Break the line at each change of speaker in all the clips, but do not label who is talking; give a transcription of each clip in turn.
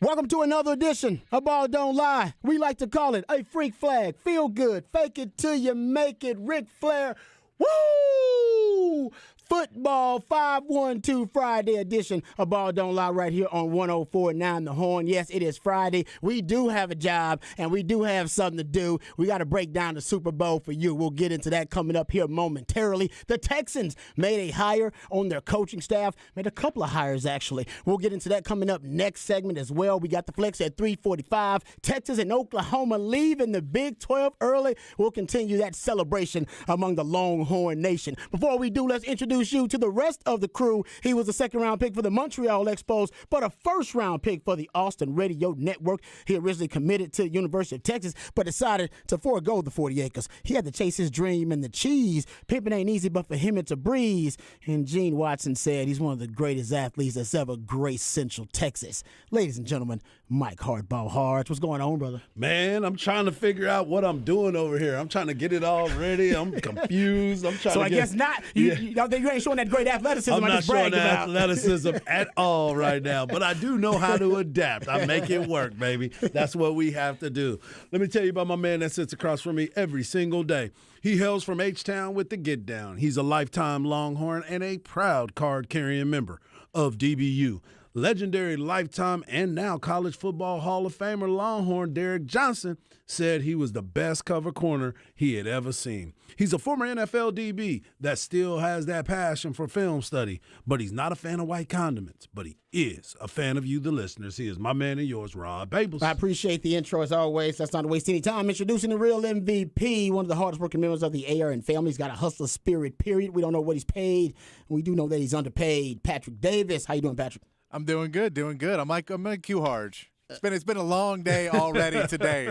Welcome to another edition of Ball Don't Lie. We like to call it a freak flag. Feel good. Fake it till you make it. Ric Flair. Woo! Football 512 Friday edition of Ball Don't Lie right here on 104.9 The Horn. Yes, it is Friday. We do have a job and we do have something to do. We got to break down the Super Bowl for you. We'll get into that coming up here momentarily. The Texans made a hire on their coaching staff. Made a couple of hires, actually. We'll get into that coming up next segment as well. We got the flex at 3:45. Texas and Oklahoma leaving the Big 12 early. We'll continue that celebration among the Longhorn Nation. Before we do, let's introduce you to the rest of the crew. He was a second-round pick for the Montreal Expos, but a first-round pick for the Austin Radio Network. He originally committed to the University of Texas, but decided to forego the 40 acres. He had to chase his dream and the cheese. Pimping ain't easy, but for him it's a breeze. And Gene Watson said he's one of the greatest athletes that's ever graced Central Texas. Ladies and gentlemen, Mike Hardball Hards. What's going on, brother?
Man, I'm trying to figure out what I'm doing over here. I'm trying to get it all ready. I'm confused. I'm trying
so
to
I guess not. You ain't showing that great athleticism.
I'm not showing that
about.
athleticism at all right now, but I do know how to adapt. I make it work, baby. That's what we have to do. Let me tell you about my man that sits across from me every single day. He hails from H-Town with the Get Down. He's a lifetime Longhorn and a proud card-carrying member of DBU. Legendary lifetime and now college football Hall of Famer Longhorn Derek Johnson said he was the best cover corner he had ever seen. He's a former NFL DB that still has that passion for film study, but he's not a fan of white condiments, but he is a fan of you, the listeners. He is my man and yours, Rod Babels.
I appreciate the intro as always. Let's not waste any time. Introducing the real MVP, one of the hardest working members of the AR and family. He's got a hustler spirit, period. We don't know what he's paid. We do know that he's underpaid. Patrick Davis. How you doing, Patrick?
I'm doing good. I'm like Q Harge. It's been a long day already today.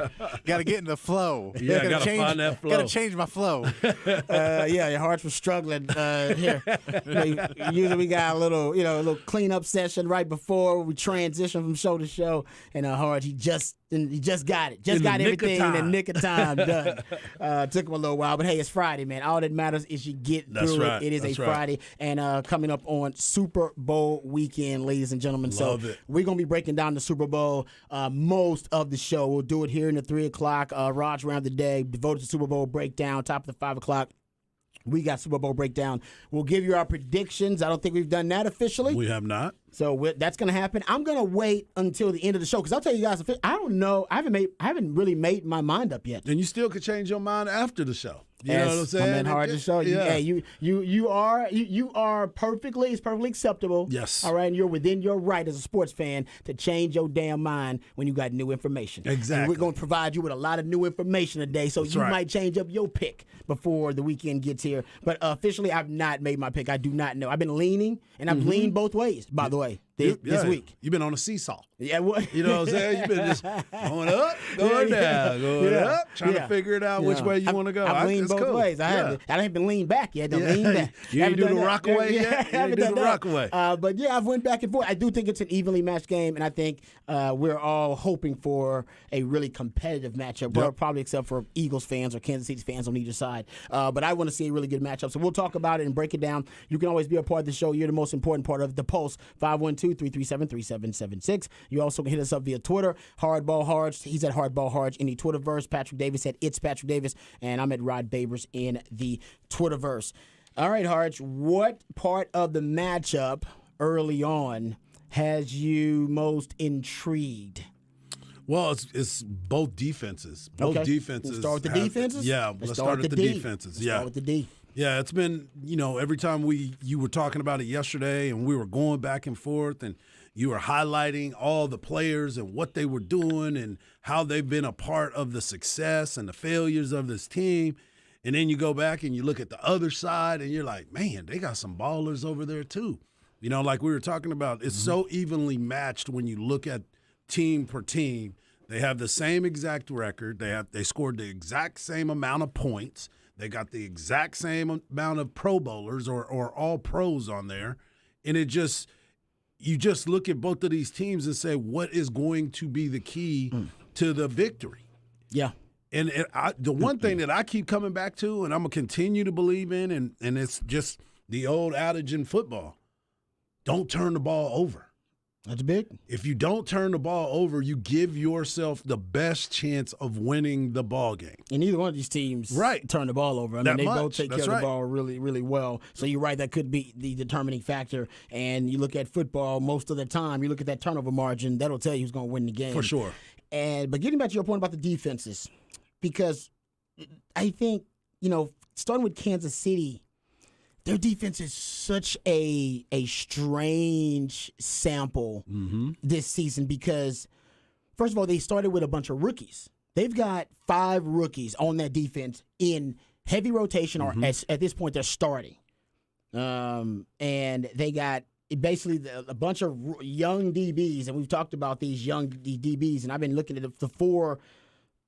Got to get in the flow.
Yeah, got to find that flow.
Got to change my flow.
Your hearts were struggling here. Usually we got a little cleanup session right before we transition from show to show, and Harge he just got it. Just got everything in the nick of time done. Took him a little while, but hey, it's Friday, man. All that matters is you get through it. It is a Friday, and coming up on Super Bowl weekend, ladies and gentlemen.
Love it.
We're going to be breaking down the Super Bowl most of the show. We'll do it here in the 3 o'clock. Raj around the day, devoted to Super Bowl breakdown, top of the 5 o'clock. We got Super Bowl breakdown. We'll give you our predictions. I don't think we've done that officially.
We have not.
So that's going to happen. I'm going to wait until the end of the show because I'll tell you guys, I don't know. I haven't really made my mind up yet.
And you still could change your mind after the show. You know what I'm saying?
My man hard to show.
Yeah.
You are perfectly. It's perfectly acceptable.
Yes.
All right, and you're within your right as a sports fan to change your damn mind when you got new information.
Exactly.
And we're going to provide you with a lot of new information today, so you might change up your pick before the weekend gets here. But officially, I've not made my pick. I do not know. I've been leaning, and I've leaned both ways. By the way, this week.
You've been on a seesaw.
Yeah, what?
You know what I'm saying? You've been just going up, going down, going up, trying to figure it out which way you want to go.
I've leaned both ways. I haven't been leaned back yet. Lean back.
You ain't do the rock away yet? You ain't do the rock away.
But yeah, I've went back and forth. I do think it's an evenly matched game, and I think we're all hoping for a really competitive matchup. Well, probably except for Eagles fans or Kansas City fans on either side. But I want to see a really good matchup. So we'll talk about it and break it down. You can always be a part of the show. You're the most important part of the Pulse. 512-337-3776. You also can hit us up via Twitter. Hardball Harge. He's at Hardball Harge in the Twitterverse. Patrick Davis at It's Patrick Davis. And I'm at Rod Babers in the Twitterverse. All right, Harge. What part of the matchup early on has you most intrigued?
Well, it's both defenses. Both defenses.
We'll start with the defenses?
Yeah, let's start with the defenses.
Start with the D.
Yeah, it's been, every time you were talking about it yesterday and we were going back and forth and you were highlighting all the players and what they were doing and how they've been a part of the success and the failures of this team. And then you go back and you look at the other side and you're like, man, they got some ballers over there too. Like we were talking about, it's so evenly matched when you look at team per team. They have the same exact record. They scored the exact same amount of points. They got the exact same amount of Pro Bowlers or all pros on there. And you just look at both of these teams and say, what is going to be the key to the victory?
Yeah.
And the one thing that I keep coming back to and I'm going to continue to believe in, and it's just the old adage in football, don't turn the ball over.
That's big.
If you don't turn the ball over, you give yourself the best chance of winning the ball game.
And neither one of these teams turn the ball over. I mean, they both take care of the ball really, really well. So you're right, that could be the determining factor. And you look at football most of the time, you look at that turnover margin, that'll tell you who's going to win the game.
For sure.
But getting back to your point about the defenses, because I think, starting with Kansas City, their defense is such a strange sample this season because, first of all, they started with a bunch of rookies. They've got 5 rookies on that defense in heavy rotation, or at this point, they're starting. And they got basically a bunch of young DBs, and we've talked about these young DBs, and I've been looking at the 4.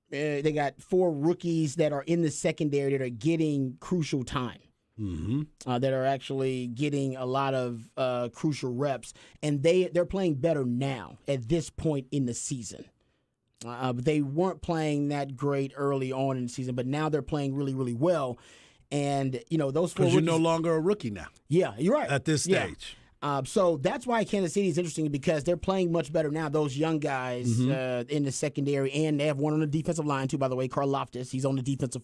They got 4 rookies that are in the secondary that are getting crucial time. That are actually getting a lot of crucial reps, and they're playing better now at this point in the season. But they weren't playing that great early on in the season, but now they're playing really, really well. And those 4
because you're
rookies,
no longer a rookie now.
Yeah, you're right
at this stage.
So that's why Kansas City is interesting because they're playing much better now. Those young guys in the secondary, and they have one on the defensive line too. By the way, Carl Loftus, he's on the defensive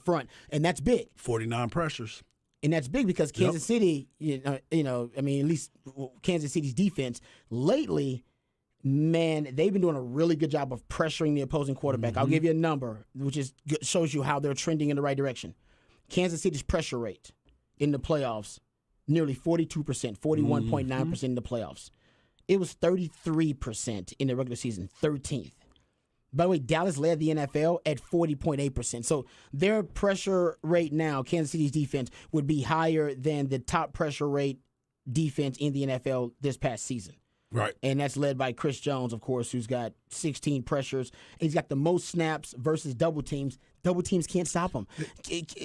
front, and that's big.
49 pressures,
and that's big because Kansas City, at least Kansas City's defense lately, man, they've been doing a really good job of pressuring the opposing quarterback. I'll give you a number, which shows you how they're trending in the right direction. Kansas City's pressure rate in the playoffs. Nearly 42%, 41.9% in the playoffs. It was 33% in the regular season, 13th. By the way, Dallas led the NFL at 40.8%. So their pressure rate now, Kansas City's defense, would be higher than the top pressure rate defense in the NFL this past season.
Right.
And that's led by Chris Jones, of course, who's got 16 pressures. He's got the most snaps versus double teams. Double teams can't stop him.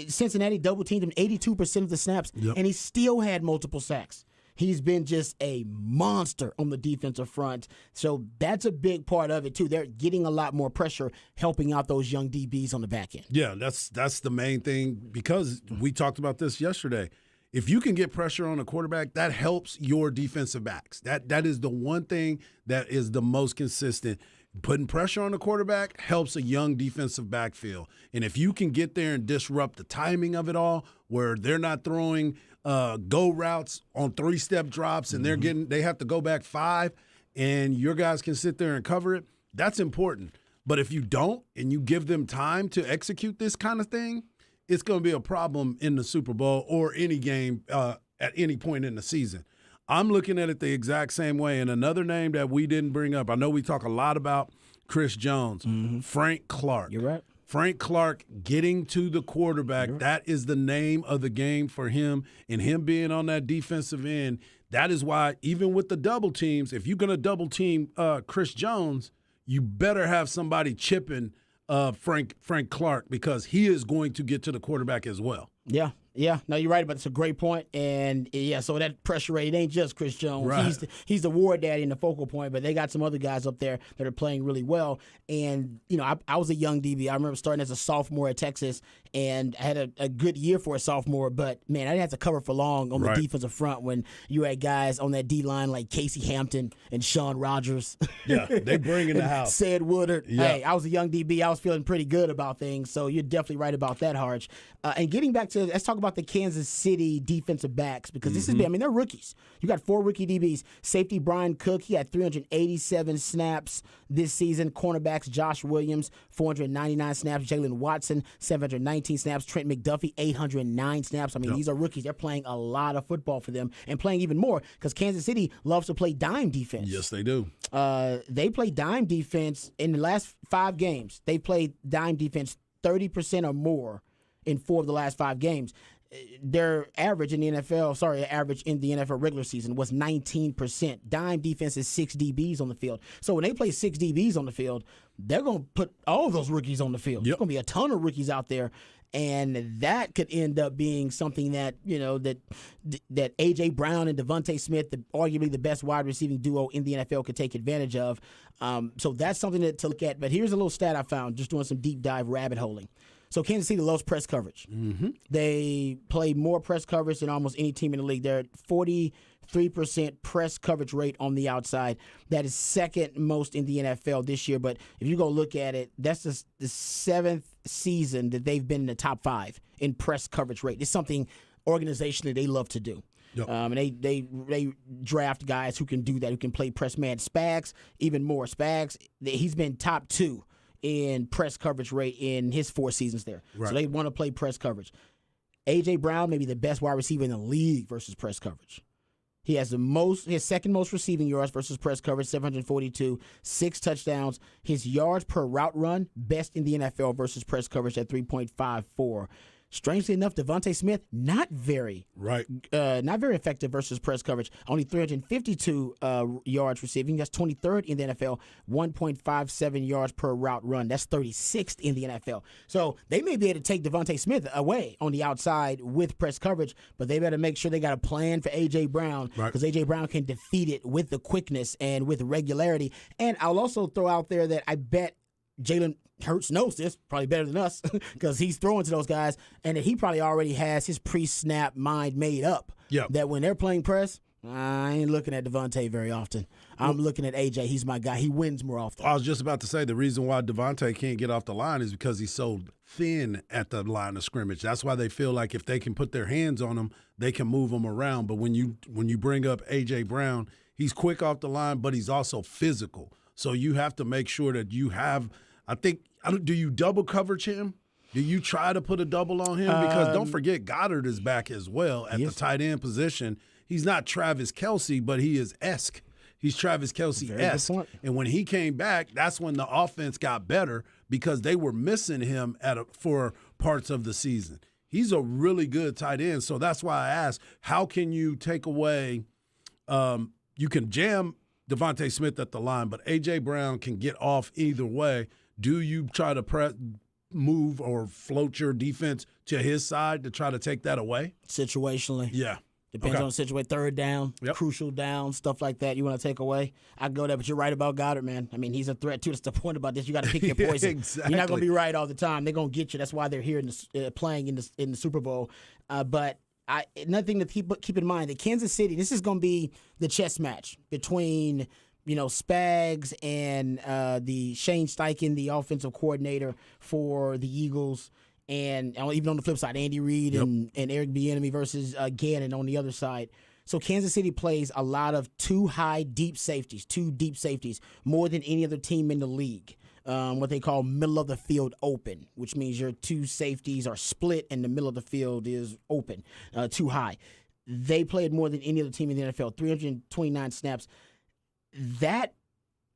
Cincinnati double teamed him 82% of the snaps, and he still had multiple sacks. He's been just a monster on the defensive front. So that's a big part of it, too. They're getting a lot more pressure, helping out those young DBs on the back end.
Yeah, that's the main thing because we talked about this yesterday. If you can get pressure on a quarterback, that helps your defensive backs. That is the one thing that is the most consistent. Putting pressure on the quarterback helps a young defensive backfield. And if you can get there and disrupt the timing of it all, where they're not throwing go routes on 3-step drops and they have to go back 5, and your guys can sit there and cover it, that's important. But if you don't and you give them time to execute this kind of thing, it's going to be a problem in the Super Bowl or any game at any point in the season. I'm looking at it the exact same way. And another name that we didn't bring up, I know we talk a lot about Chris Jones, Frank Clark.
You're right.
Frank Clark getting to the quarterback, that is the name of the game for him. And him being on that defensive end, that is why even with the double teams, if you're going to double team Chris Jones, you better have somebody chipping Frank Clark because he is going to get to the quarterback as well.
Yeah. No, you're right, but it's a great point. And, so that pressure rate ain't just Chris Jones.
Right.
He's the war daddy and the focal point, but they got some other guys up there that are playing really well. And, I was a young DB. I remember starting as a sophomore at Texas, and I had a good year for a sophomore, but, man, I didn't have to cover for long on the defensive front when you had guys on that D-line like Casey Hampton and Sean Rogers.
Yeah, they bring in the house.
Sid Woodard.
Yeah.
Hey, I was a young DB. I was feeling pretty good about things, so you're definitely right about that, Harge. And getting back to, let's talk about the Kansas City defensive backs because this is big. I mean, they're rookies. You got 4 rookie DBs. Safety Brian Cook, he had 387 snaps this season. Cornerbacks Josh Williams, 499 snaps. Jalen Watson, 719 snaps. Trent McDuffie, 809 snaps. I mean, these are rookies. They're playing a lot of football for them and playing even more because Kansas City loves to play dime defense.
Yes, they do.
They play dime defense in the last 5 games. They played dime defense 30% or more in 4 of the last 5 games. Their average in the NFL regular season was 19%. Dime defense is 6 DBs on the field. So when they play 6 DBs on the field, they're going to put all of those rookies on the field. There's going to be a ton of rookies out there. And that could end up being something that, that A.J. Brown and Devontae Smith, arguably the best wide receiving duo in the NFL, could take advantage of. So that's something to look at. But here's a little stat I found just doing some deep dive rabbit holing. So Kansas City loves press coverage. They play more press coverage than almost any team in the league. They're at 3% press coverage rate on the outside. That is second most in the NFL this year. But if you go look at it, that's the seventh season that they've been in the top 5 in press coverage rate. It's something organizationally they love to do.
Yep.
And they draft guys who can do that, who can play press man. Spags, even more. Spags, he's been top 2 in press coverage rate in his 4 seasons there.
Right.
So they want to play press coverage. A.J. Brown may be the best wide receiver in the league versus press coverage. He has his second most receiving yards versus press coverage, 742, 6 touchdowns. His yards per route run, best in the NFL versus press coverage at 3.54. Strangely enough, Devontae Smith, not very effective versus press coverage. Only 352 yards receiving. That's 23rd in the NFL. 1.57 yards per route run. That's 36th in the NFL. So they may be able to take Devontae Smith away on the outside with press coverage, but they better make sure they got a plan for A.J. Brown, because A.J. Brown can defeat it with the quickness and with regularity. And I'll also throw out there that I bet Jalen Hurts knows this, probably better than us, because he's throwing to those guys, and that he probably already has his pre-snap mind made up.
Yep.
That when they're playing press, I ain't looking at Devontae very often. I'm looking at AJ. He's my guy. He wins more often.
I was just about to say the reason why Devontae can't get off the line is because he's so thin at the line of scrimmage. That's why they feel like if they can put their hands on him, they can move him around. But when you bring up A.J. Brown, he's quick off the line, but he's also physical. So you have to make sure that you have – do you double coverage him? Do you try to put a double on him? Because don't forget, Goddard is back as well at the tight end position. He's not Travis Kelce, but he is esque. He's Travis Kelce-esque. And when he came back, that's when the offense got better because they were missing him for parts of the season. He's a really good tight end. So that's why I asked, how can you take away you can jam Devontae Smith at the line, but A.J. Brown can get off either way. Do you try to move or float your defense to his side to try to take that away?
Situationally.
Yeah.
Depends on the situation. Third down, crucial down, stuff like that you want to take away. I can go there, but you're right about Goddard, man. I mean, he's a threat, too. That's the point about this. You got to pick your poison.
Exactly.
You're not going to be right all the time. They're going to get you. That's why they're here playing in the Super Bowl. But another thing to keep in mind, that Kansas City, this is going to be the chess match between – Spags and the Shane Steichen, the offensive coordinator for the Eagles, and even on the flip side, Andy Reid and Eric Bieniemy versus Gannon on the other side. So Kansas City plays a lot of two deep safeties, more than any other team in the league. What they call middle of the field open, which means your 2 safeties are split and the middle of the field is open, too high. They played more than any other team in the NFL, 329 snaps. That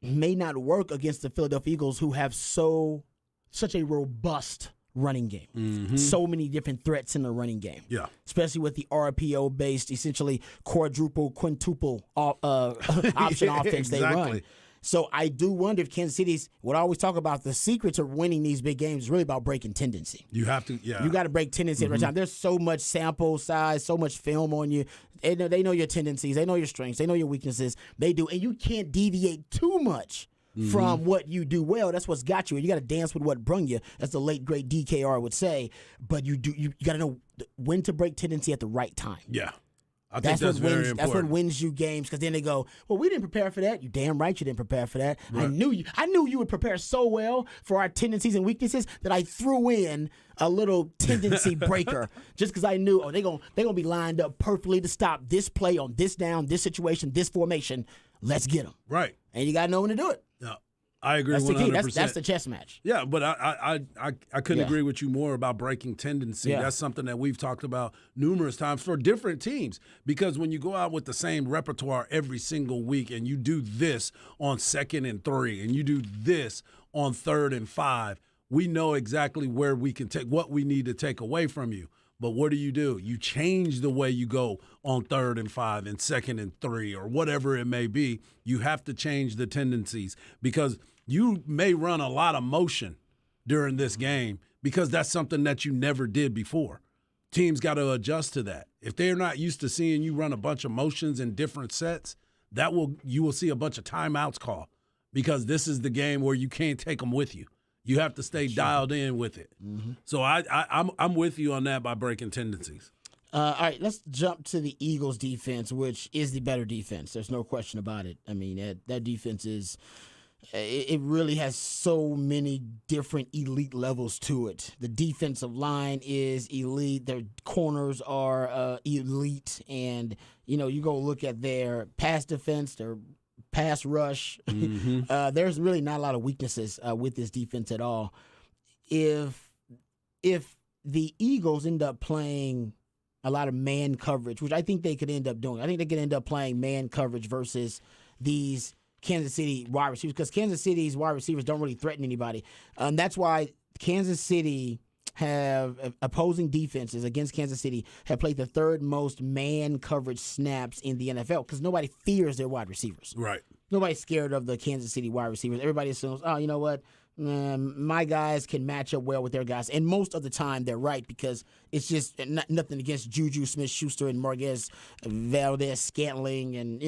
may not work against the Philadelphia Eagles, who have such a robust running game.
Mm-hmm.
So many different threats in the running game.
Yeah.
Especially with the RPO-based, essentially quintuple option offense they run. So I do wonder if Kansas City's, what I always talk about, the secret to winning these big games is really about breaking tendency.
You have to, yeah.
You got to break tendency every time. There's so much sample size, so much film on you. They know your tendencies. They know your strengths. They know your weaknesses. They do. And you can't deviate too much from what you do well. That's what's got you. And you got to dance with what brung you, as the late, great DKR would say. But you got to know when to break tendency at the right time.
Yeah. I think that's very important.
That's what wins you games, because then they go, well, we didn't prepare for that. You damn right you didn't prepare for that. Right. I knew you would prepare so well for our tendencies and weaknesses that I threw in a little tendency breaker just because I knew they're gonna be lined up perfectly to stop this play on this down, this situation, this formation. Let's get them.
Right.
And you got to know when to do it.
Yeah. I agree.
That's
100%.
the key. That's the chess match.
Yeah, but I couldn't agree with you more about breaking tendency.
Yeah.
That's something that we've talked about numerous times for different teams, because when you go out with the same repertoire every single week and you do this on 2nd and 3 and you do this on 3rd and 5, we know exactly where we can take what we need to take away from you. But what do? You change the way you go on 3rd and 5 and 2nd and 3 or whatever it may be. You have to change the tendencies, because you may run a lot of motion during this game because that's something that you never did before. Teams got to adjust to that. If they're not used to seeing you run a bunch of motions in different sets, you will see a bunch of timeouts called, because this is the game where you can't take them with you. You have to stay dialed in with it. Mm-hmm. So I'm with you on that by breaking tendencies.
All right, let's jump to the Eagles' defense, which is the better defense. There's no question about it. I mean, that defense is. It really has so many different elite levels to it. The defensive line is elite. Their corners are elite. And, you go look at their pass defense, their pass rush. There's really not a lot of weaknesses with this defense at all. If the Eagles end up playing a lot of man coverage, which I think they could end up doing. I think they could end up playing man coverage versus these Kansas City wide receivers, because Kansas City's wide receivers don't really threaten anybody. That's why Kansas City have opposing defenses against Kansas City have played the third most man coverage snaps in the NFL because nobody fears their wide receivers.
Right.
Nobody's scared of the Kansas City wide receivers. Everybody assumes, oh, you know what? My guys can match up well with their guys. And most of the time they're right because it's just nothing against Juju Smith-Schuster and Marquez Valdez-Scantling and,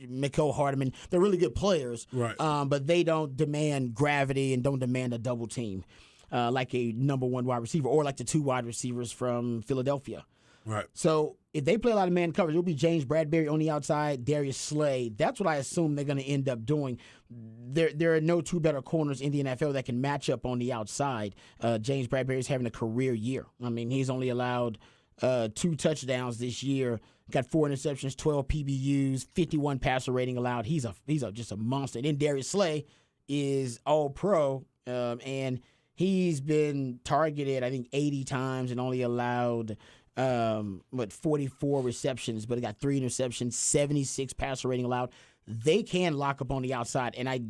Mecole Hardman. They're really good players.
Right.
But they don't demand gravity and don't demand a double team like a number one wide receiver or like the two wide receivers from Philadelphia.
Right.
So if they play a lot of man coverage, it'll be James Bradberry on the outside, Darius Slay. That's what I assume they're going to end up doing. There are no two better corners in the NFL that can match up on the outside. James Bradberry is having a career year. I mean, he's only allowed 2 touchdowns this year. Got 4 interceptions, 12 PBUs, 51 passer rating allowed. He's just a monster. And then Darius Slay is all pro, and he's been targeted, I think, 80 times and only allowed 44 receptions, but he got 3 interceptions, 76 passer rating allowed. They can lock up on the outside, and I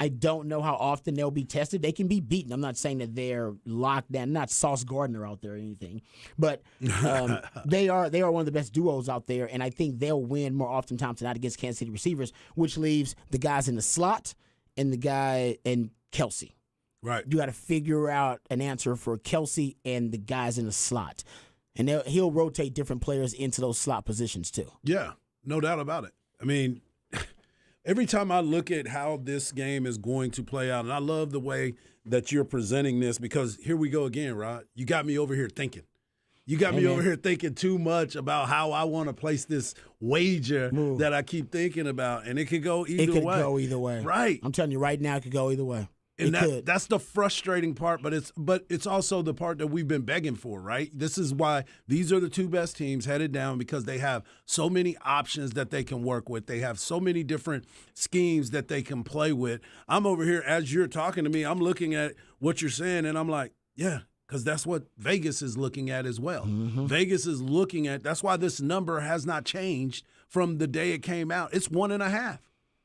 don't know how often they'll be tested. They can be beaten. I'm not saying that they're locked down, not Sauce Gardner out there or anything, but they are one of the best duos out there, and I think they'll win more oftentimes than not against Kansas City receivers, which leaves the guys in the slot and the guy and Kelce.
Right.
You got to figure out an answer for Kelce and the guys in the slot. And he'll rotate different players into those slot positions too.
Yeah, no doubt about it. I mean, every time I look at how this game is going to play out, and I love the way that you're presenting this because here we go again, Rod. You got me over here thinking. You got me over here thinking too much about how I want to place this wager that I keep thinking about, and it could go either way.
It could go either way.
Right.
I'm telling you right now, it could go either way.
And that's the frustrating part, but it's also the part that we've been begging for, right? This is why these are the two best teams headed down because they have so many options that they can work with. They have so many different schemes that they can play with. I'm over here, as you're talking to me, I'm looking at what you're saying, and I'm like, yeah, because that's what Vegas is looking at as well. Mm-hmm. Vegas is looking at – that's why this number has not changed from the day it came out. It's 1.5.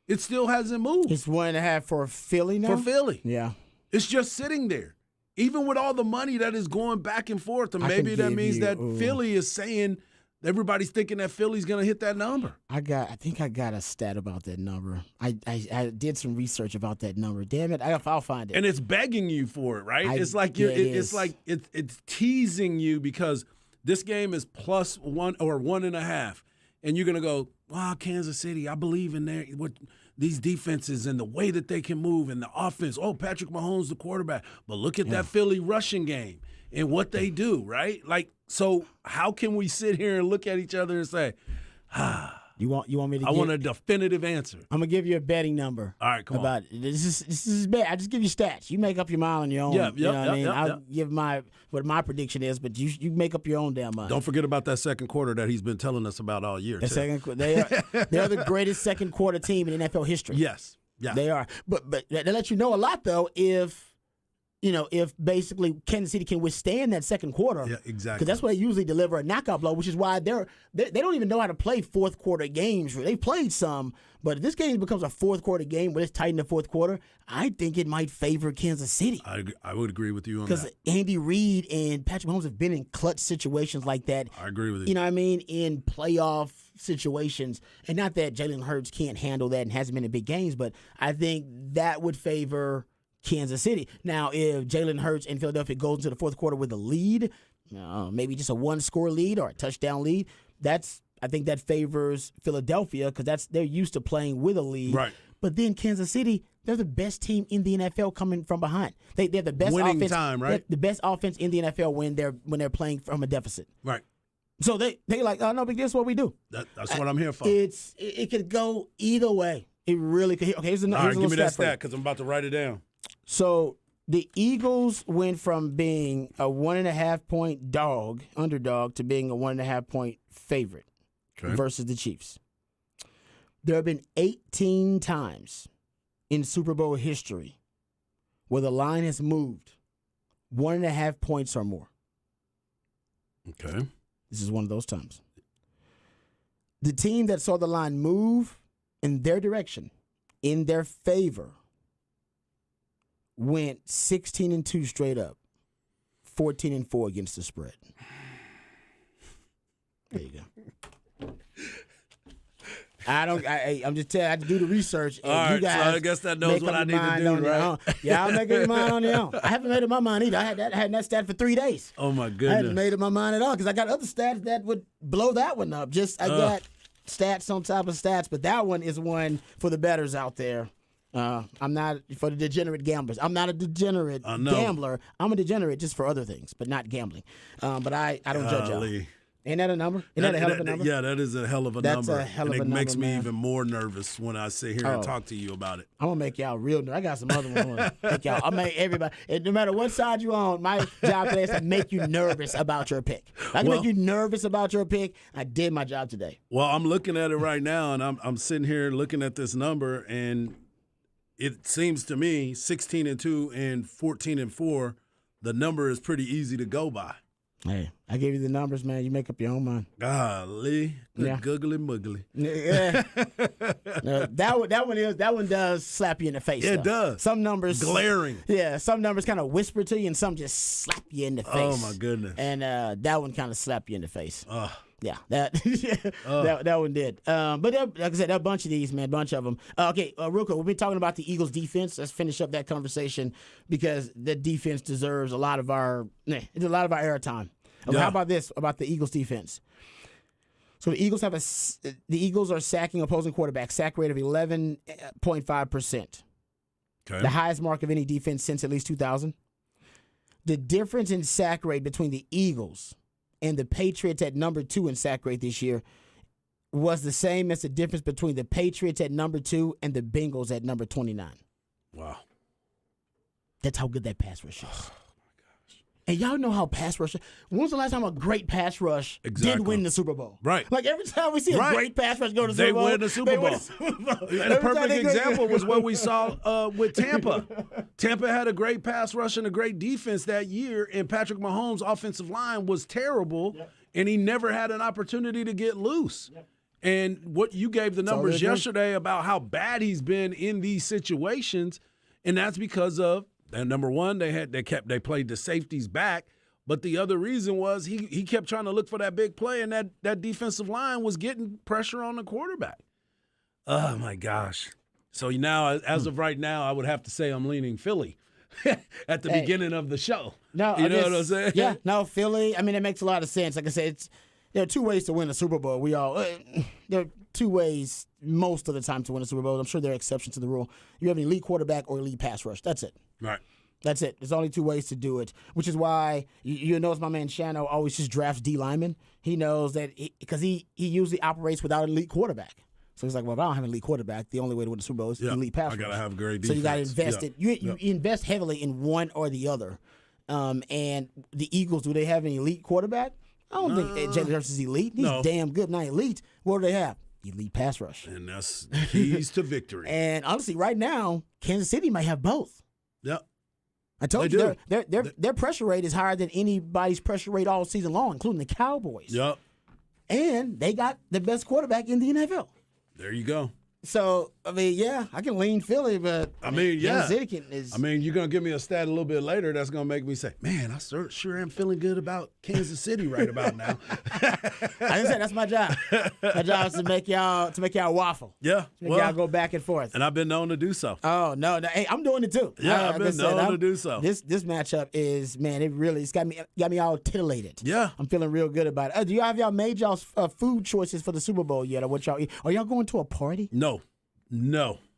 It still hasn't moved.
It's 1.5 for Philly now?
For Philly.
Yeah.
It's just sitting there. Even with all the money that is going back and forth, and maybe that means that Philly is saying everybody's thinking that Philly's going to hit that number.
I think I got a stat about that number. I did some research about that number. Damn it, I'll find it.
And it's begging you for it, right? It's like it's teasing you because this game is +1 or 1.5, and you're going to go, wow, Kansas City, I believe in these defenses and the way that they can move and the offense. Oh, Patrick Mahomes, the quarterback. But look at that Philly rushing game and what they do, right? Like, so how can we sit here and look at each other and say,
You want me to?
I want a definitive answer.
I'm gonna give you a betting number.
All right, come on.
About it. This is bad. I just give you stats. You make up your mind on your own. I'll give what my prediction is, but you make up your own damn mind.
Don't forget about that second quarter that he's been telling us about all year.
They are the greatest second quarter team in NFL history.
Yes, yeah,
they are. But that lets you know a lot though if basically Kansas City can withstand that second quarter.
Yeah, exactly.
Because that's why they usually deliver a knockout blow, which is why they don't even know how to play fourth quarter games. They've played some, but if this game becomes a fourth quarter game where it's tight in the fourth quarter, I think it might favor Kansas City.
I would agree with you on that.
Because Andy Reid and Patrick Mahomes have been in clutch situations like that.
I agree with you.
You know what I mean? In playoff situations. And not that Jalen Hurts can't handle that and hasn't been in big games, but I think that would favor Kansas City. Now, if Jalen Hurts and Philadelphia goes into the fourth quarter with a lead, maybe just a one-score lead or a touchdown lead, I think that favors Philadelphia because they're used to playing with a lead.
Right.
But then Kansas City, they're the best team in the NFL coming from behind. They're the best
winning
offense.
Time, right?
The best offense in the NFL when they're playing from a deficit.
Right.
So they like, oh no, but guess what we do?
That's what I'm here for.
It could go either way. It really could. Okay, here's
All right,
here's a
give me
little
that
for you.
stat because I'm about to write it down.
So the Eagles went from being a 1.5 point underdog, to being a 1.5 point favorite versus the Chiefs. There have been 18 times in Super Bowl history where the line has moved 1.5 points or more.
Okay.
This is one of those times. The team that saw the line move in their direction, in their favor, went 16-2 straight up, 14-4 against the spread. There you go. I'm just telling you, I had to do the research. And
All right,
you guys
so I guess that knows
make
what
up
I need
your
to
mind
do,
on your
right?
own. Yeah, I'll make up your mind on your own. I haven't made up my mind either. I had that stat for 3 days.
Oh my
I hadn't
goodness.
made up my mind at all because I got other stats that would blow that one up. I got stats on top of stats, but that one is one for the bettors out there. I'm not for the degenerate gamblers. I'm not a degenerate gambler. I'm a degenerate just for other things, but not gambling. But I don't judge y'all. Ain't that a number? Ain't that a hell of a number?
Yeah, that is a hell of a
That's
number.
a hell of
and
a
it makes
number,
me
man.
even more nervous when I sit here and talk to you about it.
I'm gonna make y'all real. I got some other ones. I wanna make y'all. I make everybody. And no matter what side you on, my job today is to make you nervous about your pick. If I can make you nervous about your pick, I did my job today.
Well, I'm looking at it right now, and I'm sitting here looking at this number, and it seems to me 16-2 and 14-4, the number is pretty easy to go by.
Hey, I gave you the numbers, man. You make up your own mind.
Golly, good
Yeah.
googly muggly.
Yeah. That one does slap you in the face.
It
though.
does.
Some numbers
Glaring.
Yeah, some numbers kind of whisper to you, and some just slap you in the face.
Oh my goodness.
And that one kind of slapped you in the face. Yeah, that
Oh.
that one did. But like I said, there are a bunch of these, man, bunch of them. Okay, real quick, we've been talking about the Eagles' defense. Let's finish up that conversation because the defense deserves a lot of our airtime.
Yeah.
How about this? About the Eagles' defense. So the Eagles are sacking opposing quarterbacks, sack rate of 11.5%.
Okay.
The highest mark of any defense since at least 2000. The difference in sack rate between the Eagles and the Patriots at number 2 in sack rate this year was the same as the difference between the Patriots at number 2 and the Bengals at number 29.
Wow.
That's how good that pass rush is. And y'all know how pass rush. When was the last time a great pass rush
Exactly.
did win the Super Bowl?
Right.
Like every time we see a
Right.
great pass rush go to the
They
Super Bowl,
win the Super
they win
Bowl.
the Super Bowl.
And a
Every time
perfect
they go-
example was what we saw with Tampa. Tampa had a great pass rush and a great defense that year, and Patrick Mahomes' offensive line was terrible, and he never had an opportunity to get loose. And what you gave the numbers
they're doing.
yesterday about how bad he's been in these situations, and that's because of and number one, they played the safeties back. But the other reason was he kept trying to look for that big play, and that defensive line was getting pressure on the quarterback. Oh, my gosh. So now, as of right now, I would have to say I'm leaning Philly at the beginning of the show.
No,
you know what I'm saying?
Yeah, no, Philly. I mean, it makes a lot of sense. Like I said, there are two ways to win a Super Bowl. There are two ways most of the time to win a Super Bowl. I'm sure there are exceptions to the rule. You have an elite quarterback or elite pass rush. That's it.
Right.
That's it. There's only two ways to do it, which is why you notice my man Shano always just drafts D linemen. He knows that because he usually operates without an elite quarterback. So he's like, well, if I don't have an elite quarterback, the only way to win the Super Bowl is elite pass
I got to
rush.
have great defense.
So you got to invest
Yeah.
it. You invest heavily in one or the other. And the Eagles, do they have an elite quarterback? I don't think Jalen Hurts is elite. He's
No.
damn good, not elite. What do they have? Elite pass rush.
And that's keys to victory.
And honestly, right now, Kansas City might have both.
Yep.
I told
They
you
do.
their pressure rate is higher than anybody's pressure rate all season long, including the Cowboys.
Yep.
And they got the best quarterback in the NFL.
There you go.
So, I mean, yeah, I can lean Philly, but
I mean,
Kansas
yeah.
City is.
I mean, you're going to give me a stat a little bit later that's going to make me say, man, I sure am feeling good about Kansas City right about now.
I didn't say that's my job. My job is to make y'all waffle.
Yeah.
Make y'all go back and forth.
And I've been known to do so.
Oh no! Hey, I'm doing it too.
Yeah,
Like
I've
I
been
said,
known to do so.
This matchup is, man, it's got me all titillated.
Yeah.
I'm feeling real good about it. Do y'all have y'all made y'all's food choices for the Super Bowl yet, or what y'all eat? Are y'all going to a party?
No.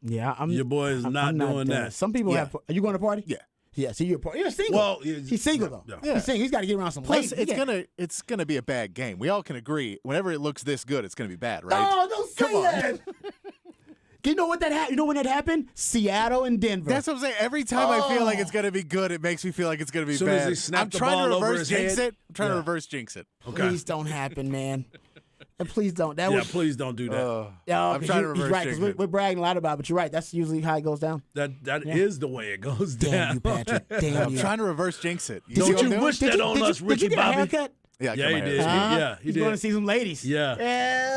Yeah,
Your boy is not doing that.
Some people
Yeah.
have. Are you going to a party?
Yeah.
Yeah, so you're single.
Well,
he's single though.
yeah.
He's single. He's got to get around some
Plus,
ladies.
it's gonna be a bad game. We all can agree. Whenever it looks this good, it's gonna be bad, right?
Oh, don't say
Come on.
that. You know what You know when that happened? Seattle and Denver.
That's what I'm saying. Every time I feel like it's gonna be good, it makes me feel like it's gonna be
Soon as
bad.
he snapped
I'm
the
trying
ball
to
over
reverse
his
jinx
head.
it. I'm trying to reverse jinx it.
Okay.
Please don't happen, man. And please don't. That
Yeah,
was.
please don't do that.
Oh,
I'm
'cause
trying to
he's
reverse
right,
jinx
because
it.
we're bragging a lot about it, but you're right. That's usually how it goes down.
That is the way it goes
Damn
down.
you, Patrick. Damn
I'm
you.
trying to reverse jinx it. You
Don't
see what
you
I'm doing?
wish that on us,
did
Ricky
you get a
Bobby?
haircut?
Yeah, I
Yeah,
cut
he
my
did.
hair.
Yeah, he
he's
did.
going to see some ladies.
Yeah. He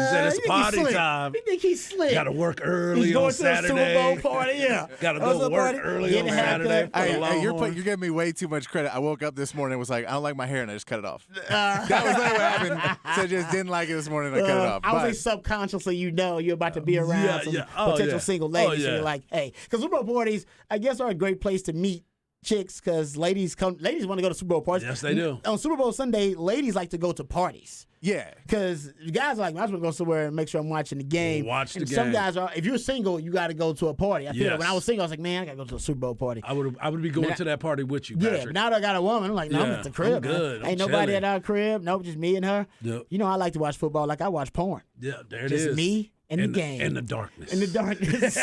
said it's
you think
party
he's slick.
time.
You think he's slick?
Got to work early
He's going
on
to
Saturday.
the Super Bowl party. Yeah,
Got to
That was
go
a
work
party.
early
Get
on
a haircut.
Saturday. for the
You're
Longhorns.
giving me way too much credit. I woke up this morning and was like, I don't like my hair, and I just cut it off. That was literally what happened. So I just didn't like it this morning, and I cut it off.
I would
But-
say subconsciously, you're about to be around some potential single ladies. So
yeah.
you're like, hey, because Super Bowl parties, I guess, are a great place to meet chicks because ladies want to go to Super Bowl parties.
Yes, they do.
On Super Bowl Sunday, ladies like to go to parties.
yeah.
Because guys are like, I just want to go somewhere and make sure I'm watching the game.
Watch the
and some
game.
guys are, if you're single, you got to go to a party. I feel like
Yes.
when I was single, I was like, man, I got to go to a Super Bowl party.
I would be going to that party with you,
Yeah,
Patrick.
but now that I got a woman, I'm like, no, I'm
Yeah,
at the crib.
I'm good.
Man. Ain't
I'm
nobody
chilling.
at our crib. Nope, just me and her.
Yep.
You know, I like to watch football like I watch porn.
Yeah, there it
Just
is.
me and the game.
And the darkness.
In the darkness,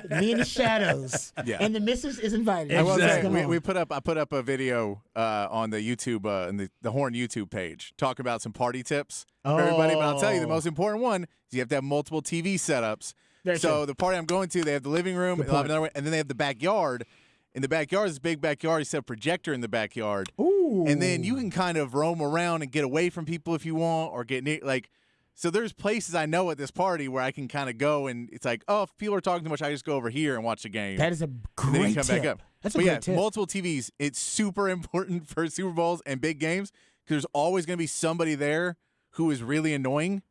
me in the shadows.
Yeah.
And the missus is invited.
I will say,
Exactly.
I put up a video on the YouTube and the Horn YouTube page talking about some party tips for everybody. But I'll tell you, the most important one is you have to have multiple TV setups.
Very
So
true.
the party I'm going to, they have the living room, they'll have another one, and then they have the backyard. In the backyard, this big backyard. You set a projector in the backyard,
Ooh.
and then you can kind of roam around and get away from people if you want, or get near like. So there's places I know at this party where I can kind of go, and it's like, oh, if people are talking too much, I just go over here and watch the game.
That is a
and then you
great
come
tip.
back up.
That's a
But
great
yeah,
tip.
multiple TVs. It's super important for Super Bowls and big games because there's always going to be somebody there who is really annoying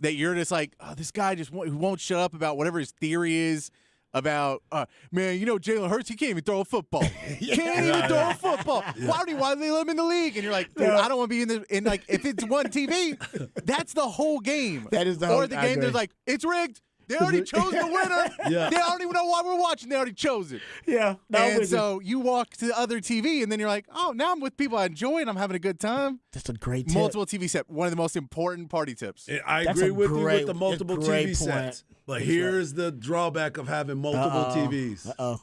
that you're just like, oh, this guy just who won't shut up about whatever his theory is about, man, you know, Jalen Hurts, he can't even throw a football. Can't even throw a football. Why do they let him in the league? And you're like, dude, I don't want to be in like, if it's one TV, that's the whole game.
That is the whole-
Or the
I
game,
agree.
there's like, it's rigged. They already chose the winner.
Yeah.
They don't even know why we're watching. They already chose it.
Yeah. No, I'm
And
with you.
so you walk to the other TV, and then you're like, oh, now I'm with people I enjoy, and I'm having a good time.
That's a great tip.
Multiple TV set, one of the most important party tips.
I
That's
agree
a
with you
great-
with the multiple
that's a great
TV sets. But here's the drawback of having multiple TVs.
Uh-oh.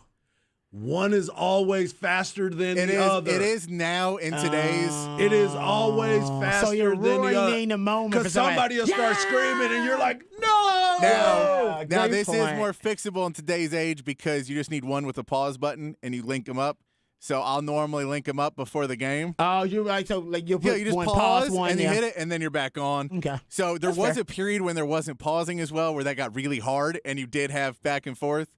One is always faster than
It
the
is.
other.
It is now in today's.
It is always faster
So you're
than the other.
ruining the moment for
Because somebody will start screaming and you're like, no!
Now,
great
this is
point.
more fixable in today's age because you just need one with a pause button and you link them up. So I'll normally link them up before the game.
Oh, you're right. So like you put
Yeah, you just
one
pause
one,
and
yeah.
you hit it, and then you're back on.
Okay.
So there
That's
was
fair.
a period when there wasn't pausing as well, where that got really hard, and you did have back and forth.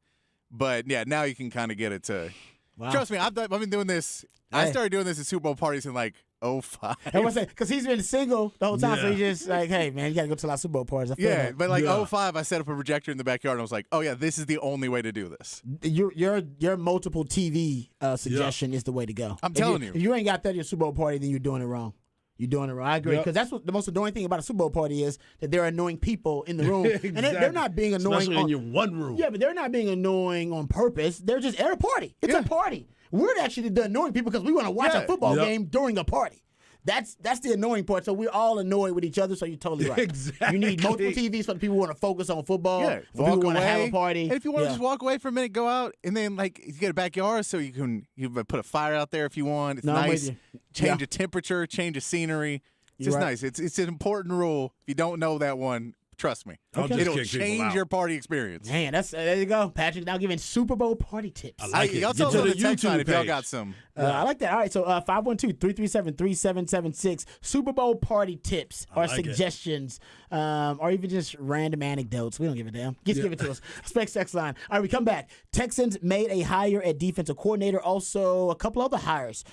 But yeah, now you can kind of get it to.
Wow.
Trust me, I've been doing this. I
Hey.
started doing this at Super Bowl parties in like 05.
I was saying because he's been single the whole time, so
Yeah.
he's just like, hey man, you gotta go to a lot of Super Bowl parties. I feel
Yeah,
that.
but like
Yeah.
05, I set up a projector in the backyard, and I was like, oh yeah, this is the only way to do this.
Your multiple TV suggestion is the way to go.
I'm telling you.
If you ain't got that at your Super Bowl party, then you're doing it wrong. You're doing it wrong. I agree
Yep.
because that's what the most annoying thing about a Super Bowl party is that there are annoying people in the room, and they're
Exactly.
not being annoying.
Especially
on,
in your one room.
yeah, but they're not being annoying on purpose. They're just at a party. It's a party. We're actually the annoying people because we want to watch
Yeah.
a football
Yep.
game during a party. That's the annoying part. So we're all annoyed with each other. So you're totally right.
Exactly.
You need multiple TVs for the people who want to focus on football.
Yeah,
For people who
walk
want to have
away.
a party.
And if you want to
Yeah.
just walk away for a minute, go out, and then like you get a backyard, so you can put a fire out there if you want. It's
No, I'm with
nice.
you.
Change
Yeah.
the temperature, change the scenery. It's
You're
just
right.
nice. It's an important rule. If you don't know that one, trust me,
I'll just
it'll
kick people
change
out.
your party experience.
Man, that's there you go. Patrick now giving Super Bowl party tips.
I like it.
Y'all
Get
tell us
to
on
the
the text
YouTube
line if y'all
page.
got some.
I like that. All right, so 512-337-3776. Super Bowl party tips or
like it.
suggestions, or even just random anecdotes. We don't give a damn. Just give it to us. Specs text line. All right, we come back. Texans made a hire at defensive coordinator. Also, a couple other hires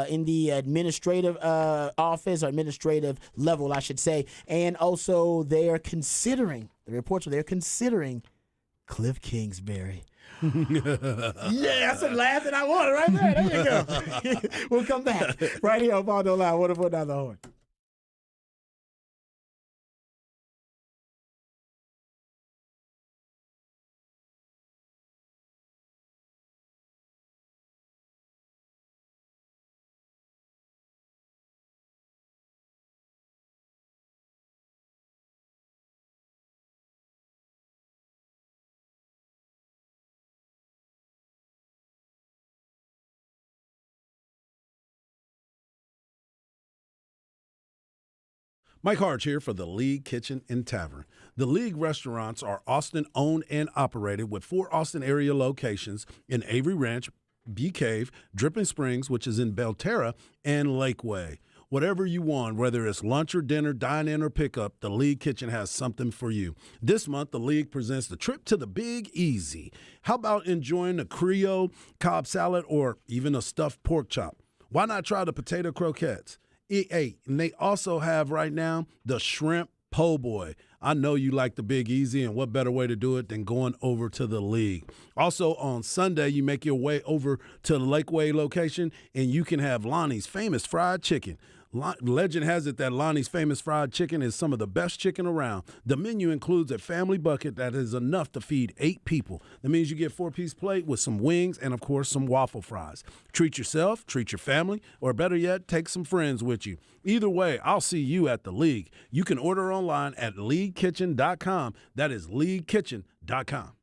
in the administrative office or administrative level, I should say. And also, they are considering, the reports are they're considering Cliff Kingsbury. Yeah, that's the laugh that I wanted right there. There you go. We'll come back right here on Ball Live. What if down the horn?
Mike Harge here for the League Kitchen and Tavern. The League restaurants are Austin-owned and operated with 4 Austin area locations in Avery Ranch, Bee Cave, Dripping Springs, which is in Belterra, and Lakeway. Whatever you want, whether it's lunch or dinner, dine-in or pickup, the League Kitchen has something for you. This month, the League presents the trip to the Big Easy. How about enjoying a Creole, Cobb salad, or even a stuffed pork chop? Why not try the potato croquettes? And they also have right now the shrimp po' boy. I know you like the Big Easy, and what better way to do it than going over to the League. Also, on Sunday, you make your way over to the Lakeway location, and you can have Lonnie's famous fried chicken. Legend has it that Lonnie's famous fried chicken is some of the best chicken around. The menu includes a family bucket that is enough to feed 8 people. That means you get 4-piece plate with some wings and, of course, some waffle fries. Treat yourself, treat your family, or better yet, take some friends with you. Either way, I'll see you at the League. You can order online at leaguekitchen.com. That is leaguekitchen.com.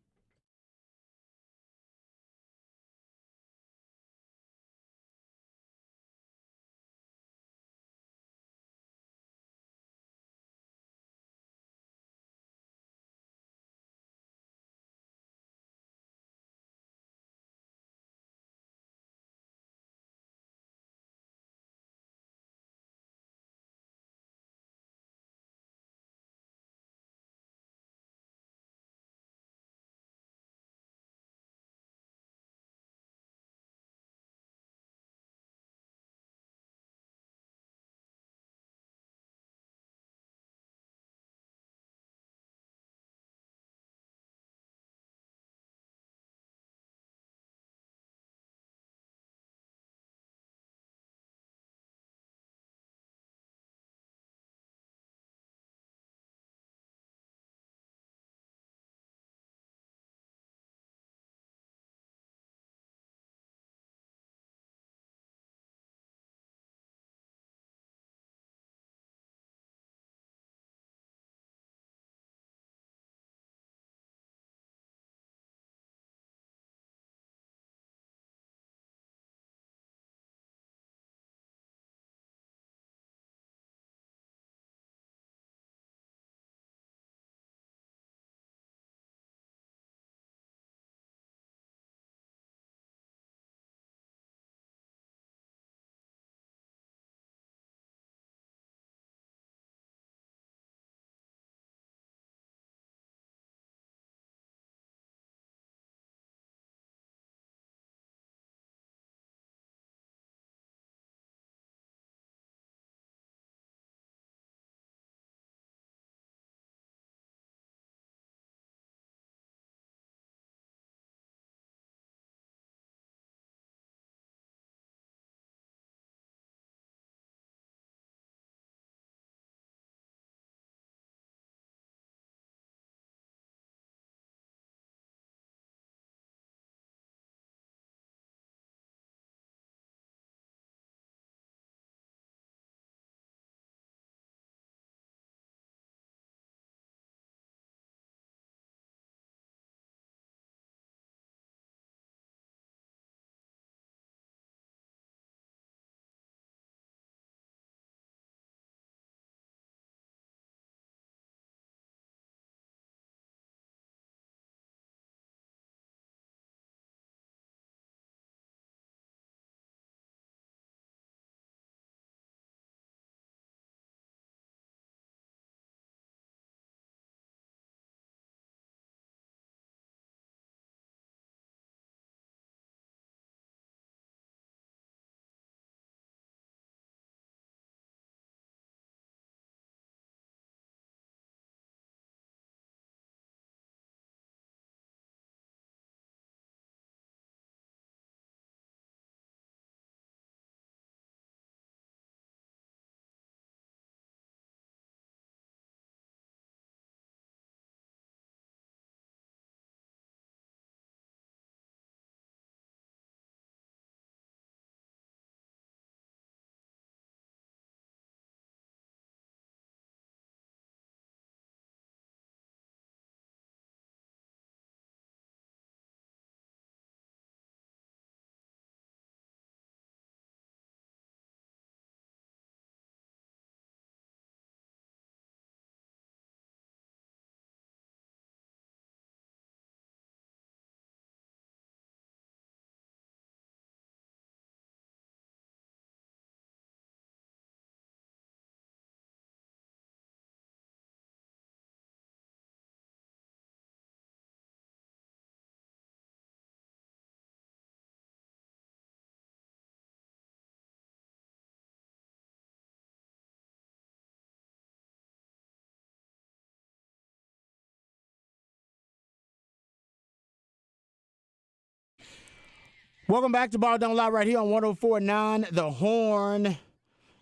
Welcome back to Ball Don't Lie right here on 104.9 The Horn.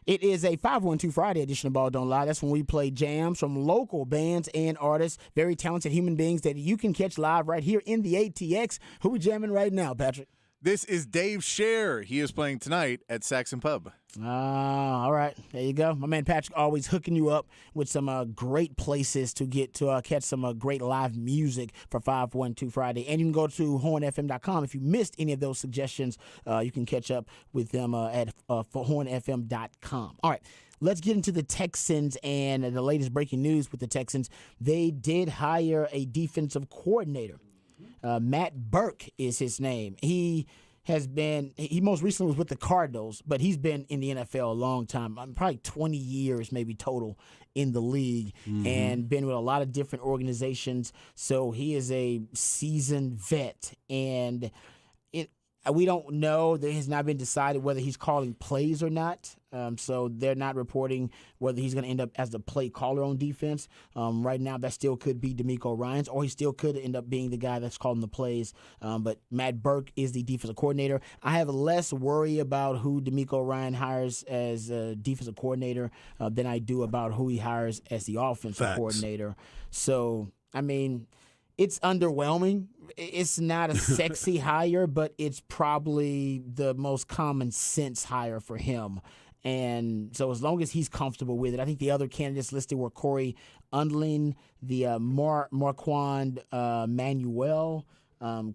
It is a 512 Friday edition of Ball Don't Lie. That's when we play jams from local bands and artists, very talented human beings that you can catch live right here in the ATX. Who we jamming right now, Patrick?
This is Dave Scher. He is playing tonight at Saxon Pub.
All right. There you go. My man Patrick always hooking you up with some great places to get to catch some great live music for 512 Friday. And you can go to hornfm.com. If you missed any of those suggestions, you can catch up with them at hornfm.com. All right. Let's get into the Texans and the latest breaking news with the Texans. They did hire a defensive coordinator. Matt Burke is his name. He most recently was with the Cardinals, but he's been in the NFL a long time, probably 20 years maybe total in the league, and been with a lot of different organizations. So he is a seasoned vet, and we don't know. That has not been decided whether he's calling plays or not. So they're not reporting whether he's going to end up as the play caller on defense. Right now, that still could be DeMeco Ryans, or he still could end up being the guy that's calling the plays. But Matt Burke is the defensive coordinator. I have less worry about who DeMeco Ryan hires as a defensive coordinator than I do about who he hires as the offensive coordinator. So, I mean, it's underwhelming. It's not a sexy hire, but it's probably the most common sense hire for him. And so as long as he's comfortable with it, I think the other candidates listed were Corey Undlin, the Marquand Manuel,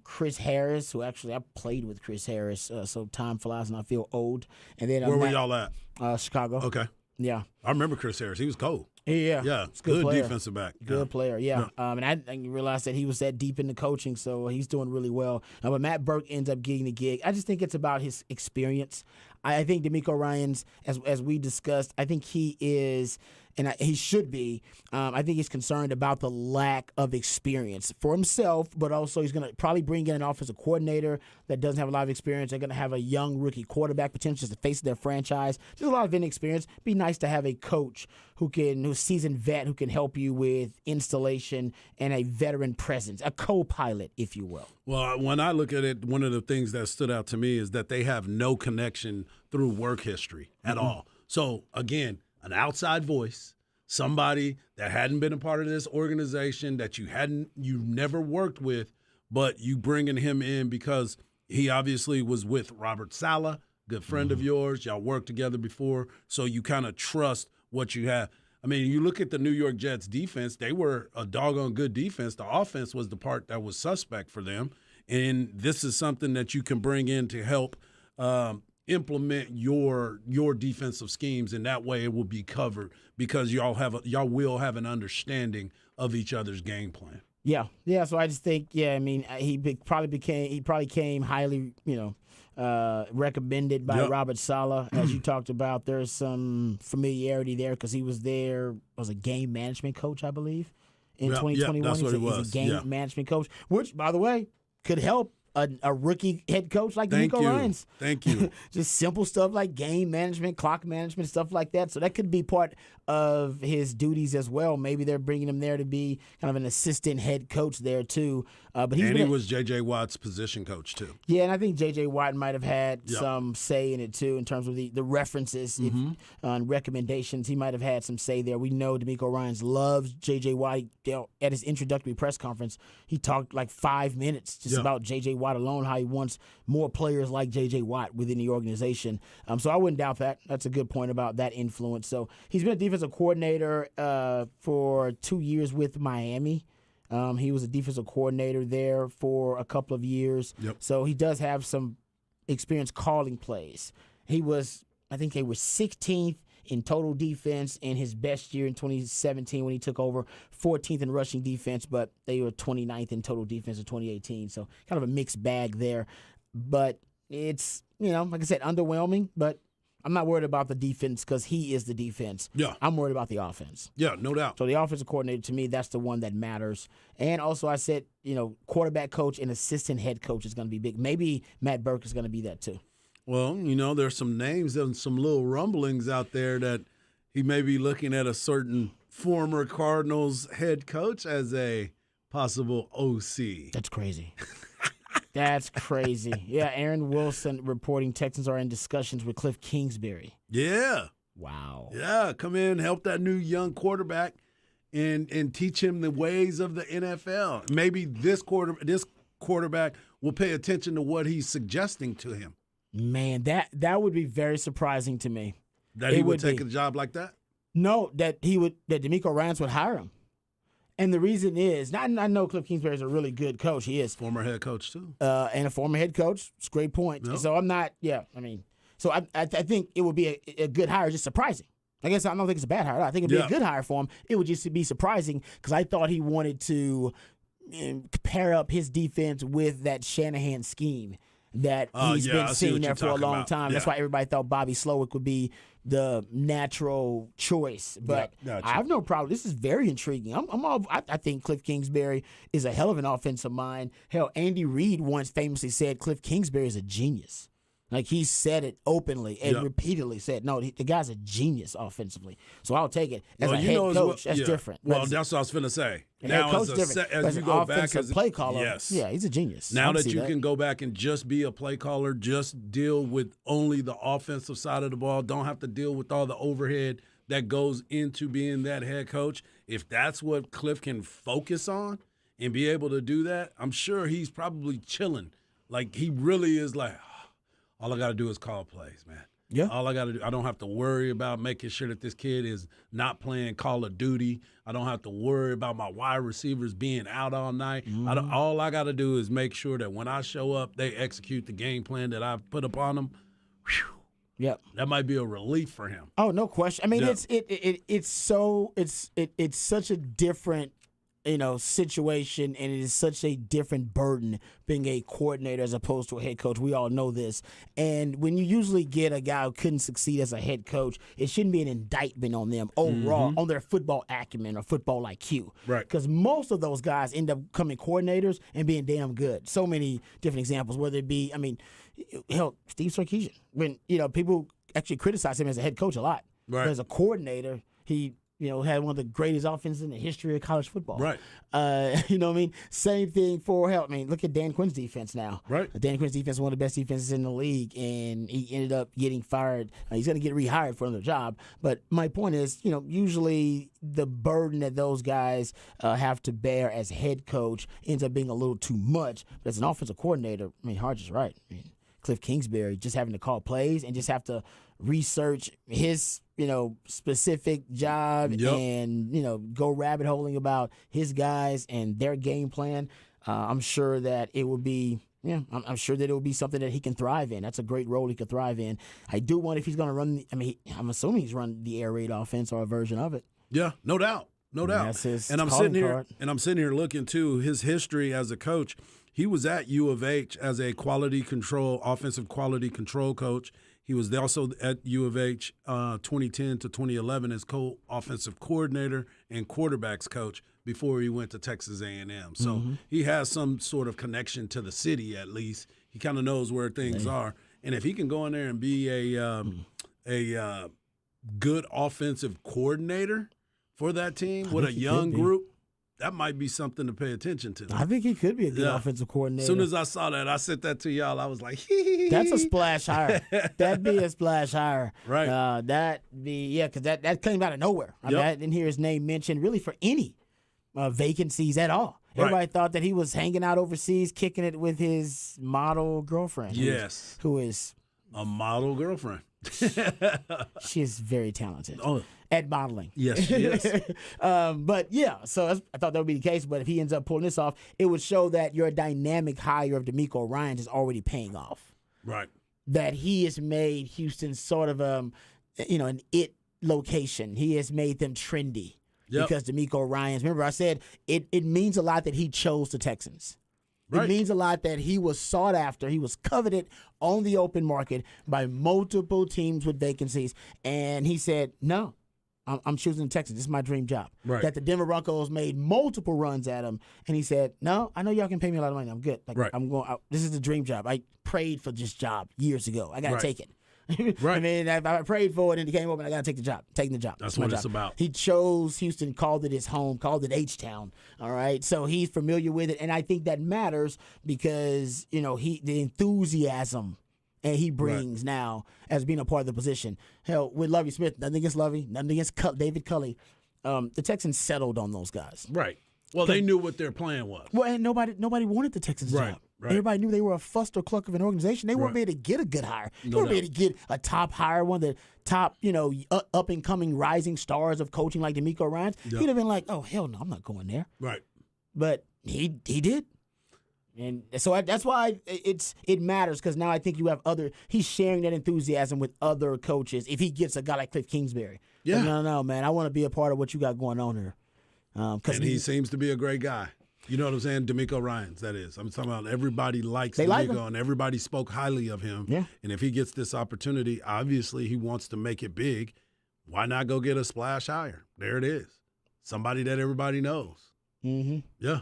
Chris Harris, who actually I played with Chris Harris, so time flies and I feel old. And then
Where were y'all at?
Chicago.
Okay.
Yeah.
I remember Chris Harris. He was cold.
Yeah.
Yeah.
It's a good player.
Defensive back.
Good player, yeah. And I realized that he was that deep into coaching, so he's doing really well. But Matt Burke ends up getting the gig. I just think it's about his experience. I think DeMeco Ryans, as we discussed, I think he is, and he should be, I think he's concerned about the lack of experience for himself, but also he's going to probably bring in an offensive coordinator that doesn't have a lot of experience. They're going to have a young rookie quarterback potentially as the face of their franchise. Just a lot of inexperience. Be nice to have a coach who's seasoned vet, who can help you with installation and a veteran presence, a co-pilot, if you will.
Well, when I look at it, one of the things that stood out to me is that they have no connection through work history at all. So, again, an outside voice, somebody that hadn't been a part of this organization, that you never worked with, but you bringing him in because he obviously was with Robert Saleh, good friend of yours. Y'all worked together before, so you kind of trust what you have. I mean, you look at the New York Jets defense, they were a doggone good defense. The offense was the part that was suspect for them. And this is something that you can bring in to help implement your defensive schemes, and that way it will be covered because y'all will have an understanding of each other's game plan.
Yeah. So I just think, I mean, he probably came highly, recommended by Robert Saleh, as you talked about. There's some familiarity there because he was there was a game management coach, I believe, in 2021.
That's what he was.
He's a game management coach, which, by the way, could help a rookie head coach like DeMeco Ryans.
Thank you.
Just simple stuff like game management, clock management, stuff like that. So that could be part of his duties as well. Maybe they're bringing him there to be kind of an assistant head coach there too. But he
was J.J. Watt's position coach too.
Yeah, and I think J.J. Watt might have had some say in it too in terms of the references and recommendations. He might have had some say there. We know DeMeco Ryans loves J.J. Watt. At his introductory press conference, he talked like 5 minutes just about J.J. Watt alone, how he wants more players like J.J. Watt within the organization. So I wouldn't doubt that. That's a good point about that influence. So he's been a defensive coordinator for 2 years with Miami. He was a defensive coordinator there for a couple of years. So he does have some experience calling plays. He was, I think they were 16th in total defense in his best year in 2017 when he took over, 14th in rushing defense, but they were 29th in total defense in 2018. So kind of a mixed bag there. But it's, like I said, underwhelming, but I'm not worried about the defense because he is the defense.
Yeah.
I'm worried about the offense.
Yeah, no doubt.
So the offensive coordinator, to me, that's the one that matters. And also I said, quarterback coach and assistant head coach is going to be big. Maybe Matt Burke is going to be that too.
Well, there's some names and some little rumblings out there that he may be looking at a certain former Cardinals head coach as a possible OC.
That's crazy. That's crazy. Yeah, Aaron Wilson reporting Texans are in discussions with Cliff Kingsbury.
Yeah.
Wow.
Yeah, come in, help that new young quarterback and teach him the ways of the NFL. Maybe this quarterback will pay attention to what he's suggesting to him.
Man, that would be very surprising to me.
That he would take a job like that?
No, that DeMeco Ryans would hire him. And the reason is, I know Cliff Kingsbury is a really good coach. He is.
Former head coach, too.
And a former head coach. It's a great point.
Yep.
So I'm not, so I think it would be a good hire, just surprising. I guess I don't think it's a bad hire. I think it would be a good hire for him. It would just be surprising because I thought he wanted to pair up his defense with that Shanahan scheme that he's been seeing there for a long time. That's why everybody thought Bobby Slowick would be the natural choice. But I have no problem. This is very intriguing. I think Cliff Kingsbury is a hell of an offensive mind. Hell, Andy Reid once famously said Cliff Kingsbury is a genius. Like, he said it openly and repeatedly said, no, the guy's a genius offensively. So I'll take it. As a head coach, that's different.
Well, that's what I was going to say.
Now, as you go back as a play caller, he's a genius.
Now that you can go back and just be a play caller, just deal with only the offensive side of the ball, don't have to deal with all the overhead that goes into being that head coach. If that's what Cliff can focus on and be able to do that, I'm sure he's probably chilling. Like, he really is like, all I got to do is call plays, man.
Yeah.
All I got to do, I don't have to worry about making sure that this kid is not playing Call of Duty. I don't have to worry about my wide receivers being out all night. All I got to do is make sure that when I show up, they execute the game plan that I've put upon them. Whew.
Yep.
That might be a relief for him.
Oh, no question. I mean, it's such a different situation, and it is such a different burden being a coordinator as opposed to a head coach. We all know this. And when you usually get a guy who couldn't succeed as a head coach, it shouldn't be an indictment on them overall, on their football acumen or football IQ.
Right.
Because most of those guys end up becoming coordinators and being damn good. So many different examples, whether it be, Steve Sarkisian. When, people actually criticize him as a head coach a lot.
Right.
But as a coordinator, he had one of the greatest offenses in the history of college football.
Right.
Same thing for look at Dan Quinn's defense now.
Right.
Dan Quinn's defense is one of the best defenses in the league, and he ended up getting fired. He's going to get rehired for another job. But my point is, usually the burden that those guys have to bear as head coach ends up being a little too much. But as an offensive coordinator, Hodge is right. Cliff Kingsbury just having to call plays and just have to research his specific job and go rabbit holing about his guys and their game plan. I'm sure that it would be I'm sure that it will be something that he can thrive in. That's a great role he could thrive in. I do wonder if he's going to run. I'm assuming he's run the air raid offense or a version of it.
Yeah, no doubt.
That's his
and I'm sitting here looking too his history as a coach. He was at U of H as a offensive quality control coach. He was also at U of H 2010 to 2011 as co-offensive coordinator and quarterbacks coach before he went to Texas A&M. So he has some sort of connection to the city at least. He kind of knows where things are. And if he can go in there and be a good offensive coordinator for that team with a young group, that might be something to pay attention to.
I think he could be a good offensive coordinator.
As soon as I saw that, I sent that to y'all. I was like,
that's a splash hire. That'd be a splash hire.
Right.
Because that came out of nowhere. I didn't hear his name mentioned really for any vacancies at all. Everybody thought that he was hanging out overseas, kicking it with his model girlfriend.
Yes.
Who is
a model girlfriend.
She is very talented at modeling.
Yes, she is.
So I thought that would be the case. But if he ends up pulling this off, it would show that your dynamic hire of DeMeco Ryans is already paying off.
Right.
That he has made Houston sort of an it location. He has made them trendy because DeMeco Ryans. Remember, I said it means a lot that he chose the Texans. Right. It means a lot that he was sought after. He was coveted on the open market by multiple teams with vacancies. And he said, no, I'm choosing the Texans. This is my dream job.
Right.
That the Denver Broncos made multiple runs at him. And he said, no, I know y'all can pay me a lot of money. I'm good. I'm going. This is the dream job. I prayed for this job years ago. I got to take it.
Right.
I mean, I prayed for it and he came over and I got to take the job. Taking the job.
That's
my
what
job.
it's about.
He chose Houston, called it his home, called it H-Town. All right. So he's familiar with it. And I think that matters because, the enthusiasm and he brings now as being a part of the position. Hell, with Lovie Smith, nothing against Lovie, nothing against David Culley. The Texans settled on those guys.
Right. Well, they knew what their plan was.
Well, and nobody wanted the Texans
Right,
job.
right.
Everybody knew they were a fuster cluck of an organization. They weren't
Right.
able to get a good hire. They
No
weren't
doubt.
able to get a top hire, one of the top, up and coming rising stars of coaching like DeMeco Ryans.
Yeah.
He'd have been like, oh, hell no, I'm not going there.
Right.
But he did. And so that's why it matters because now I think you have he's sharing that enthusiasm with other coaches if he gets a guy like Cliff Kingsbury.
Yeah.
Like, no, man, I want to be a part of what you got going on here.
And he seems to be a great guy. You know what I'm saying? DeMeco Ryans, that is. I'm talking about everybody likes
They like
DeMeco,
him.
and everybody spoke highly of him.
Yeah.
And if he gets this opportunity, obviously he wants to make it big. Why not go get a splash hire? There it is. Somebody that everybody knows.
Mm-hmm.
Yeah.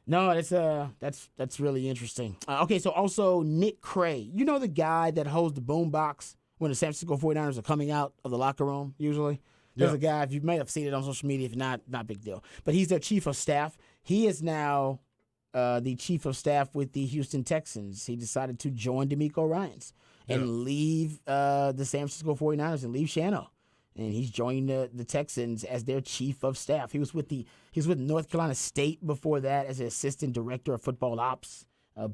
No, that's really interesting. Okay, so also Nick Cray. You know the guy that holds the boombox when the San Francisco 49ers are coming out of the locker room, usually? There's
Yeah.
a guy, if you may have seen it on social media, if not big deal. But he's their chief of staff. He is now the chief of staff with the Houston Texans. He decided to join DeMeco Ryans and leave the San Francisco 49ers and leave Shano. And he's joining the Texans as their chief of staff. He was with North Carolina State before that as an assistant director of football ops.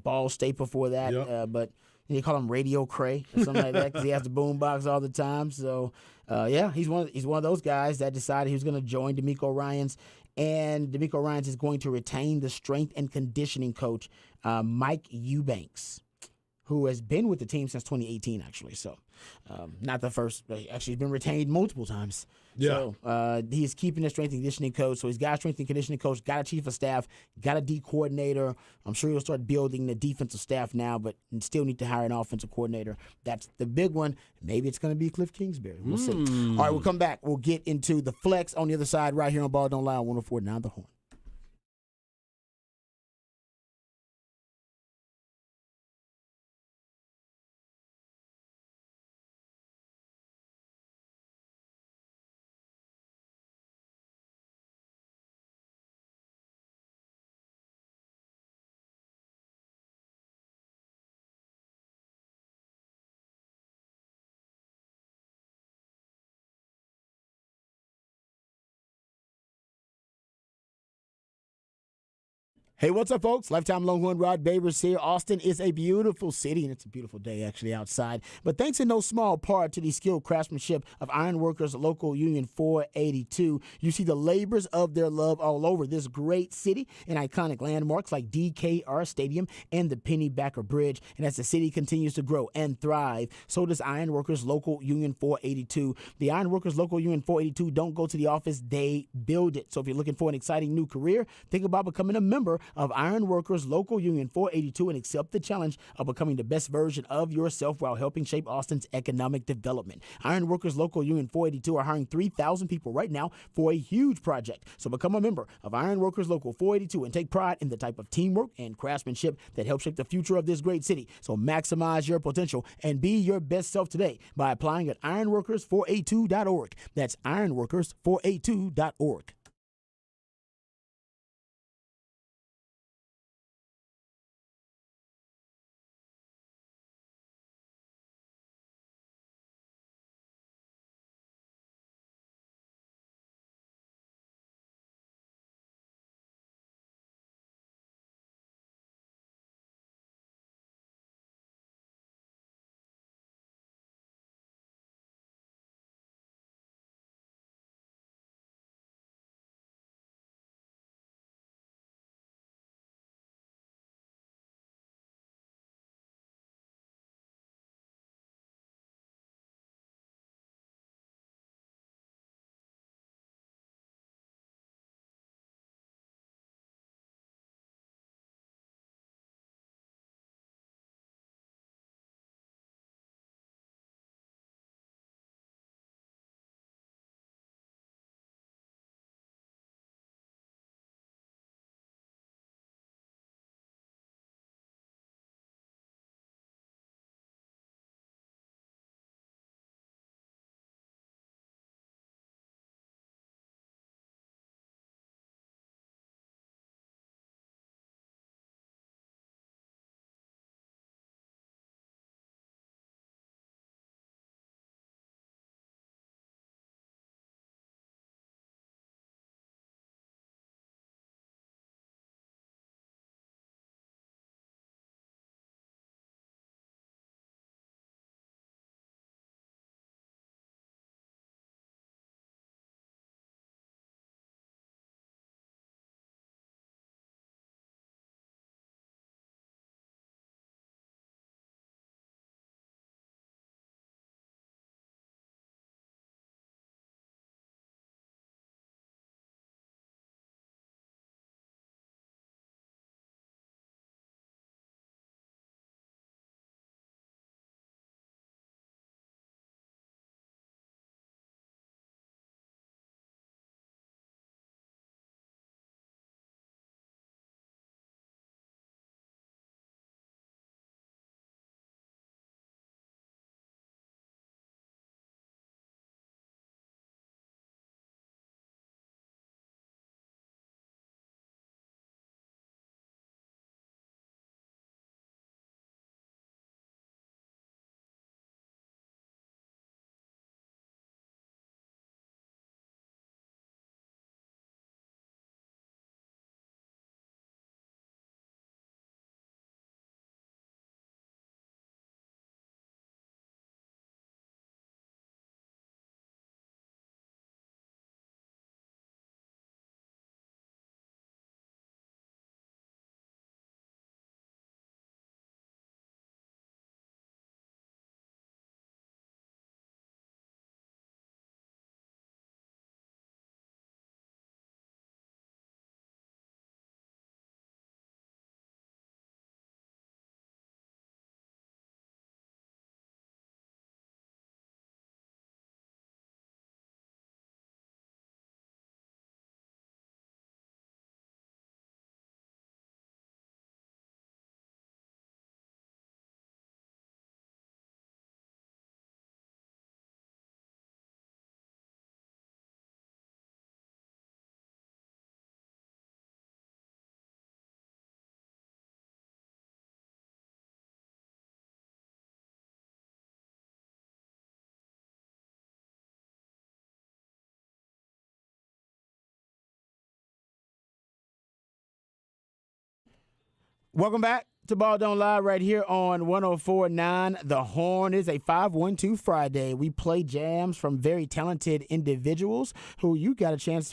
Ball State before that,
Yep.
but they call him Radio Cray or something like that because he has the boom box all the time. So, he's one of those guys that decided he was going to join DeMeco Ryans, and DeMeco Ryans is going to retain the strength and conditioning coach, Mike Eubanks, who has been with the team since 2018, actually. So, not the first. Actually, he's been retained multiple times.
Yeah.
So, he's keeping the strength and conditioning coach. So, he's got a strength and conditioning coach, got a chief of staff, got a D coordinator. I'm sure he'll start building the defensive staff now, but still need to hire an offensive coordinator. That's the big one. Maybe it's going to be Cliff Kingsbury. We'll see. All right, we'll come back. We'll get into the flex on the other side right here on Ball Don't Lie on 104.9 The Horn. Hey, what's up, folks? Lifetime Longhorn Rod Babers here. Austin is a beautiful city, and it's a beautiful day, actually, outside. But thanks in no small part to the skilled craftsmanship of Ironworkers Local Union 482, you see the labors of their love all over this great city in iconic landmarks like DKR Stadium and the Pennybacker Bridge. And as the city continues to grow and thrive, so does Ironworkers Local Union 482. The Ironworkers Local Union 482 don't go to the office, they build it. So if you're looking for an exciting new career, think about becoming a member of Ironworkers Local Union 482 and accept the challenge of becoming the best version of yourself while helping shape Austin's economic development. Ironworkers Local Union 482 are hiring 3,000 people right now for a huge project. So become a member of Ironworkers Local 482 and take pride in the type of teamwork and craftsmanship that helps shape the future of this great city. So maximize your potential and be your best self today by applying at ironworkers482.org. That's ironworkers482.org. Welcome back to Ball Don't Lie right here on 104.9 The Horn. Is a 512 Friday. We play jams from very talented individuals who you have a chance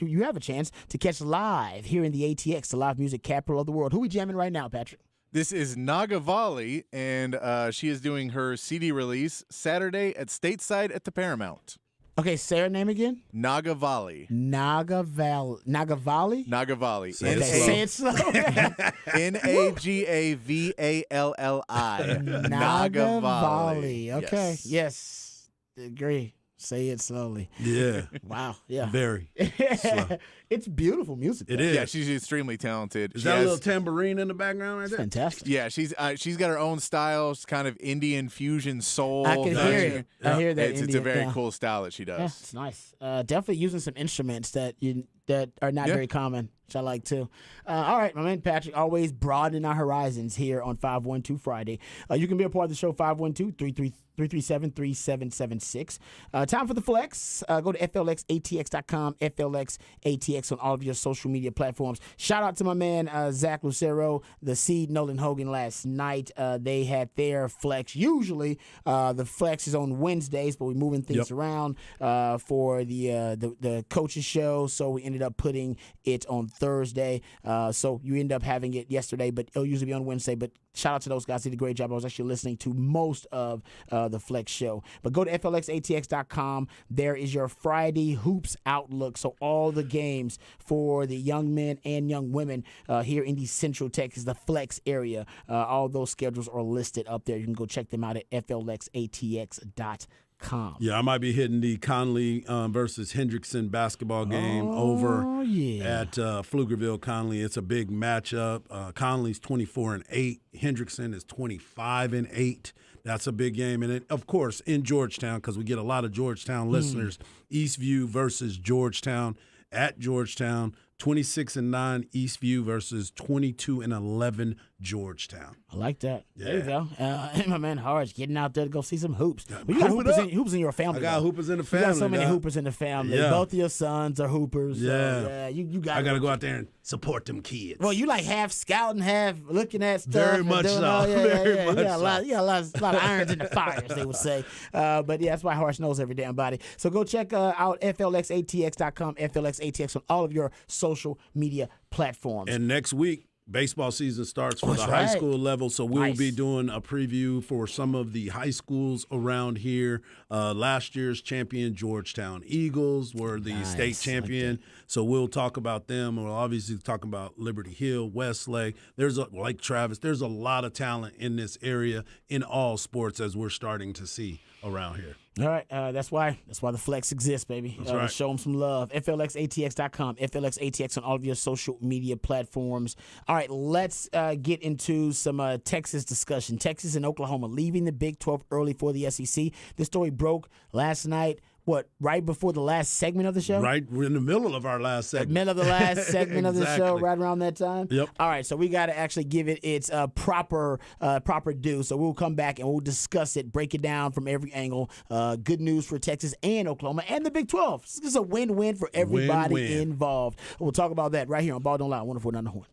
to catch live here in the ATX, the live music capital of the world. Who we jamming right now, Patrick?
This is Nagavali, and she is doing her CD release Saturday at Stateside at the Paramount.
Okay, say her name again.
Nagavali.
Nagavali?
Nagavali.
Say it slow.
Nagavalli.
Nagavali. Okay.
Yes.
Agree. Say it slowly.
Yeah.
Wow. Yeah.
Very slow.
It's beautiful music.
It
though.
is.
Yeah, she's extremely talented.
Is
She
that a
has-
little tambourine in the background right
It's
there?
fantastic.
Yeah, she's got her own style. It's kind of Indian fusion soul.
I can hear it. I hear that.
It's a
Indian-
very
yeah.
cool style that she
Yeah,
does.
it's nice. Definitely using some instruments that are not very common, which I like too. All right, my man Patrick, always broadening our horizons here on 512 Friday. You can be a part of the show, 512-337-3776. Time for the flex. Go to FLXATX.com, FLXATX on all of your social media platforms. Shout out to my man Zach Lucero, the Seed, Nolan Hogan last night. They had their flex. Usually the flex is on Wednesdays, but we're moving things around for the coaches show, so we ended up putting it on Thursday. So you end up having it yesterday, but it'll usually be on Wednesday. But shout out to those guys. They did a great job. I was actually listening to most of the Flex show. But go to FLXATX.com. There is your Friday Hoops Outlook. So all the games for the young men and young women here in the Central Texas, the Flex area, all those schedules are listed up there. You can go check them out at FLXATX.com.
Yeah, I might be hitting the Conley versus Hendrickson basketball game over at Pflugerville Conley. It's a big matchup. Conley's 24-8. Hendrickson is 25-8. That's a big game. And of course, in Georgetown, because we get a lot of Georgetown listeners, Eastview versus Georgetown at Georgetown. 26-9 Eastview versus 22-11 Georgetown.
I like that.
Yeah.
There you go. My man Harge getting out there to go see some hoops. But you
Hoop
got
it up.
hoopers in your family.
I got
though.
hoopers in the
You
family.
got so many
dog.
hoopers in the family.
Yeah.
Both of your sons are hoopers. So,
Yeah.
you got
I got to go out there and support them kids.
Well, you like half scouting, half looking at stuff.
Very
and
much
doing
so.
all-
Very
You
much
got a lot,
so.
you got a lot of irons in the fire, as they would say. But yeah, that's why Harsh knows every damn body. So go check out FLXATX.com, FLXATX on all of your social media platforms.
And next week, baseball season starts for the
that's
high
right.
school level, so we'll
Nice.
be doing a preview for some of the high schools around here. Last year's champion Georgetown Eagles were the
Nice.
state champion, so we'll talk about them. We'll obviously talk about Liberty Hill, Westlake. Like Travis. There's a lot of talent in this area in all sports, as we're starting to see around here.
All right, that's why the flex exists, baby.
That's right.
Show them some love. FLXATX.com, FLXATX on all of your social media platforms. All right, let's get into some Texas discussion. Texas and Oklahoma leaving the Big 12 early for the SEC. This story broke last night. Right before the last segment of the show?
Right, we're in the middle of our last segment.
Middle of the last segment of the show,
Exactly.
right around that time.
Yep.
All right, so we got to actually give it its proper due. So we'll come back and we'll discuss it, break it down from every angle. Good news for Texas and Oklahoma and the Big 12. This is a win-win for everybody
Win-win.
involved. We'll talk about that right here on Ball Don't Lie, 104.9 The Horn.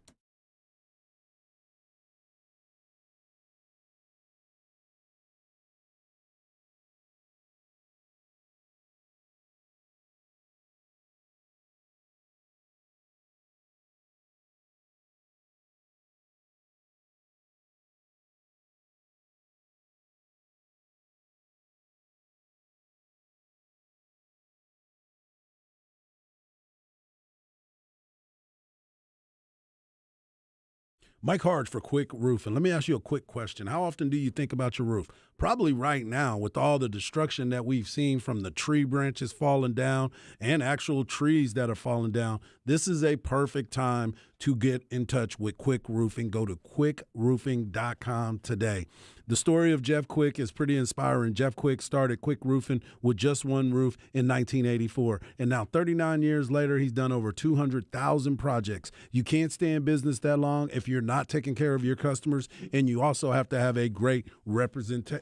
Mike Harge for Quick Roofing. Let me ask you a quick question. How often do you think about your roof? Probably right now, with all the destruction that we've seen from the tree branches falling down and actual trees that are falling down. This is a perfect time to get in touch with Quick Roofing. Go to quickroofing.com today. The story of Jeff Quick is pretty inspiring. Jeff Quick started Quick Roofing with just one roof in 1984. And now 39 years later, he's done over 200,000 projects. You can't stay in business that long if you're not taking care of your customers. And you also have to have a great reputation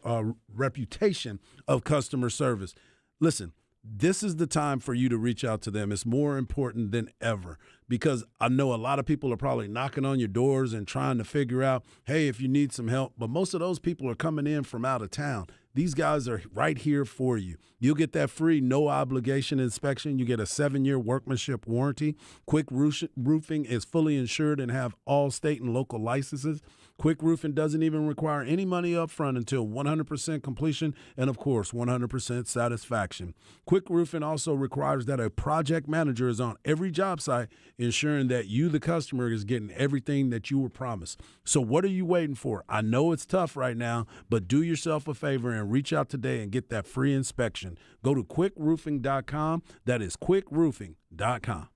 of customer service. Listen, this is the time for you to reach out to them. It's more important than ever because I know a lot of people are probably knocking on your doors and trying to figure out, hey, if you need some help. But most of those people are coming in from out of town. These guys are right here for you. You'll get that free no obligation inspection. You get a 7-year workmanship warranty. Quick Roofing is fully insured and have all state and local licenses. Quick Roofing doesn't even require any money up front until 100% completion and, of course, 100% satisfaction. Quick Roofing also requires that a project manager is on every job site, ensuring that you, the customer, is getting everything that you were promised. So what are you waiting for? I know it's tough right now, but do yourself a favor and reach out today and get that free inspection. Go to quickroofing.com. That is quickroofing.com.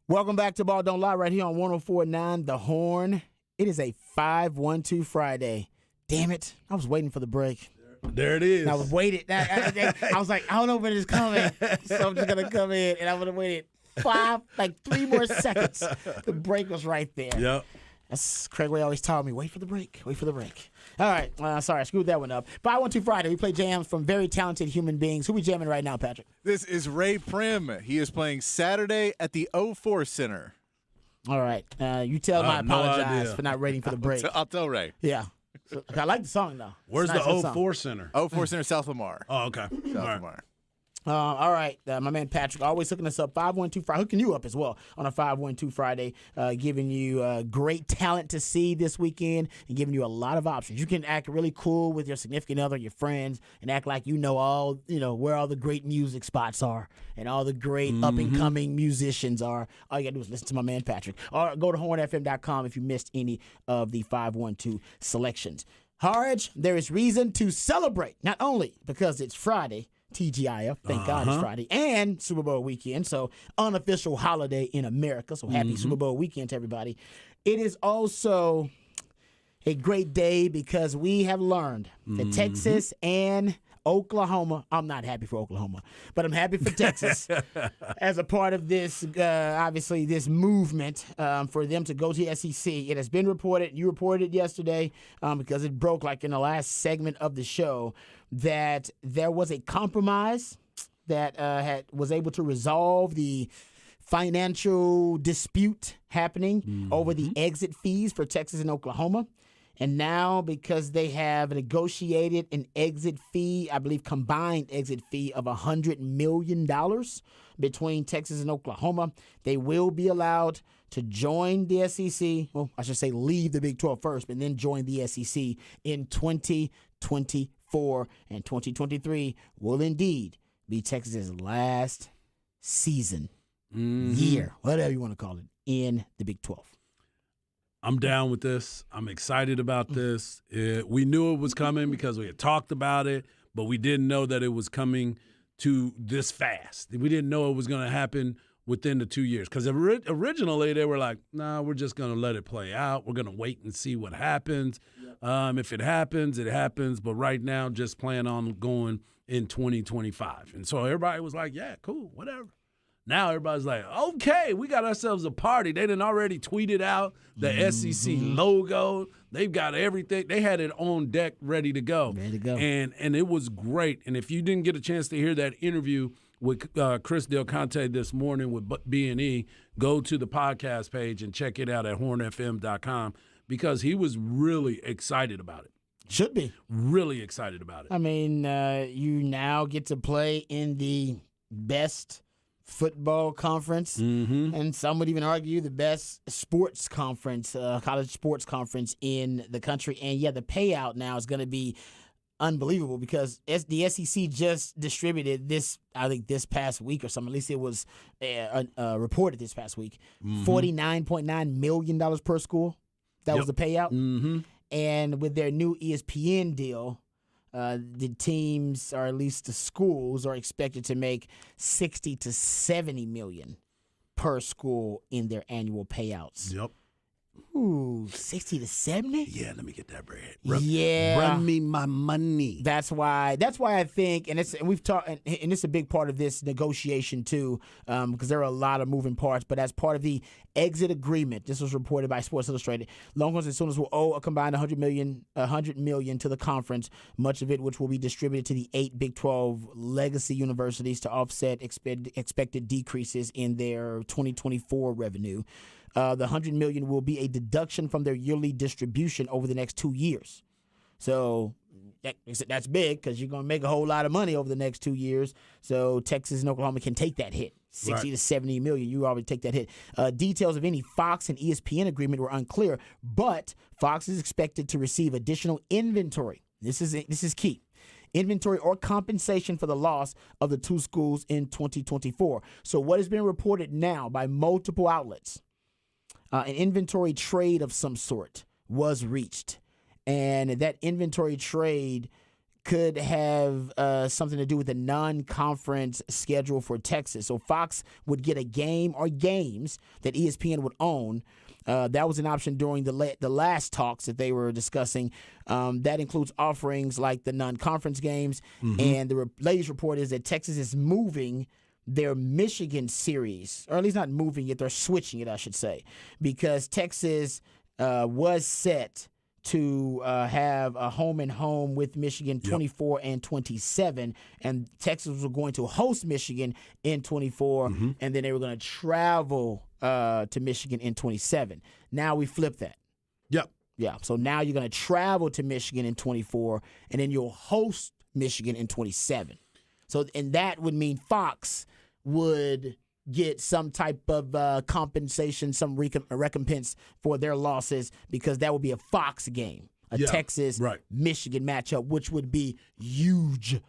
Welcome back to Ball Don't Lie right here on 104.9 The Horn. It is a 5-1-2 Friday. Damn it. I was waiting for the break.
There it is.
I was waiting. I was like, I don't know when it's coming. So I'm just going to come in, and I would have waited 3 more seconds. The break was right there.
Yep.
That's Craig Way always taught me, wait for the break. All right. Sorry, I screwed that one up. 5-1-2 Friday, we play jams from very talented human beings. Who we jamming right now, Patrick?
This is Ray Prim. He is playing Saturday at the 04 Center.
All right. You tell him I
no
apologize
idea.
for not waiting for the break.
I'll tell Ray.
Yeah. I like the song, though.
Where's
It's a nice
the
song.
04 Center?
04 Center, South Lamar.
Oh, okay.
South
All right.
Lamar.
All right, my man Patrick always hooking us up. 5-1-2 Friday, hooking you up as well on a 5-1-2 Friday, giving you great talent to see this weekend and giving you a lot of options. You can act really cool with your significant other, your friends, and act like you know where all the great music spots are and all the great up and coming musicians are. All you gotta do is listen to my man Patrick, or go to hornfm.com if you missed any of the 5-1-2 selections. Harge, there is reason to celebrate, not only because it's Friday. TGIF, thank God it's Friday, and Super Bowl weekend, so unofficial holiday in America, so happy Super Bowl weekend to everybody. It is also a great day because we have learned that Texas and Oklahoma, I'm not happy for Oklahoma, but I'm happy for Texas as a part of this, obviously, this movement for them to go to the SEC. It has been reported, you reported it yesterday because it broke like in the last segment of the show, that there was a compromise that was able to resolve the financial dispute happening over the exit fees for Texas and Oklahoma. And now, because they have negotiated an exit fee, I believe combined exit fee of $100 million between Texas and Oklahoma, they will be allowed to join the SEC. Well, I should say leave the Big 12 first, but then join the SEC in 2024. And 2023 will indeed be Texas's last season, year, whatever you want to call it, in the Big 12.
I'm down with this. I'm excited about this. We knew it was coming because we had talked about it, but we didn't know that it was coming to this fast. We didn't know it was going to happen within the 2 years because originally they were like, nah, we're just going to let it play out. We're going to wait and see what happens. If it happens, it happens. But right now, just plan on going in 2025. And so everybody was like, yeah, cool, whatever. Now everybody's like, okay, we got ourselves a party. They done already tweeted out the SEC logo. They've got everything. They had it on deck, ready to go.
Ready to go.
And it was great. And if you didn't get a chance to hear that interview with Chris Del Conte this morning with B&E, go to the podcast page and check it out at hornfm.com because he was really excited about it.
Should be.
Really excited about it.
I mean, you now get to play in the best football conference, and some would even argue the best sports conference, college sports conference in the country. And yeah, the payout now is going to be unbelievable because the SEC just distributed this, I think this past week or something, at least it was reported this past week, $49.9 million per school. That was the payout. And with their new ESPN deal, the teams, or at least the schools, are expected to make $60 to $70 million per school in their annual payouts.
Yep.
Ooh, 60 to 70?
Yeah, let me get that bread.
Run
me my money.
That's why I think, and we've talked, and it's a big part of this negotiation too, because there are a lot of moving parts. But as part of the exit agreement, this was reported by Sports Illustrated, Longhorns and Sooners will owe a combined $100 million to the conference, much of it which will be distributed to the 8 Big 12 legacy universities to offset expected decreases in their 2024 revenue. The $100 million will be a deduction from their yearly distribution over the next 2 years. So that's big because you're going to make a whole lot of money over the next 2 years. So Texas and Oklahoma can take that hit. 60 to 70 million, you already take that hit. Details of any Fox and ESPN agreement were unclear, but Fox is expected to receive additional inventory. This is key. Inventory or compensation for the loss of the 2 schools in 2024. So what has been reported now by multiple outlets, an inventory trade of some sort was reached. And that inventory trade could have something to do with the non-conference schedule for Texas. So Fox would get a game or games that ESPN would own. That was an option during the last talks that they were discussing. That includes offerings like the non-conference games. And the latest report is that Texas is moving their Michigan series, or at least not moving it, they're switching it, I should say, because Texas was set to have a home and home with Michigan 24 and 27, and Texas was going to host Michigan in 24, and then they were going to travel to Michigan in 27. Now we flip that.
Yep.
Yeah, so now you're going to travel to Michigan in 24, and then you'll host Michigan in 27. So, and that would mean Fox would get some type of compensation, some recompense for their losses, because that would be a Fox game, a Texas-Michigan matchup, which would be huge.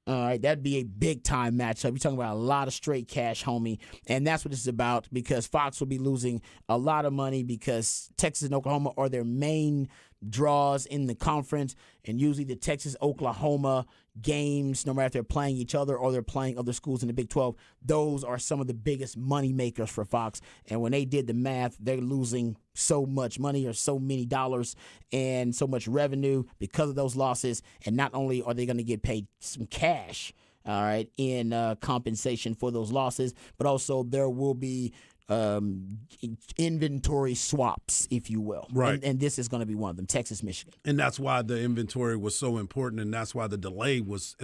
All right, that'd be a big-time matchup. You're talking about a lot of straight cash, homie, and that's what this is about, because Fox will be losing a lot of money because Texas and Oklahoma are their main draws in the conference, and usually the Texas-Oklahoma games, no matter if they're playing each other or they're playing other schools in the Big 12, those are some of the biggest money makers for Fox. And when they did the math, they're losing so much money, or so many dollars and so much revenue because of those losses. And not only are they going to get paid some cash, all right, in compensation for those losses, but also there will be inventory swaps, if you will.
Right.
And this is going to be one of them, Texas, Michigan.
And that's why the inventory was so important, and that's why the delay was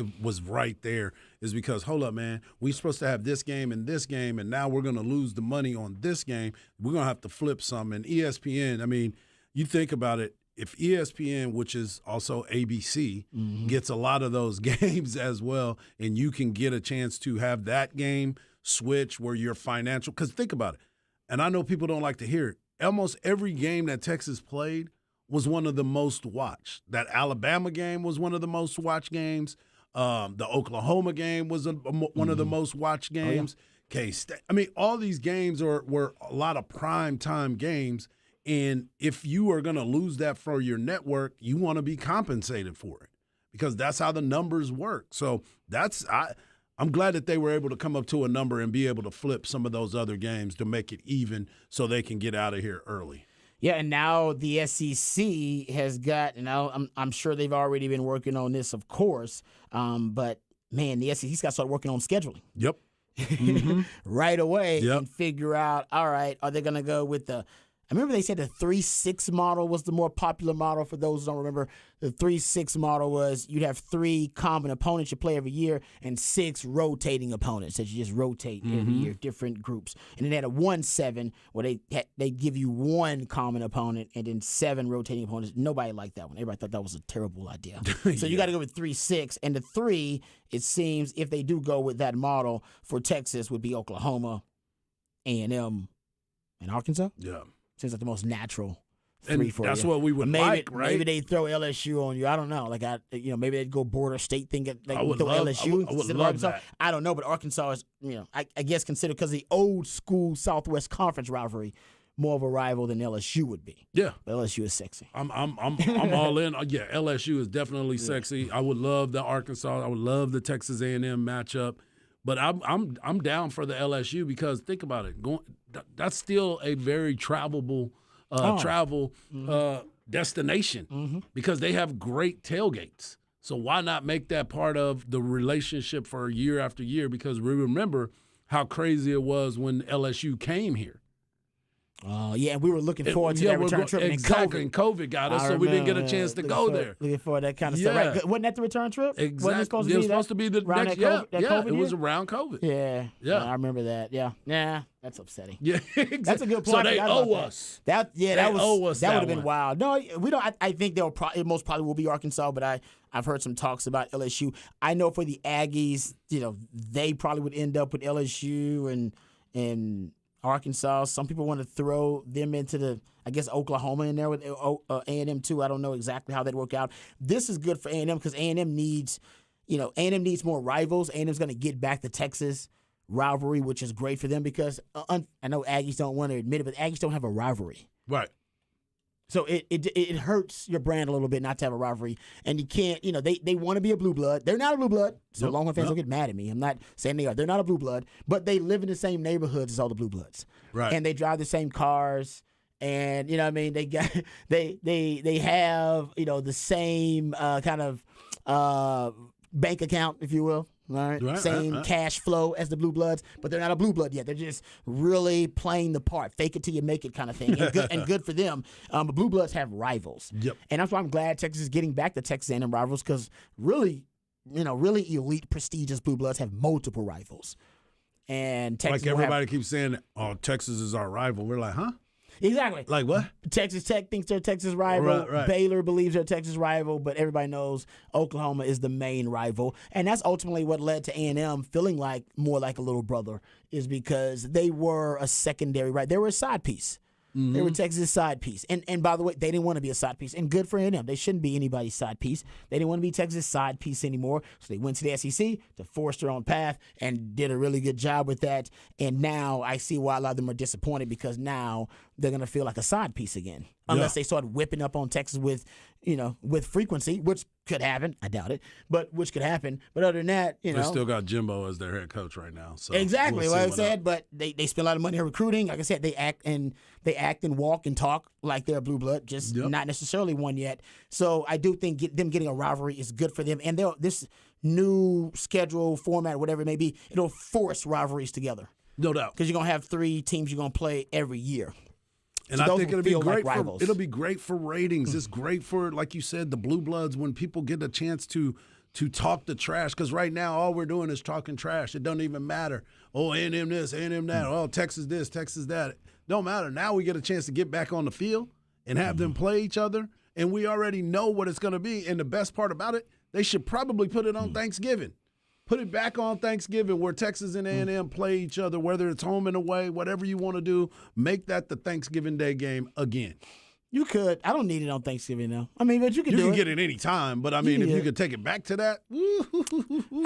right there, is because, hold up, man, we're supposed to have this game and this game, and now we're going to lose the money on this game. We're going to have to flip some. And ESPN, I mean, you think about it, if ESPN, which is also ABC, gets a lot of those games as well, and you can get a chance to have that game switch where your financial – because think about it, and I know people don't like to hear it, almost every game that Texas played was one of the most watched. That Alabama game was one of the most watched games. The Oklahoma game was one of the most watched games. K-State. I mean, all these games were a lot of prime time games, and if you are going to lose that for your network, you want to be compensated for it, because that's how the numbers work. So I'm glad that they were able to come up to a number and be able to flip some of those other games to make it even so they can get out of here early.
Yeah, and now the SEC has got, and I'm sure they've already been working on this, of course, but, man, the SEC's got to start working on scheduling.
Yep.
Right away and figure out, all right, are they going to go with I remember they said the 3-6 model was the more popular model. For those who don't remember, the 3-6 model was you'd have 3 common opponents you play every year and 6 rotating opponents that you just rotate every year, different groups. And then they had a 1-7 where they give you 1 common opponent and then 7 rotating opponents. Nobody liked that one. Everybody thought that was a terrible idea. So you got to go with 3-6. And the 3, it seems, if they do go with that model for Texas, would be Oklahoma, A&M, and Arkansas.
Yeah.
Seems like the most natural 3
and
for
that's
you.
what we would like, right?
Maybe they throw LSU on you. I don't know. Maybe they'd go border state thing. I would throw LSU
I would
instead of
love
Arkansas.
that.
I don't know, but Arkansas is, I guess considered, because the old school Southwest Conference rivalry, more of a rival than LSU would be.
Yeah,
but LSU is sexy.
I'm all in. Yeah, LSU is definitely sexy. I would love the Arkansas. I would love the Texas A&M matchup. But I'm down for the LSU, because think about it. That's still a very travelable destination, because they have great tailgates. So why not make that part of the relationship for year after year? Because we remember how crazy it was when LSU came here.
Yeah, we were looking forward to that return trip.
Exactly, and COVID got us, so we didn't get a chance to go there.
Looking forward to that kind of stuff. Right? Wasn't that the return trip?
Exactly.
Wasn't it supposed to be
the next
year?
It was around COVID.
Yeah. I remember that. Yeah. Nah, that's upsetting.
Yeah, exactly.
That's a good point.
So they owe us.
That would have been
one.
wild. No, we don't. I think it most probably will be Arkansas, but I've heard some talks about LSU. I know for the Aggies, they probably would end up with LSU and Arkansas. Some people want to throw them into Oklahoma in there with A&M too. I don't know exactly how that work out. This is good for A&M because A&M needs more rivals. A&M's going to get back the Texas rivalry, which is great for them because I know Aggies don't want to admit it, but Aggies don't have a rivalry.
Right.
So it hurts your brand a little bit not to have a rivalry, and you can't. They want to be a blue blood. They're not a blue blood, so
Yep.
Longhorn fans
Yep.
don't get mad at me. I'm not saying they are. They're not a blue blood, but they live in the same neighborhoods as all the blue bloods,
Right.
and they drive the same cars. And you know what I mean, they got they have the same kind of bank account, if you will. All right. Same cash flow as the blue bloods, but they're not a blue blood yet. They're just really playing the part, fake it till you make it kind of thing, and good for them. But blue bloods have rivals,
Yep.
and that's why I'm glad Texas is getting back to Texas A&M rivals, because really elite, prestigious blue bloods have multiple rivals, and Texas
Like
will have-
everybody keeps saying, "Oh, Texas is our rival." We're like, huh?
exactly.
Like what?
Texas Tech thinks they're Texas rival.
Right.
Baylor believes they're Texas rival, but everybody knows Oklahoma is the main rival. And that's ultimately what led to A&M feeling like more like a little brother, is because they were a secondary, right? They were a side piece. They were Texas' side piece. And by the way, they didn't want to be a side piece. And good for A&M. They shouldn't be anybody's side piece. They didn't want to be Texas' side piece anymore. So they went to the SEC to force their own path and did a really good job with that. And now I see why a lot of them are disappointed, because now they're going to feel like a side piece again. Unless they start whipping up on Texas with frequency, which could happen. I doubt it, but which could happen. But other than that,
They still got Jimbo as their head coach right now. So
exactly
we'll
what
see
I said. But they spend a lot of money on recruiting. Like I said, they act and walk and talk like they're a blue blood, just not necessarily one yet. So I do think them getting a rivalry is good for them. And this new schedule format, whatever it may be, it'll force rivalries together,
No doubt.
because you're gonna have 3 teams you're gonna play every year.
And
So
I
those
think
will
it'll be
feel like
great
rivals.
it'll be great for ratings. It's great for, like you said, the blue bloods, when people get a chance to talk the trash. Because right now all we're doing is talking trash. It doesn't even matter. Oh, A&M this, A&M that. Oh, Texas this, Texas that. Don't matter. Now we get a chance to get back on the field and have them play each other. And we already know what it's going to be. And the best part about it, they should probably put it on Thanksgiving. Put it back on Thanksgiving, where Texas and A&M play each other, whether it's home and away, whatever you want to do. Make that the Thanksgiving Day game again.
You could. I don't need it on Thanksgiving though. I mean, but you can
You
do
can
it.
get it any time, but I mean, if
Yeah.
you could take it back to that,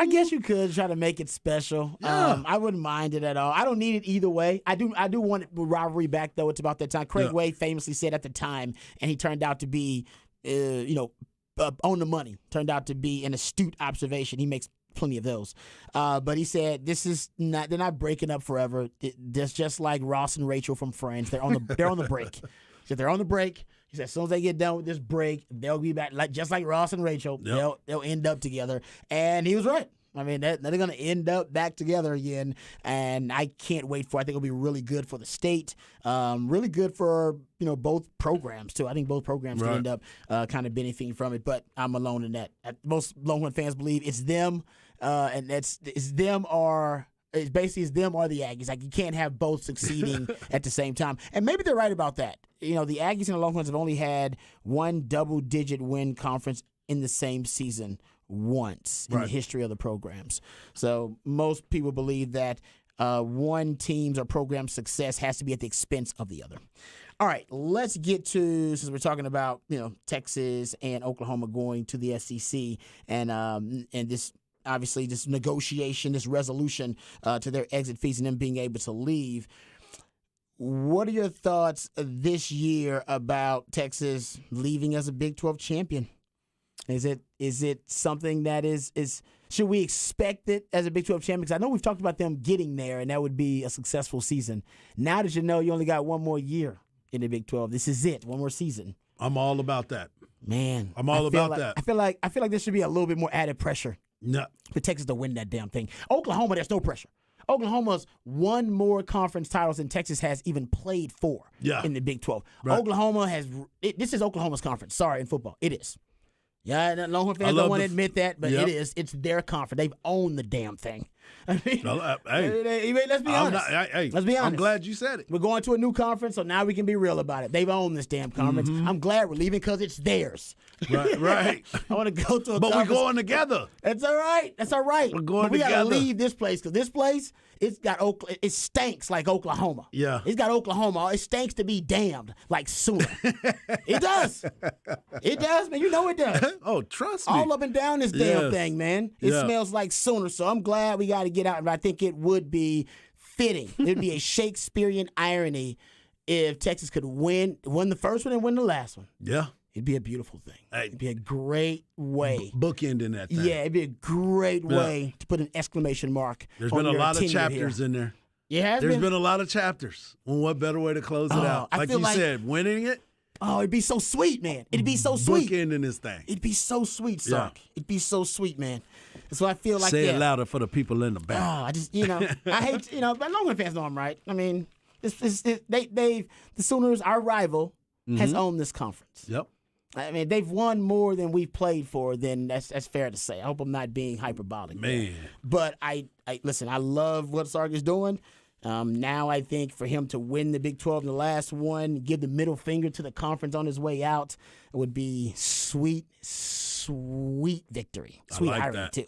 I guess you could try to make it special.
Yeah.
I wouldn't mind it at all. I don't need it either way. I do want rivalry back though. It's about that time. Craig Way famously said at the time, and he turned out to be, on the money. Turned out to be an astute observation. He makes plenty of those. But he said they're not breaking up forever. That's just like Ross and Rachel from Friends. They're on the break. He said they're on the break. He said as soon as they get done with this break, they'll be back, just like Ross and Rachel.
Yep.
They'll end up together. And he was right. I mean, they're going to end up back together again, and I can't wait for it. I think it'll be really good for the state, really good for both programs too. I think both programs can end up kind of benefiting from it, but I'm alone in that. Most Longhorn fans believe it's them, and it's them or it's them or the Aggies. Like, you can't have both succeeding at the same time, and maybe they're right about that. The Aggies and the Longhorns have only had one double-digit win conference in the same season once in the history of the programs. So most people believe that one team's or program's success has to be at the expense of the other. All right, let's get to, since we're talking about Texas and Oklahoma going to the SEC and this obviously this negotiation, this resolution to their exit fees and them being able to leave. What are your thoughts this year about Texas leaving as a Big 12 champion? Is it something that is should we expect it as a Big 12 champion? Because I know we've talked about them getting there, and that would be a successful season. Now that you know you only got one more year in the Big 12, this is it, one more season.
I'm all about that.
Man,
I'm all about that.
I feel like there should be a little bit more added pressure
No.
for Texas to win that damn thing. Oklahoma, there's no pressure. Oklahoma's won more conference titles than Texas has even played for in the Big 12.
Right.
Oklahoma this is Oklahoma's conference. Sorry, in football. It is. Yeah, Longhorn fans don't want to admit that, but it is. It's their conference. They've owned the damn thing. I mean, let's be honest. Let's be honest.
I'm glad you said it.
We're going to a new conference, so now we can be real about it. They've owned this damn conference. I'm glad we're leaving because it's theirs.
Right.
I want to go to a
But
conference.
we're going together.
That's all right. That's all right.
We're going
but we gotta
together.
leave this place because this place, it stinks like Oklahoma.
Yeah.
It's got Oklahoma. It stinks to be damned like Sooner. It does. It does, man. You know it does.
Oh, trust me.
All up and down this damn
Yes.
thing, man. It
Yeah.
smells like Sooner. So I'm glad we got to get out. And I think it would be fitting. It would be a Shakespearean irony if Texas could win the first one and win the last one.
Yeah.
It'd be a beautiful thing.
Hey.
It'd be a great way.
Bookending that thing.
Yeah, it'd be a great way to put an exclamation mark.
There's
on
been a
your
lot of
tenure
chapters
here.
in there.
There's
Been a lot of chapters. Well, what better way to close it out?
I
Like
feel
you
like-
said, winning it,
Oh, it'd be so sweet, man. It'd be so sweet.
bookending this thing.
It'd be so sweet, Sark.
Yeah.
It'd be so sweet, man. So I feel like
Say
yeah.
it louder for the people in the back.
Oh, I just I hate but Longhorn fans know I'm right. I mean, the Sooners, our rival, has owned this conference.
Yep.
I mean, they've won more than we've played for. Then that's fair to say. I hope I'm not being hyperbolic, there.
Man.
But I listen. I love what Sark is doing. Now I think for him to win the Big 12 in the last one, give the middle finger to the conference on his way out, it would be sweet victory. Sweet
like
irony
that.
too.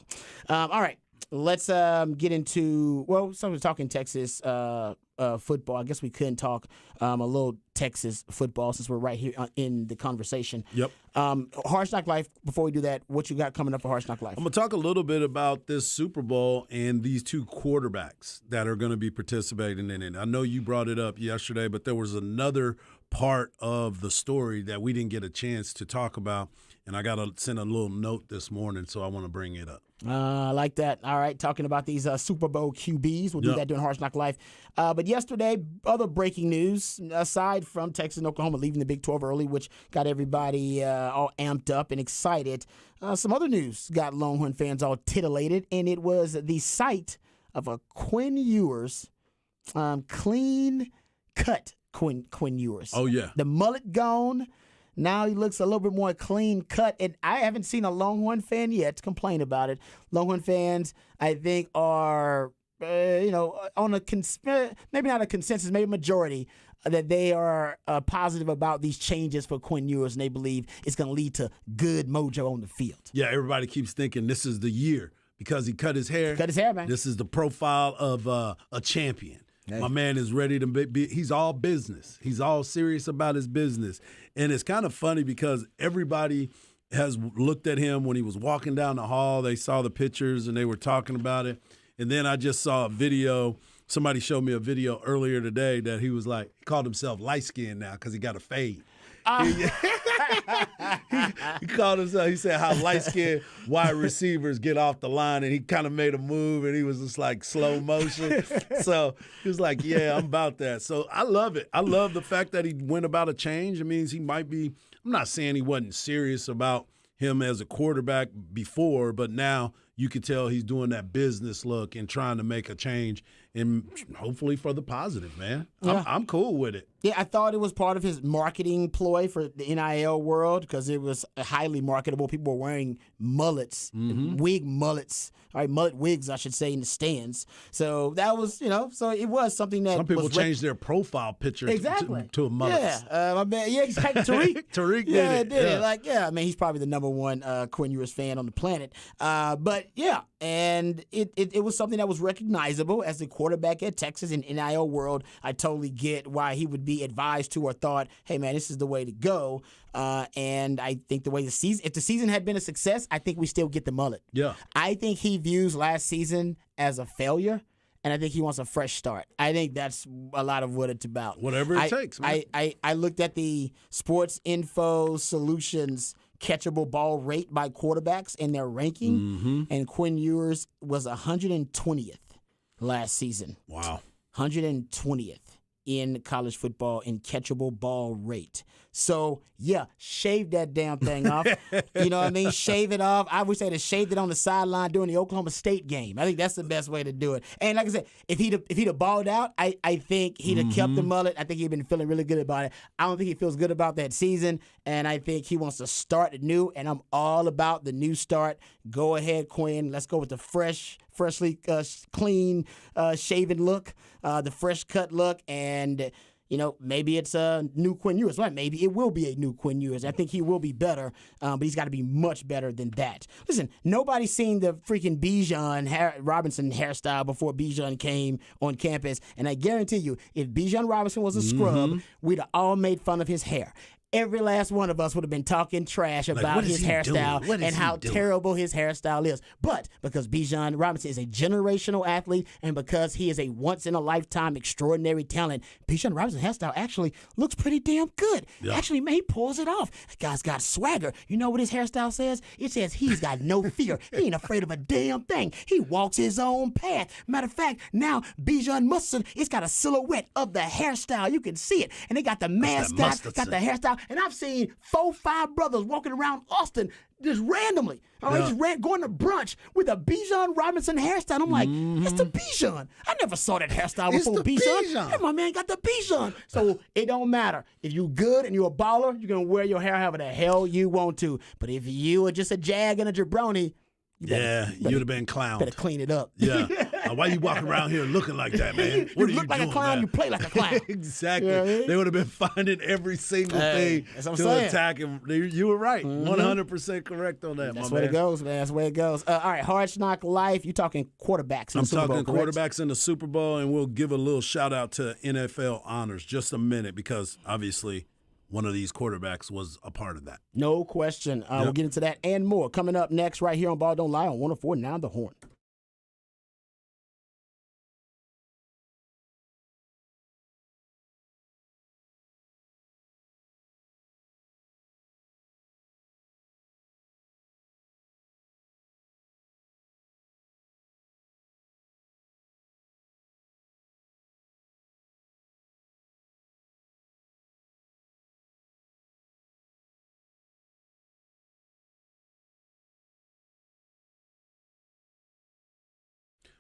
All right, let's get into someone's talking Texas football. I guess we couldn't talk a little Texas football since we're right here in the conversation.
Yep.
Harsh Knock Life. Before we do that, what you got coming up for Harsh Knock Life?
I'm going to talk a little bit about this Super Bowl and these two quarterbacks that are going to be participating in it. I know you brought it up yesterday, but there was another part of the story that we didn't get a chance to talk about, and I got to send a little note this morning, so I want to bring it up.
I like that. All right, talking about these Super Bowl QBs. We'll do that during Harsh Knock Life. But yesterday, other breaking news, aside from Texas and Oklahoma leaving the Big 12 early, which got everybody all amped up and excited, some other news got Longhorn fans all titillated, and it was the sight of a Quinn Ewers clean cut Quinn Ewers.
Oh, yeah.
The mullet gone. Now he looks a little bit more clean cut, and I haven't seen a Longhorn fan yet complain about it. Longhorn fans, I think, are on a maybe not a consensus, maybe a majority that they are positive about these changes for Quinn Ewers, and they believe it's going to lead to good mojo on the field.
Yeah, everybody keeps thinking this is the year because he cut his hair.
Cut his hair, man.
This is the profile of a champion. Hey. My man is ready to be, he's all business. He's all serious about his business. And it's kind of funny because everybody has looked at him when he was walking down the hall. They saw the pictures and they were talking about it. And then I just saw a video. Somebody showed me a video earlier today that he was like, he called himself light-skinned now because he got a fade. He called himself, he said how light-skinned wide receivers get off the line, and he kind of made a move, and he was just like slow motion. So he was like, yeah, I'm about that. So I love it. I love the fact that he went about a change. It means he might be, I'm not saying he wasn't serious about him as a quarterback before, but now you could tell he's doing that business look and trying to make a change, and hopefully for the positive, man.
Yeah.
I'm cool with it.
Yeah, I thought it was part of his marketing ploy for the NIL world because it was highly marketable. People were wearing mullets, wig mullets, all right, mullet wigs, I should say, in the stands. So that was, so it was something that
some people
was
changed their profile picture to a mullet.
Yeah, my man, yeah, exactly.
Tariq
did
did it.
Like, yeah, I mean, he's probably the number one Quinn Ewers fan on the planet. But yeah, and it was something that was recognizable as the quarterback at Texas in NIL world. I totally get why he would be advised to or thought, hey man, this is the way to go. And I think if the season had been a success, I think we still get the mullet.
Yeah.
I think he views last season as a failure, and I think he wants a fresh start. I think that's a lot of what it's about.
Whatever it takes, man.
I looked at the Sports Info Solutions catchable ball rate by quarterbacks in their ranking, and Quinn Ewers was 120th last season.
Wow.
120th in college football in catchable ball rate. So, yeah, shave that damn thing off. You know what I mean? Shave it off. I wish they'd have shaved it on the sideline during the Oklahoma State game. I think that's the best way to do it. And like I said, if he'd have balled out, I think he'd have kept the mullet. I think he'd been feeling really good about it. I don't think he feels good about that season, and I think he wants to start new, and I'm all about the new start. Go ahead, Quinn. Let's go with the freshly clean, shaven look, the fresh cut look, and maybe it's a new Quinn Ewers. Right? Maybe it will be a new Quinn Ewers. I think he will be better, but he's got to be much better than that. Listen, nobody's seen the freaking Bijan Robinson hairstyle before Bijan came on campus, and I guarantee you, if Bijan Robinson was a scrub, we'd have all made fun of his hair. every last one of us would have been talking trash about
what is
his
he
hairstyle
doing? What is
and
he
how
doing?
terrible his hairstyle is. But because Bijan Robinson is a generational athlete and because he is a once-in-a-lifetime extraordinary talent, Bijan Robinson's hairstyle actually looks pretty damn good.
Yeah.
Actually, man, he pulls it off. That guy's got swagger. You know what his hairstyle says? It says he's got no fear. He ain't afraid of a damn thing. He walks his own path. Matter of fact, now Bijan Mustard, it's got a silhouette of the hairstyle. You can see it. And they got the mascot,
mustard
got the hairstyle. And I've seen 4-5 brothers walking around Austin just randomly. Going to brunch with a Bijan Robinson hairstyle. I'm like, it's the Bijan. I never saw that hairstyle
It's
before
the Bijan.
Hey, my man got the Bijan. So it don't matter. If you good and you a baller, you're going to wear your hair however the hell you want to. But if you are just a jag and a jabroni, you
you'd have been clowned.
better clean it up.
Yeah. Why you walking around here looking like that, man? What are
you look like
doing,
a clown,
man?
you play like a clown.
Exactly.
You know what I mean?
They would have been finding every single
Hey,
thing
that's what I'm
to
saying.
attack him. You were right. 100% correct on that,
That's
my
where
man.
it goes, man. That's where it goes. All right, Hard Knock Life. You talking quarterbacks in
I'm
the Super Bowl,
talking
correct?
quarterbacks in the Super Bowl, and we'll give a little shout out to NFL honors. Just a minute, because obviously one of these quarterbacks was a part of that.
No question. We'll get into that and more coming up next right here on Ball Don't Lie on 104 Now the Horn.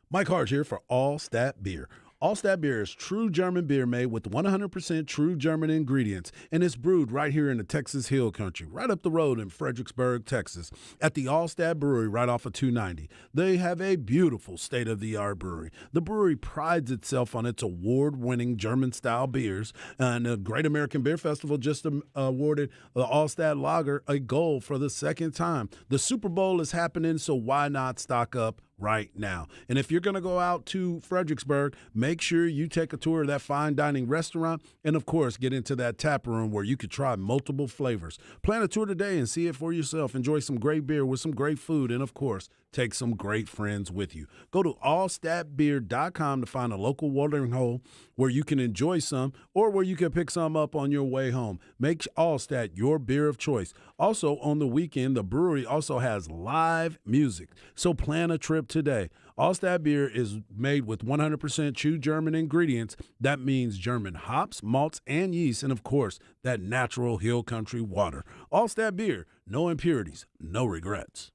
Mike Harge here for Allstat Beer. Allstat Beer is true German beer made with 100% true German ingredients, and it's brewed right here in the Texas Hill Country, right up the road in Fredericksburg, Texas, at the Allstat Brewery right off of 290. They have a beautiful state-of-the-art brewery. The brewery prides itself on its award-winning German-style beers, and the Great American Beer Festival just awarded the Allstat Lager a gold for the second time. The Super Bowl is happening, so why not stock up right now? And if you're going to go out to Fredericksburg, make sure you take a tour of that fine dining restaurant and, of course, get into that tap room where you could try multiple flavors. Plan a tour today and see it for yourself. Enjoy some great beer with some great food and, of course, take some great friends with you. Go to allstatbeer.com to find a local watering hole where you can enjoy some or where you can pick some up on your way home. Make Allstat your beer of choice. Also, on the weekend, the brewery also has live music, so plan a trip today. Allstat beer is made with 100% true German ingredients. That means German hops, malts, and yeast, and of course, that natural hill country water. Allstat beer, no impurities, no regrets.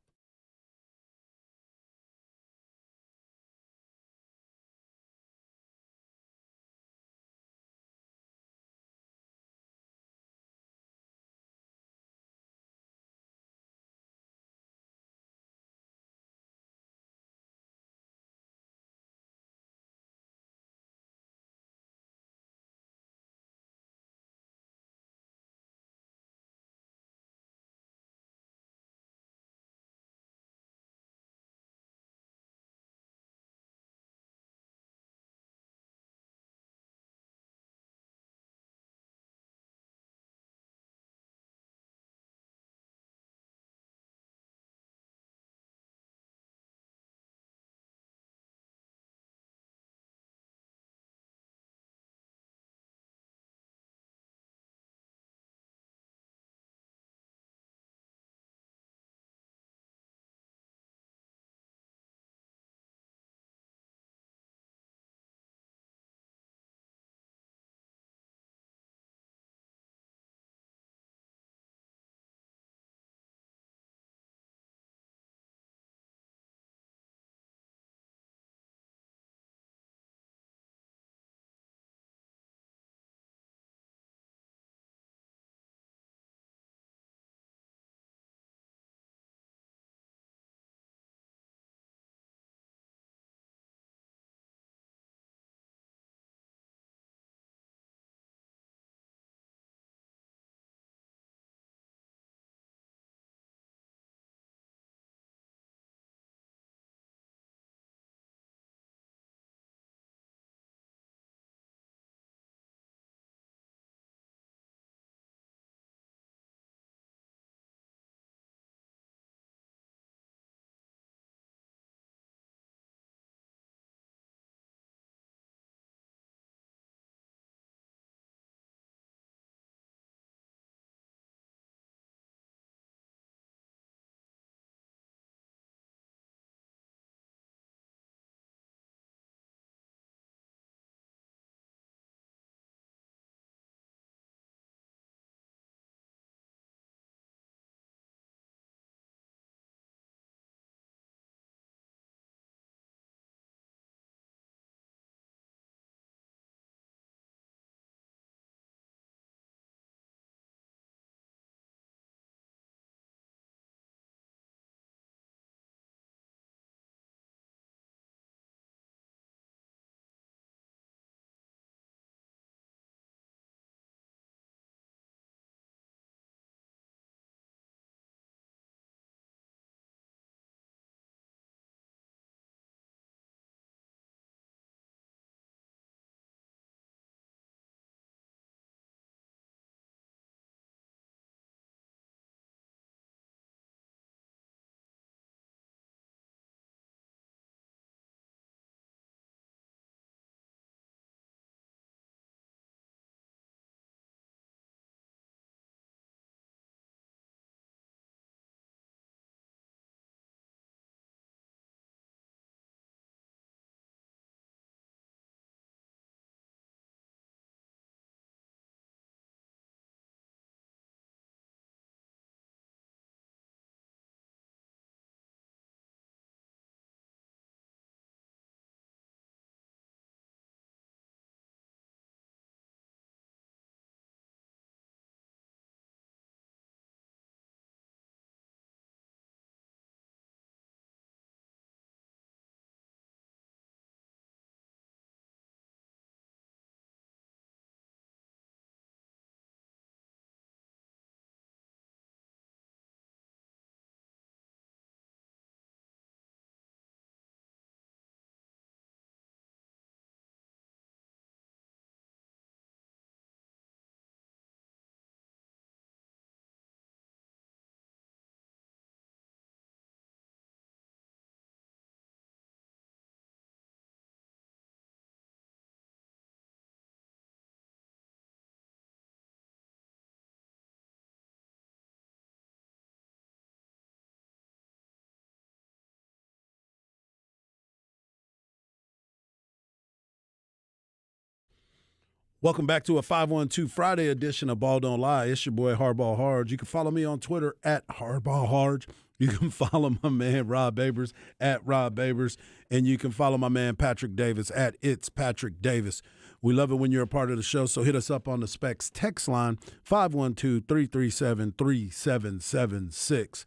Welcome back to a 512 Friday edition of Ball Don't Lie. It's your boy Hardball Harge. You can follow me on Twitter at Hardball Harge. You can follow my man Rob Babers at Rob Babers. And you can follow my man Patrick Davis at It's Patrick Davis. We love it when you're a part of the show, so hit us up on the Specs text line, 512-337-3776.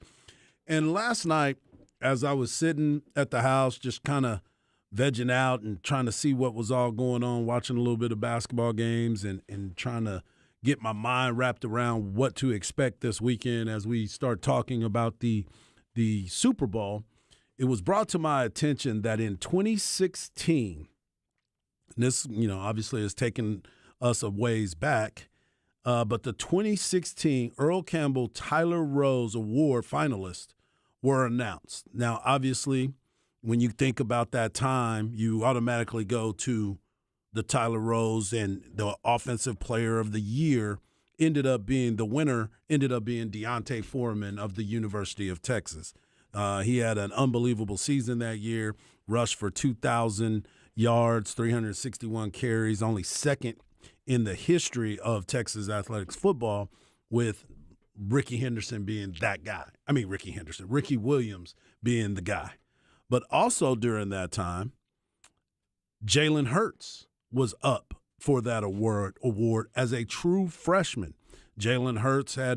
And last night, as I was sitting at the house just kind of vegging out and trying to see what was all going on, watching a little bit of basketball games and trying to get my mind wrapped around what to expect this weekend as we start talking about the Super Bowl, it was brought to my attention that in 2016, and this, obviously has taken us a ways back, but the 2016 Earl Campbell Tyler Rose Award finalists were announced. Now, obviously, when you think about that time, you automatically go to the Tyler Rose, and the Offensive Player of the Year ended up being D'Onta Foreman of the University of Texas. He had an unbelievable season that year, rushed for 2,000 yards, 361 carries, only second in the history of Texas athletics football, with Ricky Williams being the guy. But also during that time, Jalen Hurts was up for that award as a true freshman. Jalen Hurts had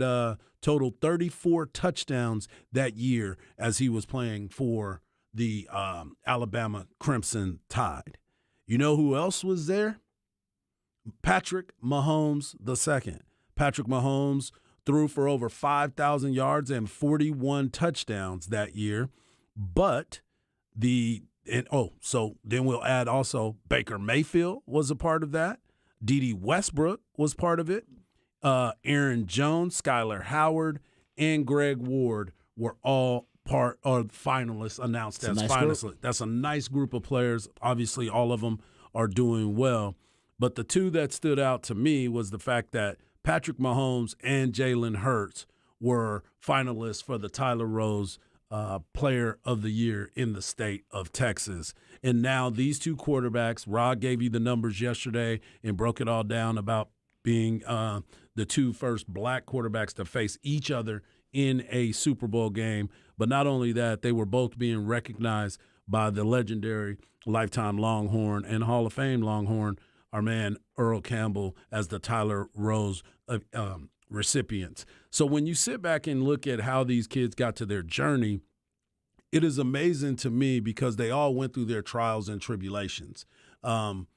totaled 34 touchdowns that year as he was playing for the Alabama Crimson Tide. You know who else was there? Patrick Mahomes II. Patrick Mahomes threw for over 5,000 yards and 41 touchdowns that year. But so then we'll add also Baker Mayfield was a part of that. Dede Westbrook was part of it. Aaron Jones, Skylar Howard, and Greg Ward were all part of finalists announced as finalists. That's a nice group of players. Obviously, all of them are doing well. But the two that stood out to me was the fact that Patrick Mahomes and Jalen Hurts were finalists for the Tyler Rose Player of the Year in the state of Texas. And now these two quarterbacks, Rod gave you the numbers yesterday and broke it all down about being the two first black quarterbacks to face each other in a Super Bowl game. But not only that, they were both being recognized by the legendary lifetime Longhorn and Hall of Fame Longhorn, our man Earl Campbell, as the Tyler Rose recipients. So when you sit back and look at how these kids got to their journey, it is amazing to me because they all went through their trials and tribulations. You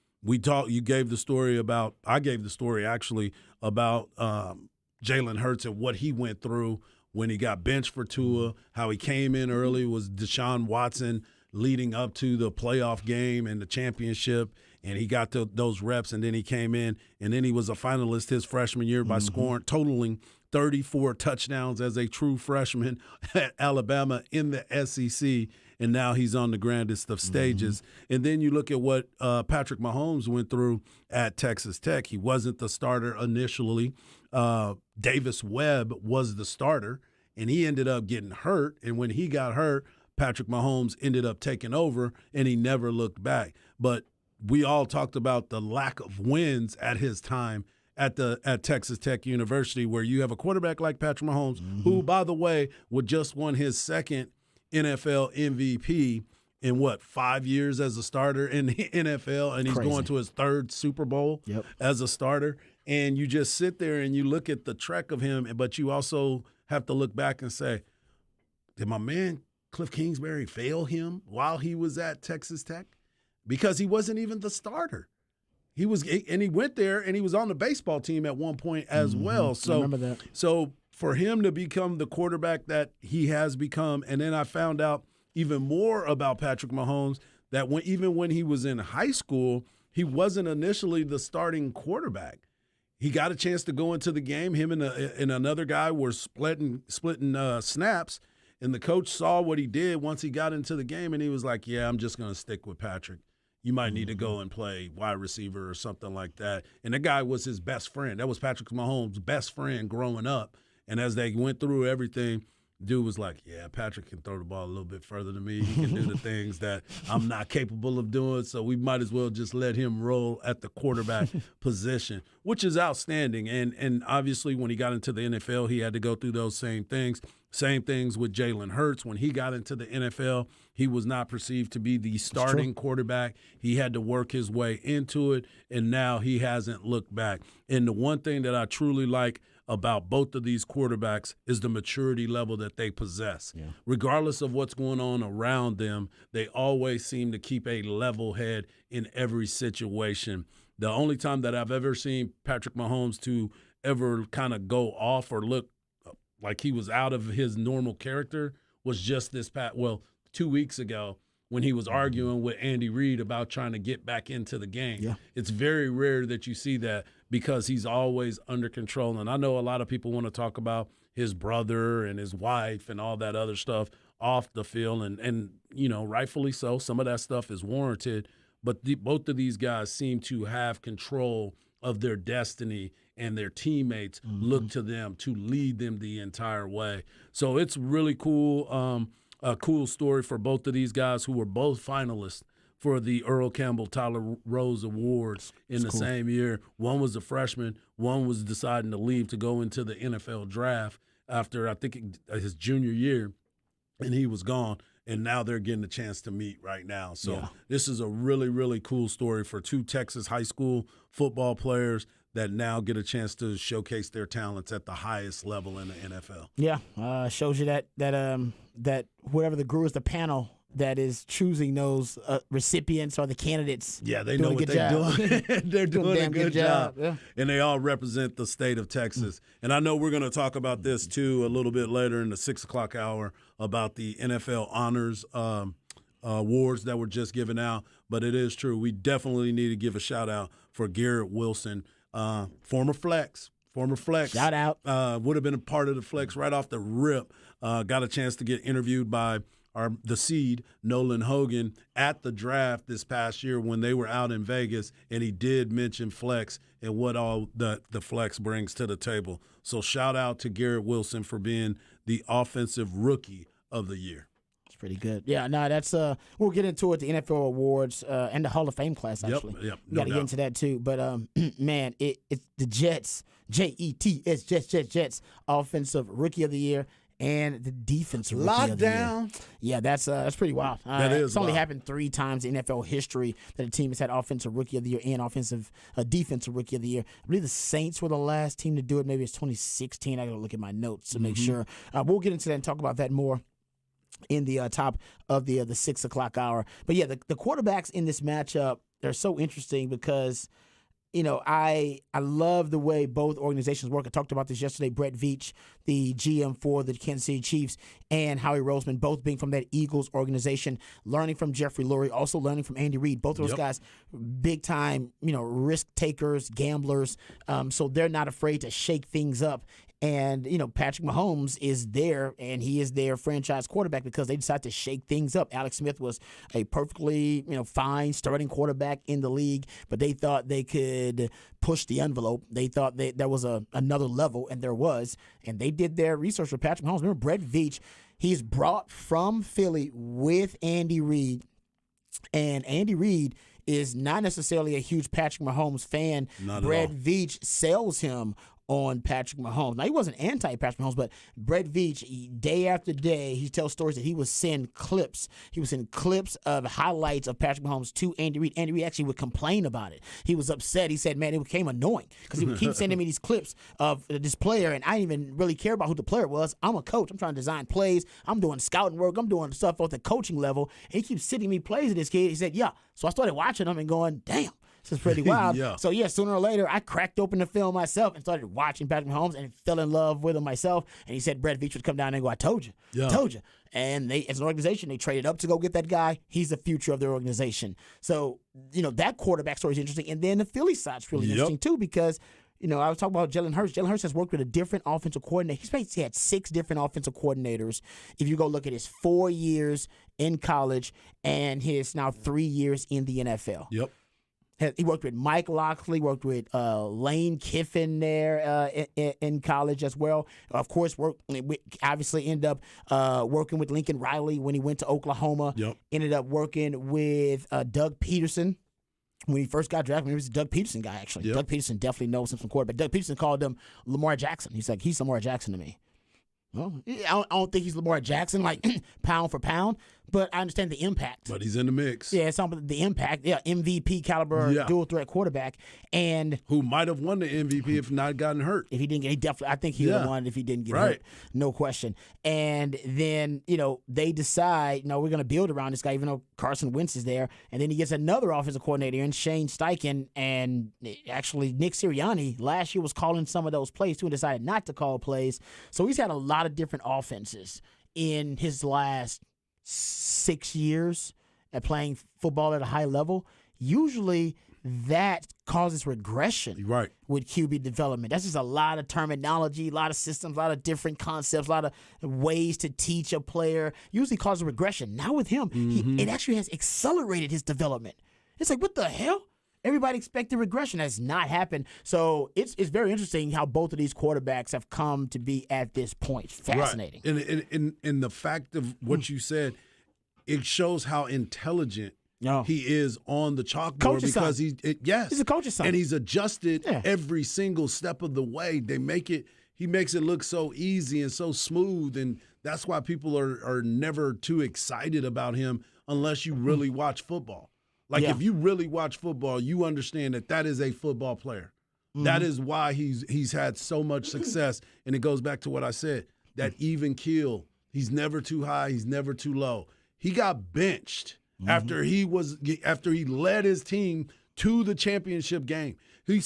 gave the story about, I gave the story actually about Jalen Hurts and what he went through when he got benched for Tua, how he came in early, was Deshaun Watson leading up to the playoff game and the championship, and he got those reps, and then he came in, and then he was a finalist his freshman year by totaling 34 touchdowns as a true freshman at Alabama in the SEC, and now he's on the grandest of stages. And then you look at what Patrick Mahomes went through at Texas Tech. He wasn't the starter initially. Davis Webb was the starter, and he ended up getting hurt, and when he got hurt, Patrick Mahomes ended up taking over, and he never looked back. But we all talked about the lack of wins at his time at Texas Tech University, where you have a quarterback like Patrick Mahomes, who, by the way, just won his second NFL MVP in 5 years as a starter in the NFL, and he's going to his third Super Bowl as a starter. And you just sit there and you look at the trek of him, but you also have to look back and say, did my man Cliff Kingsbury fail him while he was at Texas Tech? Because he wasn't even the starter. He went there and he was on the baseball team at one point as well. So,
I remember that.
So for him to become the quarterback that he has become, and then I found out even more about Patrick Mahomes, that even when he was in high school, he wasn't initially the starting quarterback. He got a chance to go into the game. Him and another guy were splitting snaps, and the coach saw what he did once he got into the game, and he was like, yeah, I'm just going to stick with Patrick. You might need to go and play wide receiver or something like that. And that guy was his best friend. That was Patrick Mahomes' best friend growing up. And as they went through everything, dude was like, yeah, Patrick can throw the ball a little bit further than me. He can do the things that I'm not capable of doing, so we might as well just let him roll at the quarterback position, which is outstanding. And obviously when he got into the NFL, he had to go through those same things. Same things with Jalen Hurts. When he got into the NFL, he was not perceived to be the starting quarterback. He had to work his way into it, and now he hasn't looked back. And the one thing that I truly like about both of these quarterbacks is the maturity level that they possess. Yeah. Regardless of what's going on around them, they always seem to keep a level head in every situation. The only time that I've ever seen Patrick Mahomes to ever kind of go off or look like he was out of his normal character was just 2 weeks ago when he was arguing with Andy Reid about trying to get back into the game. Yeah. It's very rare that you see that because he's always under control. And I know a lot of people want to talk about his brother and his wife and all that other stuff off the field. And you know, rightfully so. Some of that stuff is warranted. But both of these guys seem to have control of their destiny, and their teammates look to them to lead them the entire way. So it's really cool, a cool story for both of these guys who were both finalists for the Earl Campbell Tyler Rose Awards in the same year. One was a freshman, one was deciding to leave to go into the NFL draft after, I think, his junior year, and he was gone. And now they're getting a chance to meet right now. So this is a really, really cool story for two Texas high school football players that now get a chance to showcase their talents at the highest level in the NFL.
Yeah, shows you that whoever the guru is, the panel that is choosing those recipients or the candidates.
Yeah, they know what they're doing. They're doing a good job. Yeah. And they all represent the state of Texas. And I know we're going to talk about this, too, a little bit later in the 6 o'clock hour about the NFL Honors awards that were just given out. But it is true. We definitely need to give a shout-out for Garrett Wilson, former flex.
Shout out.
Would have been a part of the flex right off the rip. Got a chance to get interviewed by the seed, Nolan Hogan, at the draft this past year when they were out in Vegas, and he did mention flex and what all the flex brings to the table. So shout out to Garrett Wilson for being the offensive rookie of the year.
It's pretty good. Yeah, no, that's we'll get into it, the NFL awards and the Hall of Fame class, actually.
Yep,
we got to get into that too. But man, it's the Jets, Jets, Jets, offensive rookie of the year. And the defensive rookie of the year. Yeah, that's pretty wild. It's only happened 3 times in NFL history that a team has had offensive rookie of the year and defensive rookie of the year. I believe the Saints were the last team to do it. Maybe it's 2016. I got to look at my notes to make sure. We'll get into that and talk about that more in the top of the 6 o'clock hour. But yeah, the quarterbacks in this matchup, they're so interesting because, you know, I love the way both organizations work. I talked about this yesterday. Brett Veach, the GM for the Kansas City Chiefs, and Howie Roseman, both being from that Eagles organization, learning from Jeffrey Lurie, also learning from Andy Reid. Both of those guys, big time, you know, risk takers, gamblers. So they're not afraid to shake things up. And, you know, Patrick Mahomes is there, and he is their franchise quarterback because they decided to shake things up. Alex Smith was a perfectly, you know, fine starting quarterback in the league, but they thought they could push the envelope. They thought there was another level, and there was. And they did their research with Patrick Mahomes. Remember, Brett Veach, he's brought from Philly with Andy Reid, and Andy Reid is not necessarily a huge Patrick Mahomes fan. Brett Veach sells him on Patrick Mahomes. Now, he wasn't anti-Patrick Mahomes, but Brett Veach, day after day, he tells stories that he would send clips. He would send clips of highlights of Patrick Mahomes to Andy Reid. Andy Reid actually would complain about it. He was upset. He said, man, it became annoying because he would keep sending me these clips of this player, and I didn't even really care about who the player was. I'm a coach. I'm trying to design plays. I'm doing scouting work. I'm doing stuff at the coaching level, and he keeps sending me plays of this kid. He said, yeah. So I started watching him and going, damn. This is pretty wild. So, sooner or later, I cracked open the film myself and started watching Patrick Mahomes and fell in love with him myself. And he said Brett Veach would come down and go, I told you. And they, as an organization, they traded up to go get that guy. He's the future of their organization. So, you know, that quarterback story is interesting. And then the Philly side's really interesting, too, because, you know, I was talking about Jalen Hurts. Jalen Hurts has worked with a different offensive coordinator. He's basically had 6 different offensive coordinators. If you go look at his 4 years in college and his now 3 years in the NFL. He worked with Mike Locksley, worked with Lane Kiffin there in college as well. Of course, obviously ended up working with Lincoln Riley when he went to Oklahoma.
Yep.
Ended up working with Doug Peterson. When he first got drafted, he was a Doug Peterson guy, actually.
Yep.
Doug Peterson definitely knows him from quarterback. Doug Peterson called him Lamar Jackson. He's like, he's Lamar Jackson to me. Well, I don't think he's Lamar Jackson, like pound for pound, but I understand the impact.
But he's in the mix.
Yeah, the impact. Yeah, MVP caliber dual threat quarterback, and
who might have won the MVP if not gotten hurt.
If he didn't get, he definitely. I think he would have won if he didn't get hurt, no question. And then they decide, we're going to build around this guy, even though Carson Wentz is there. And then he gets another offensive coordinator in Shane Steichen, and actually Nick Sirianni last year was calling some of those plays too, and decided not to call plays. So he's had a lot of different offenses in his last 6 years at playing football at a high level. Usually that causes regression with QB development. That's just a lot of terminology, a lot of systems, a lot of different concepts, a lot of ways to teach a player. Usually causes regression. Now with him, it actually has accelerated his development. It's like, what the hell? Everybody expected regression. That's not happened. So it's very interesting how both of these quarterbacks have come to be at this point. Fascinating.
Right. And the fact of what you said, it shows how intelligent he is on the chalkboard because he's a coach's son. And he's adjusted every single step of the way. He makes it look so easy and so smooth, and that's why people are never too excited about him unless you really watch football. Like if you really watch football, you understand that is a football player. That is why he's had so much success, and it goes back to what I said, that even keel. He's never too high, he's never too low. He got benched after he led his team to the championship game. He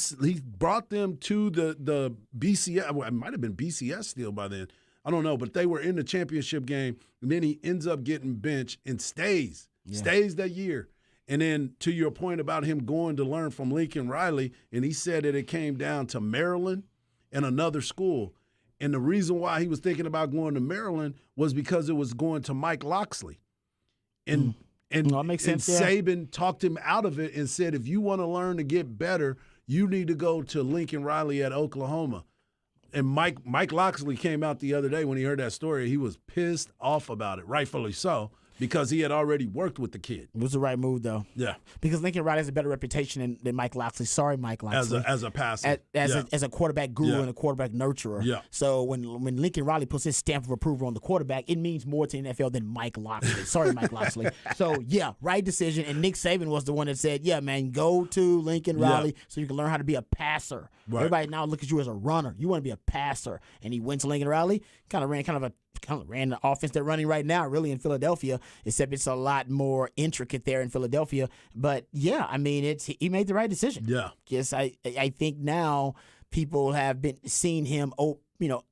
brought them to the BCS. Well, it might have been BCS still by then. I don't know, but they were in the championship game, and then he ends up getting benched and stays that year. And then to your point about him going to learn from Lincoln Riley, and he said that it came down to Maryland and another school. And the reason why he was thinking about going to Maryland was because it was going to Mike Locksley. And that makes sense. And Saban talked him out of it and said, if you want to learn to get better, you need to go to Lincoln Riley at Oklahoma. And Mike Locksley came out the other day when he heard that story. He was pissed off about it, rightfully so, because he had already worked with the kid.
It was the right move, though. Yeah. Because Lincoln Riley has a better reputation than Mike Locksley. Sorry, Mike Locksley.
As a passer.
As a quarterback guru and a quarterback nurturer.
Yeah.
So when Lincoln Riley puts his stamp of approval on the quarterback, it means more to the NFL than Mike Locksley. Sorry, Mike Locksley. So, right decision. And Nick Saban was the one that said, man, go to Lincoln Riley so you can learn how to be a passer. Right. Everybody now look at you as a runner. You want to be a passer. And he went to Lincoln Riley, kind of ran the offense they're running right now, really, in Philadelphia, except it's a lot more intricate there in Philadelphia. But, he made the right decision. Yeah. Because I think now people have been seeing him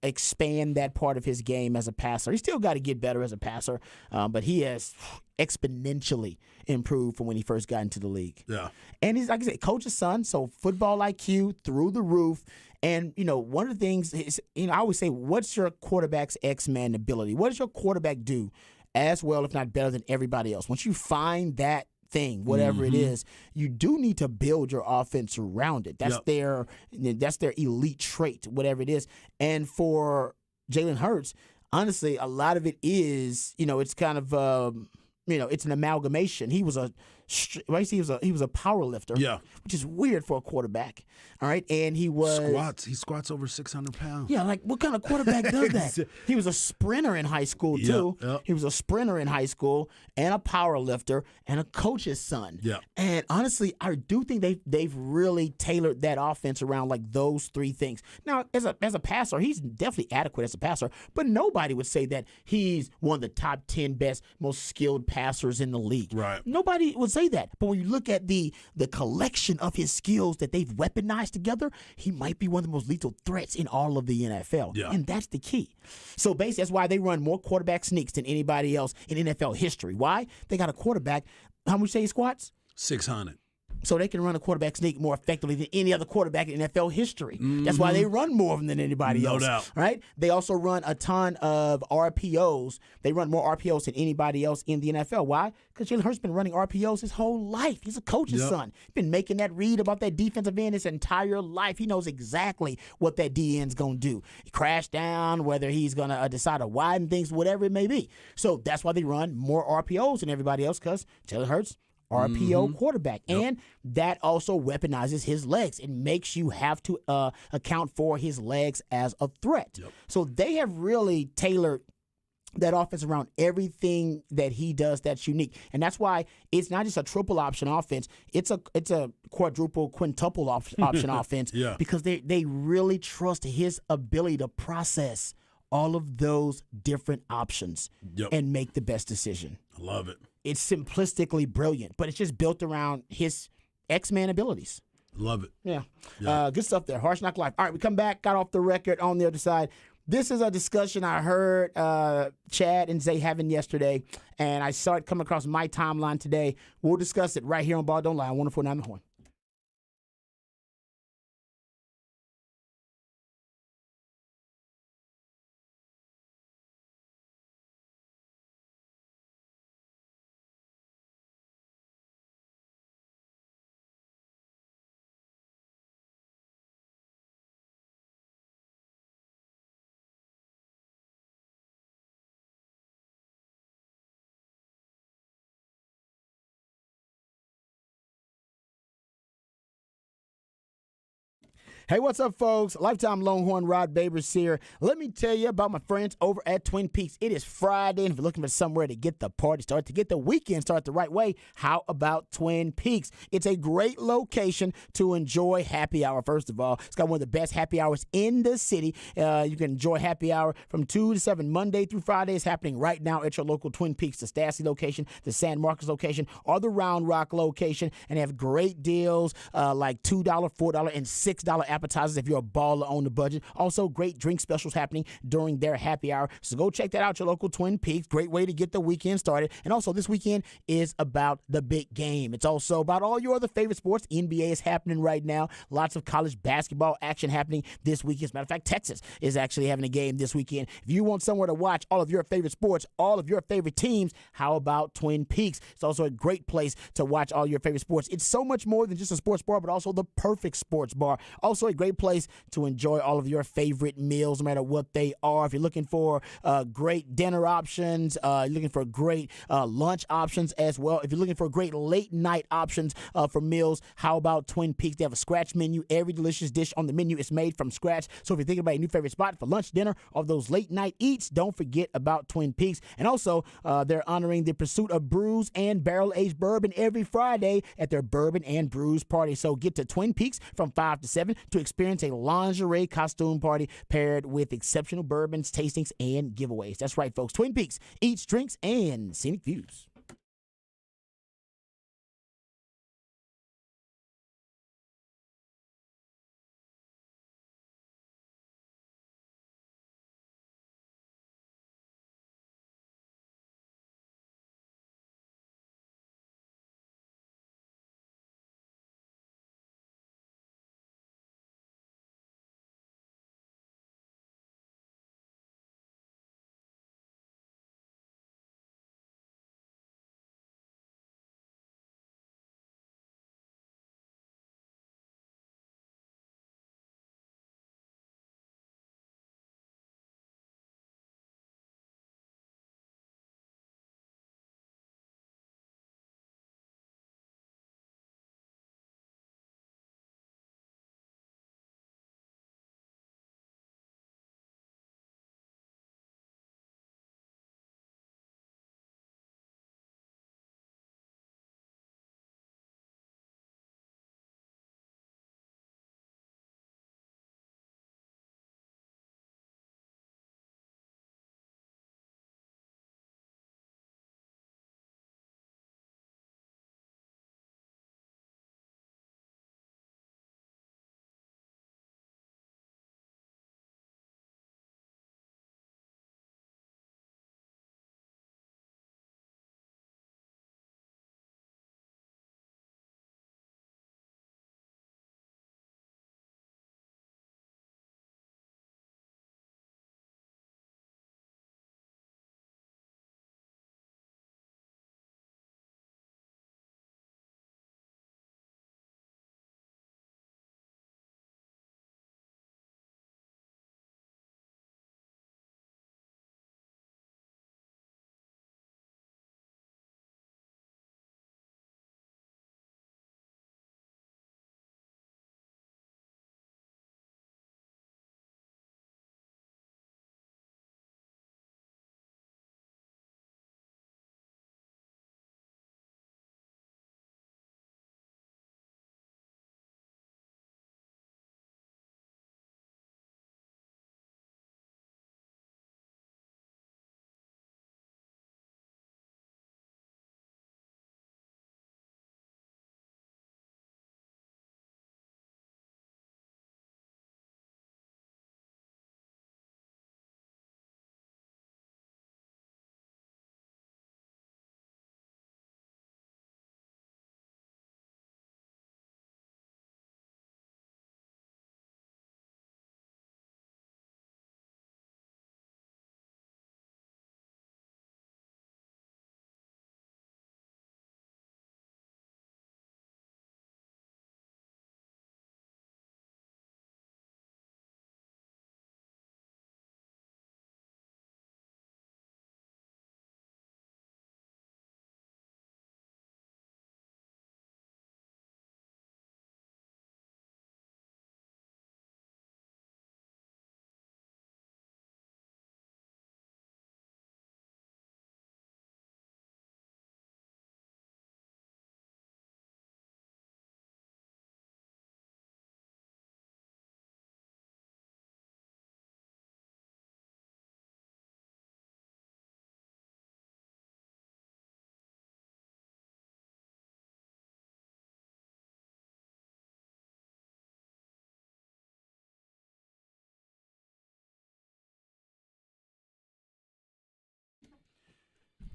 expand that part of his game as a passer. He's still got to get better as a passer, but he has exponentially improved from when he first got into the league. Yeah. And he's, like I said, coach's son, so football IQ through the roof. And, one of the things is, I always say, what's your quarterback's X-Man ability? What does your quarterback do as well, if not better than everybody else? Once you find that thing, whatever it is, you do need to build your offense around it. That's their elite trait, whatever it is. And for Jalen Hurts, honestly, a lot of it is, it's kind of, it's an amalgamation. He was a power lifter, which is weird for a quarterback. All right, and he
squats over 600 pounds.
Yeah, like what kind of quarterback does that? He was a sprinter in high school too. He was a sprinter in high school and a power lifter and a coach's son. Yeah, and honestly, I do think they've really tailored that offense around like those three things. Now, as a passer, he's definitely adequate as a passer, but nobody would say that he's one of the top 10 best, most skilled passers in the league. Right. Nobody would say that. But when you look at the collection of his skills that they've weaponized together, he might be one of the most lethal threats in all of the NFL. Yeah. And that's the key. So basically, that's why they run more quarterback sneaks than anybody else in NFL history. Why? They got a quarterback. How much say he squats?
600.
So they can run a quarterback sneak more effectively than any other quarterback in NFL history. That's why they run more of them than anybody else.
No doubt.
Right? They also run a ton of RPOs. They run more RPOs than anybody else in the NFL. Why? Because Jalen Hurts been running RPOs his whole life. He's a coach's son. He's been making that read about that defensive end his entire life. He knows exactly what that D end's going to do. Crash down, whether he's going to decide to widen things, whatever it may be. So that's why they run more RPOs than everybody else, because Jalen Hurts, RPO quarterback. And that also weaponizes his legs. It makes you have to account for his legs as a threat. So they have really tailored that offense around everything that he does that's unique. And that's why it's not just a triple option offense. It's a quadruple, quintuple option offense because they really trust his ability to process all of those different options and make the best decision.
I love it.
It's simplistically brilliant, but it's just built around his X-Man abilities.
Love it.
Yeah. Good stuff there. Harsh Knock Life. All right, we come back, got off the record on the other side. This is a discussion I heard Chad and Zay having yesterday, and I saw it come across my timeline today. We'll discuss it right here on Ball Don't Lie, 104.9 The Horn. Hey, what's up, folks? Lifetime Longhorn Rod Babers here. Let me tell you about my friends over at Twin Peaks. It is Friday, and if you're looking for somewhere to get the party started, to get the weekend started the right way, how about Twin Peaks? It's a great location to enjoy happy hour, first of all. It's got one of the best happy hours in the city. You can enjoy happy hour from 2 to 7, Monday through Friday. It's happening right now at your local Twin Peaks, the Stassi location, the San Marcos location, or the Round Rock location, and they have great deals like $2, $4, and $6 appetizers if you're a baller on the budget. Also, great drink specials happening during their happy hour. So go check that out, your local Twin Peaks. Great way to get the weekend started. And also, this weekend is about the big game. It's also about all your other favorite sports. NBA is happening right now. Lots of college basketball action happening this weekend. As a matter of fact, Texas is actually having a game this weekend. If you want somewhere to watch all of your favorite sports, all of your favorite teams, how about Twin Peaks? It's also a great place to watch all your favorite sports. It's so much more than just a sports bar, but also the perfect sports bar. Also a great place to enjoy all of your favorite meals, no matter what they are. If you're looking for great dinner options, you're looking for great lunch options as well. If you're looking for great late night options for meals, how about Twin Peaks? They have a scratch menu. Every delicious dish on the menu is made from scratch. So if you're thinking about a new favorite spot for lunch, dinner, or those late night eats, don't forget about Twin Peaks. And also, they're honoring the pursuit of brews and barrel-aged bourbon every Friday at their Bourbon and Brews party. So get to Twin Peaks from 5 to 7 to experience a lingerie costume party paired with exceptional bourbons, tastings, and giveaways. That's right, folks. Twin Peaks, eats, drinks, and scenic views.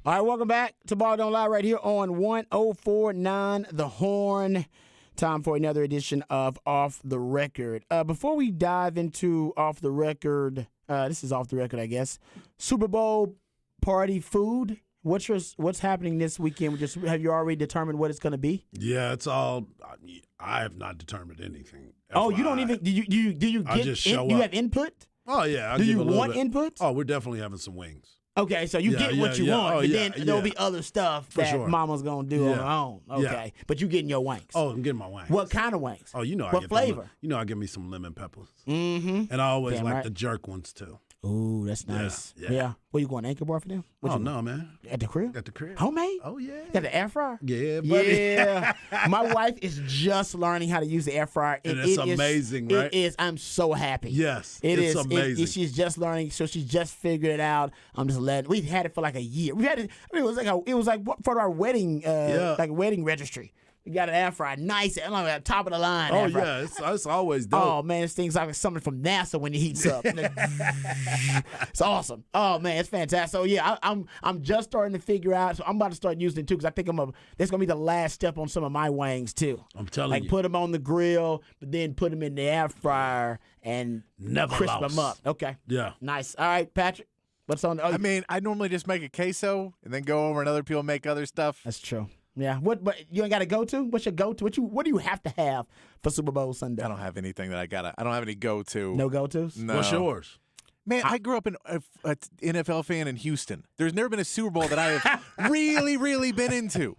All right, welcome back to Ball Don't Lie right here on 104.9 The Horn. Time for another edition of Off the Record. Before we dive into Off the Record, this is Off the Record, I guess. Super Bowl party food. What's happening this weekend? Have you already determined what it's going to be?
Yeah, it's all. I have not determined anything.
Oh,
FYI.
you don't even. Do you
I
get?
just show
You
up.
have input.
Oh yeah. I'll
Do
give
you
a little
want
bit.
input?
Oh, we're definitely having some wings.
Okay, so you
Yeah,
get what you
yeah.
want,
Oh,
but
yeah,
then there'll
yeah.
be other stuff
For
that
sure.
Mama's gonna do on
Yeah.
her own. Okay,
Yeah.
but you getting your wings.
Oh, I'm getting my wings.
What kind of wings?
Oh, you know I
What
get
flavor?
I give me some lemon peppers,
Mm-hmm.
and I always
Damn
like
right.
the jerk ones too.
Ooh, that's nice.
yeah.
Where you going, Anchor Bar for them? What
Oh
you-
no, man.
At the crib?
At the crib.
Homemade?
Oh yeah.
Got the air fryer?
Yeah, buddy.
Yeah. My wife is just learning how to use the air fryer.
And it's amazing, right?
It is. I'm so happy.
Yes,
It
it's
is.
amazing.
She's just learning, so she just figured it out. I'm just letting. We've had it for like a year. We had it. I mean, it was like for our wedding, like wedding registry. We got an air fryer, nice, and like top of the line.
Oh
air fryer.
yeah, it's always dope.
Oh man, this thing's like something from NASA when it heats up. It's awesome. Oh man, it's fantastic. So yeah, I'm just starting to figure out. So I'm about to start using it too because I think that's gonna be the last step on some of my wings too.
I'm telling
like
you.
put them on the grill, but then put them in the air fryer and
Never
crisp
lost.
them up. Okay,
Yeah.
nice. All right, Patrick, what's on?
I mean, I normally just make a queso and then go over and other people make other stuff.
that's true. Yeah. But you ain't got to go to? What's your go to? What do you have to have for Super Bowl Sunday?
I don't have anything that I don't have any go-to.
No go tos.
No.
What's yours?
Man, I grew up a NFL fan in Houston. There's never been a Super Bowl that I have really, really been into.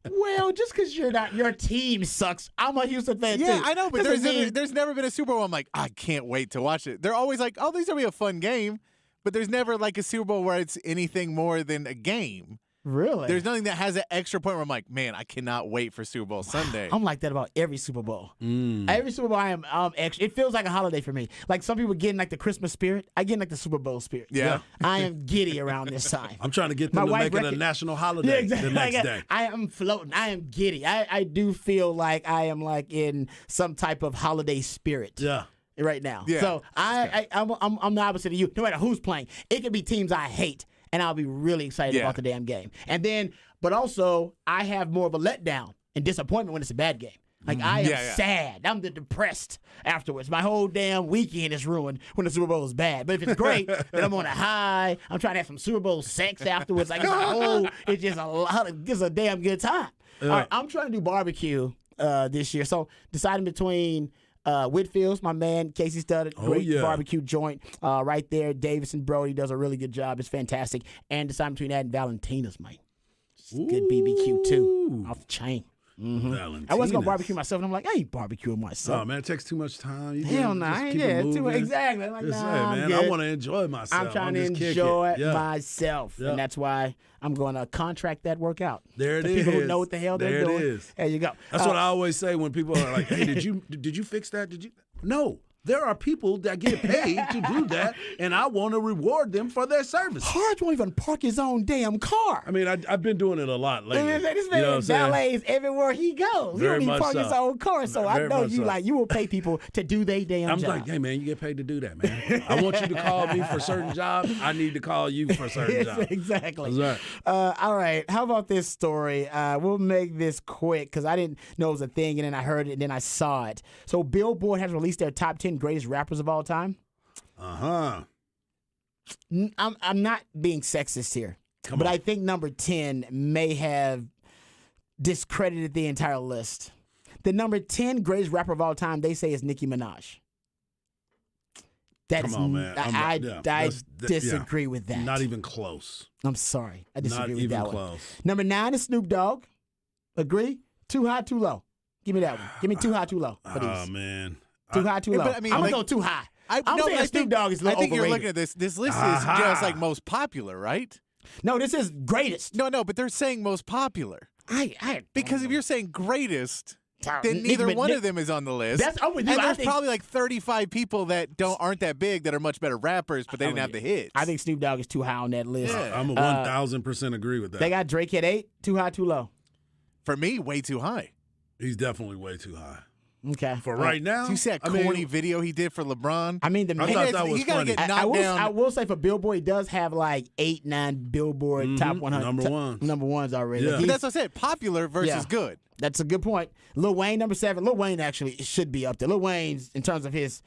Well, just because your team sucks, I'm a Houston fan too.
Yeah, I know, but
Doesn't mean-
there's never been a Super Bowl I'm like, I can't wait to watch it. They're always like, oh, these will be a fun game. But there's never like a Super Bowl where it's anything more than a game.
Really?
There's nothing that has an extra point where I'm like, man, I cannot wait for Super Bowl Sunday.
I'm like that about every Super Bowl.
Mm.
Every Super Bowl, I am extra. It feels like a holiday for me. Like some people getting like the Christmas spirit. I get like the Super Bowl spirit.
Yeah.
I am giddy around this time.
I'm trying to get
My
them to
wife
make it a
reckon-
national holiday the next day.
I am floating. I am giddy. I do feel like I am like in some type of holiday spirit.
Yeah.
Right now.
Yeah.
So I'm the opposite of you. No matter who's playing, it could be teams I hate, and I'll be really excited
Yeah.
about the damn game. And then, but also, I have more of a letdown and disappointment when it's a bad game. Like I am
Yeah.
sad. I'm depressed afterwards. My whole damn weekend is ruined when the Super Bowl is bad. But if it's great, then I'm on a high. I'm trying to have some Super Bowl sex afterwards. Like it's just a lot. It's a damn good time. All right, I'm trying to do barbecue this year. So deciding between. Whitfield's, my man, Casey Studdard, great
yeah.
barbecue joint right there. Davison Brody does a really good job. It's fantastic. And deciding between that and Valentina's, man. Good BBQ too, off the chain. I was gonna barbecue myself, and I'm like, I ain't barbecuing myself.
Oh man, it takes too much time. You
Hell
just
no, I ain't
keep it
yeah, too
moving.
exactly. I'm like,
Just
nah,
say,
I'm
man,
good.
I want to enjoy myself.
I'm trying to
just kick it.
enjoy
Yeah.
myself,
Yeah.
and that's why I'm going to contract that workout.
There it
the people who
is.
know what the hell they're
There it
doing.
is.
There you go.
That's what I always say when people are like, "Hey, did you fix that? Did you?" No, there are people that get paid to do that, and I want to reward them for their service.
Harge won't even park his own damn car.
I mean, I've been doing it a lot lately.
This
You
man
know what I'm saying?
valets everywhere he goes. He
Very
don't even
much
park his
so.
own car. So I
Very
know
much
you
so.
you will pay people to do their damn
I'm
job.
like, hey man, you get paid to do that, man. I want you to call me for certain jobs. I need to call you for certain jobs.
Exactly.
That's right.
All right. How about this story? We'll make this quick because I didn't know it was a thing, and then I heard it, and then I saw it. So Billboard has released their top 10 greatest rappers of all time.
Uh-huh.
I'm not being sexist here, but I think number 10 may have discredited the entire list. The number 10 greatest rapper of all time, they say, is Nicki Minaj. That's
Come on, man.
I
That's-
disagree with that.
Not even close.
I'm sorry. I disagree
Not
with
even
that
close.
one. Number 9 is Snoop Dogg. Agree? Too high, too low. Give me that one. Give me too high, too low. For
Oh
these.
man.
Too high, too
Yeah,
low.
but I mean,
I'm
like-
gonna go too high. I'm
no,
saying
I
Snoop
think-
Dogg is a
I
little
think you're
overrated.
looking at this. This list is
Aha.
just like most popular, right?
No, this is greatest.
No, but they're saying most popular. Because if you're saying greatest, then
Nicki
neither
Min-
one
Nick-
of them is on the list.
That's- I'm with you.
And
I
there's
think-
probably like 35 people that aren't that big that are much better rappers, but they didn't have the hits.
I think Snoop Dogg is too high on that list.
Yeah.
I'm a 1000% agree with that.
They got Drake at 8. Too high, too low.
For me, way too high.
He's definitely way too high.
Okay.
For right now,
Did you see that
I mean,
corny video he did for LeBron?
I mean, the
I thought that was
you gotta
funny.
get
I
knocked down.
will say for Billboard, he does have like 8, 9 Billboard top 100
number ones.
already.
Yeah.
Like,
But that's what I said. Popular versus
Yeah.
good.
that's a good point. Lil Wayne, number 7. Lil Wayne actually should be up there. Lil Wayne's in terms of his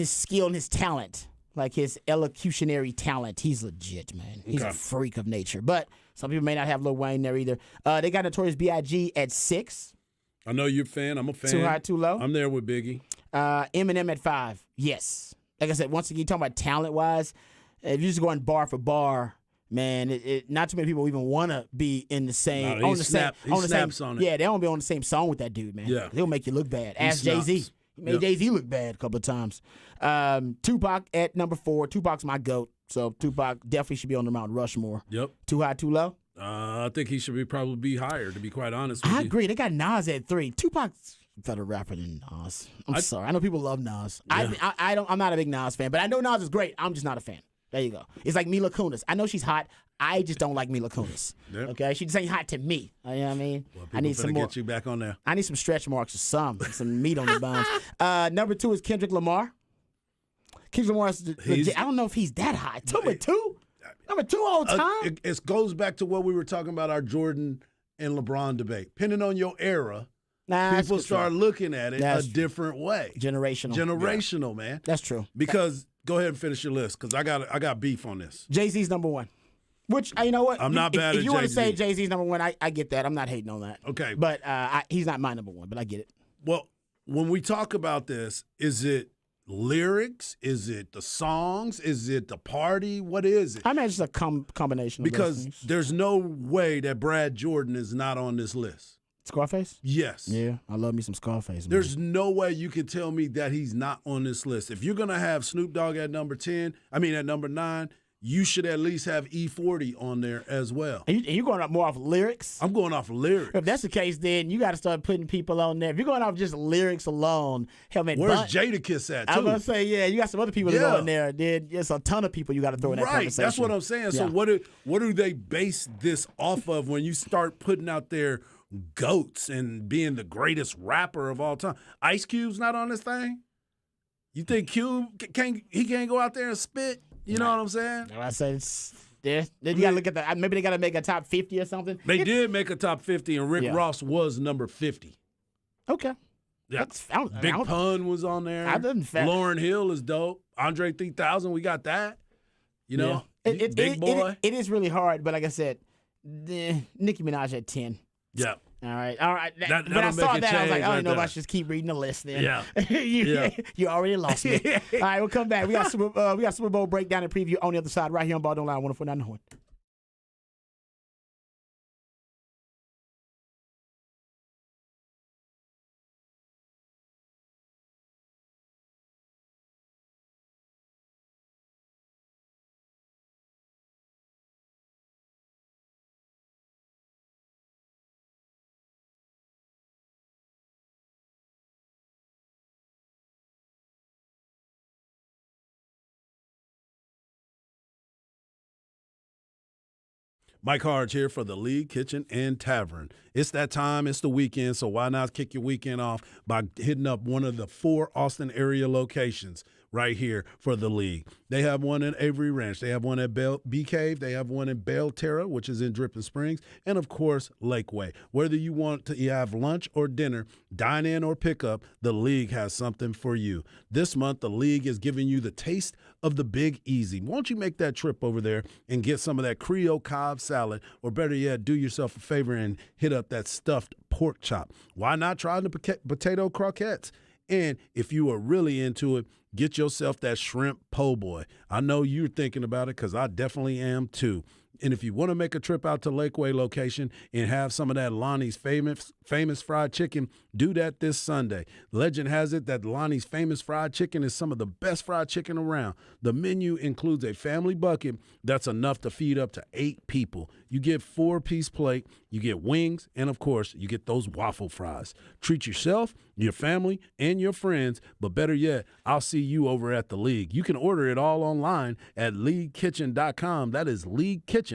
skill and his talent, like his elocutionary talent. He's legit, man. He's a
Okay.
freak of nature. But some people may not have Lil Wayne there either. They got Notorious B.I.G. at 6.
I know you're a fan. I'm a fan.
Too high, too low.
I'm there with Biggie.
Eminem at 5. Yes. Like I said, once again, talking about talent-wise, if you're just going bar for bar, man, not too many people even want to be in the same.
Nah, he
on the
snap-
same.
he
on the
snaps
same,
on it.
Yeah, they don't be on the same song with that dude, man.
Yeah.
He'll make you look bad. Ask Jay-Z.
snaps.
He made
Yep.
Jay-Z look bad a couple of times. Tupac at number 4. Tupac's my GOAT, so Tupac definitely should be on the Mount Rushmore.
Yep.
Too high, too low?
I think he should probably be higher, to be quite honest with
I
you.
agree. They got Nas at 3. Tupac's a better rapper than Nas. I'm sorry. I know people love Nas. I'm not a big Nas fan, but I know Nas is great. I'm just not a fan. There you go. It's like Mila Kunis. I know she's hot. I just don't like Mila Kunis.
Yep.
Okay, she just ain't hot to me. You know what I mean?
Well,
I need
people
some
finna
more.
get you back on there.
I need some stretch marks or some meat on the bones. Number 2 is Kendrick Lamar. Kendrick Lamar is legit. I don't know if he's that high. Number 2. Number 2 all time.
It goes back to what we were talking about, our Jordan and LeBron debate. Depending on your era,
Nah, that's
people
true.
start looking at it
That's
a different way.
Generational.
Man.
That's true.
Because go ahead and finish your list, because I got beef on this.
Jay-Z's number 1. Which, you know what?
I'm not bad
if
at
you want to say
Jay-Z.
Jay-Z's number 1, I get that. I'm not hating on that.
Okay.
But he's not my number 1, but I get it.
Well, when we talk about this, is it lyrics? Is it the songs? Is it the party? What is it?
I imagine it's a combination of those
Because
things.
there's no way that Brad Jordan is not on this list.
Scarface?
Yes.
Yeah, I love me some Scarface. Man.
There's no way you can tell me that he's not on this list. If you're going to have Snoop Dogg at number 9, you should at least have E40 on there as well.
And you're going up more off lyrics?
I'm going off lyrics.
If that's the case, then you got to start putting people on there. If you're going off just lyrics alone, hell, man,
Where's Jadakiss at,
I was
too?
going to say, yeah, you got some other people to
Yeah.
go in there. Then there's a ton of people you got to throw in that
Right,
conversation.
that's what I'm saying. So
Yeah.
what do they base this off of when you start putting out their goats and being the greatest rapper of all time? Ice Cube's not on this thing? You think Cube can't go out there and spit? You know what I'm saying?
I said it's there. Then you got to look at the. Maybe they got to make a top 50 or something.
They did make a top 50, and Rick
Yeah.
Ross was number 50.
Okay.
Yeah.
That's, I don't-
Big
I don't-
Pun was on there.
I didn't fa-
Lauren Hill is dope. Andre 3000, we got that. You know,
Yeah.
big boy.
It is really hard, but like I said, Nicki Minaj at 10.
Yeah.
All right. When
That'll
I saw
make a
that, I was like,
change
I don't
right
know if I
there.
should just keep reading the list then.
Yeah.
you,
Yeah.
you already lost me. All right, we'll come back. We got Super Bowl breakdown and preview on the other side right here on Ball Don't Lie 104.9 The Horn.
Mike Harge here for the League Kitchen and Tavern. It's that time. It's the weekend, so why not kick your weekend off by hitting up one of the 4 Austin area locations right here for the League. They have one in Avery Ranch. They have one at Bee Cave. They have one in Belterra, which is in Dripping Springs, and, of course, Lakeway. Whether you want to have lunch or dinner, dine in or pick up, the League has something for you. This month, the League is giving you the taste of the Big Easy. Won't you make that trip over there and get some of that Creole Cobb salad, or better yet, do yourself a favor and hit up that stuffed pork chop. Why not try the potato croquettes? And if you are really into it, get yourself that shrimp po' boy. I know you're thinking about it because I definitely am too. And if you want to make a trip out to Lakeway location and have some of that Lonnie's famous fried chicken, do that this Sunday. Legend has it that Lonnie's famous fried chicken is some of the best fried chicken around. The menu includes a family bucket that's enough to feed up to 8 people. You get 4-piece plate, you get wings, and of course, you get those waffle fries. Treat yourself, your family, and your friends, but better yet, I'll see you over at the League. You can order it all online at leaguekitchen.com. That is leaguekitchen.com.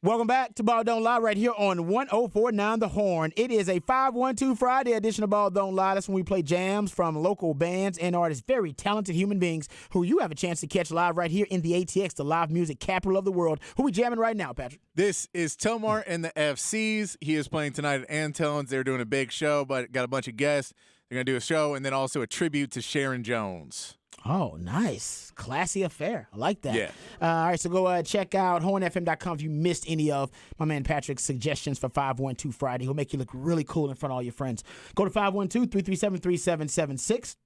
Welcome back to Ball Don't Lie right here on 104.9 The Horn. It is a 512 Friday edition of Ball Don't Lie. That's when we play jams from local bands and artists, very talented human beings who you have a chance to catch live right here in the ATX, the live music capital of the world. Who we jamming right now, Patrick?
This is Tomar and the FCs. He is playing tonight at Antone's. They're doing a big show, but got a bunch of guests. They're going to do a show and then also a tribute to Sharon Jones.
Oh, nice. Classy affair. I like that.
Yeah.
All right, so go check out hornfm.com if you missed any of my man Patrick's suggestions for 512 Friday. He'll make you look really cool in front of all your friends. Go to 512-337-3776.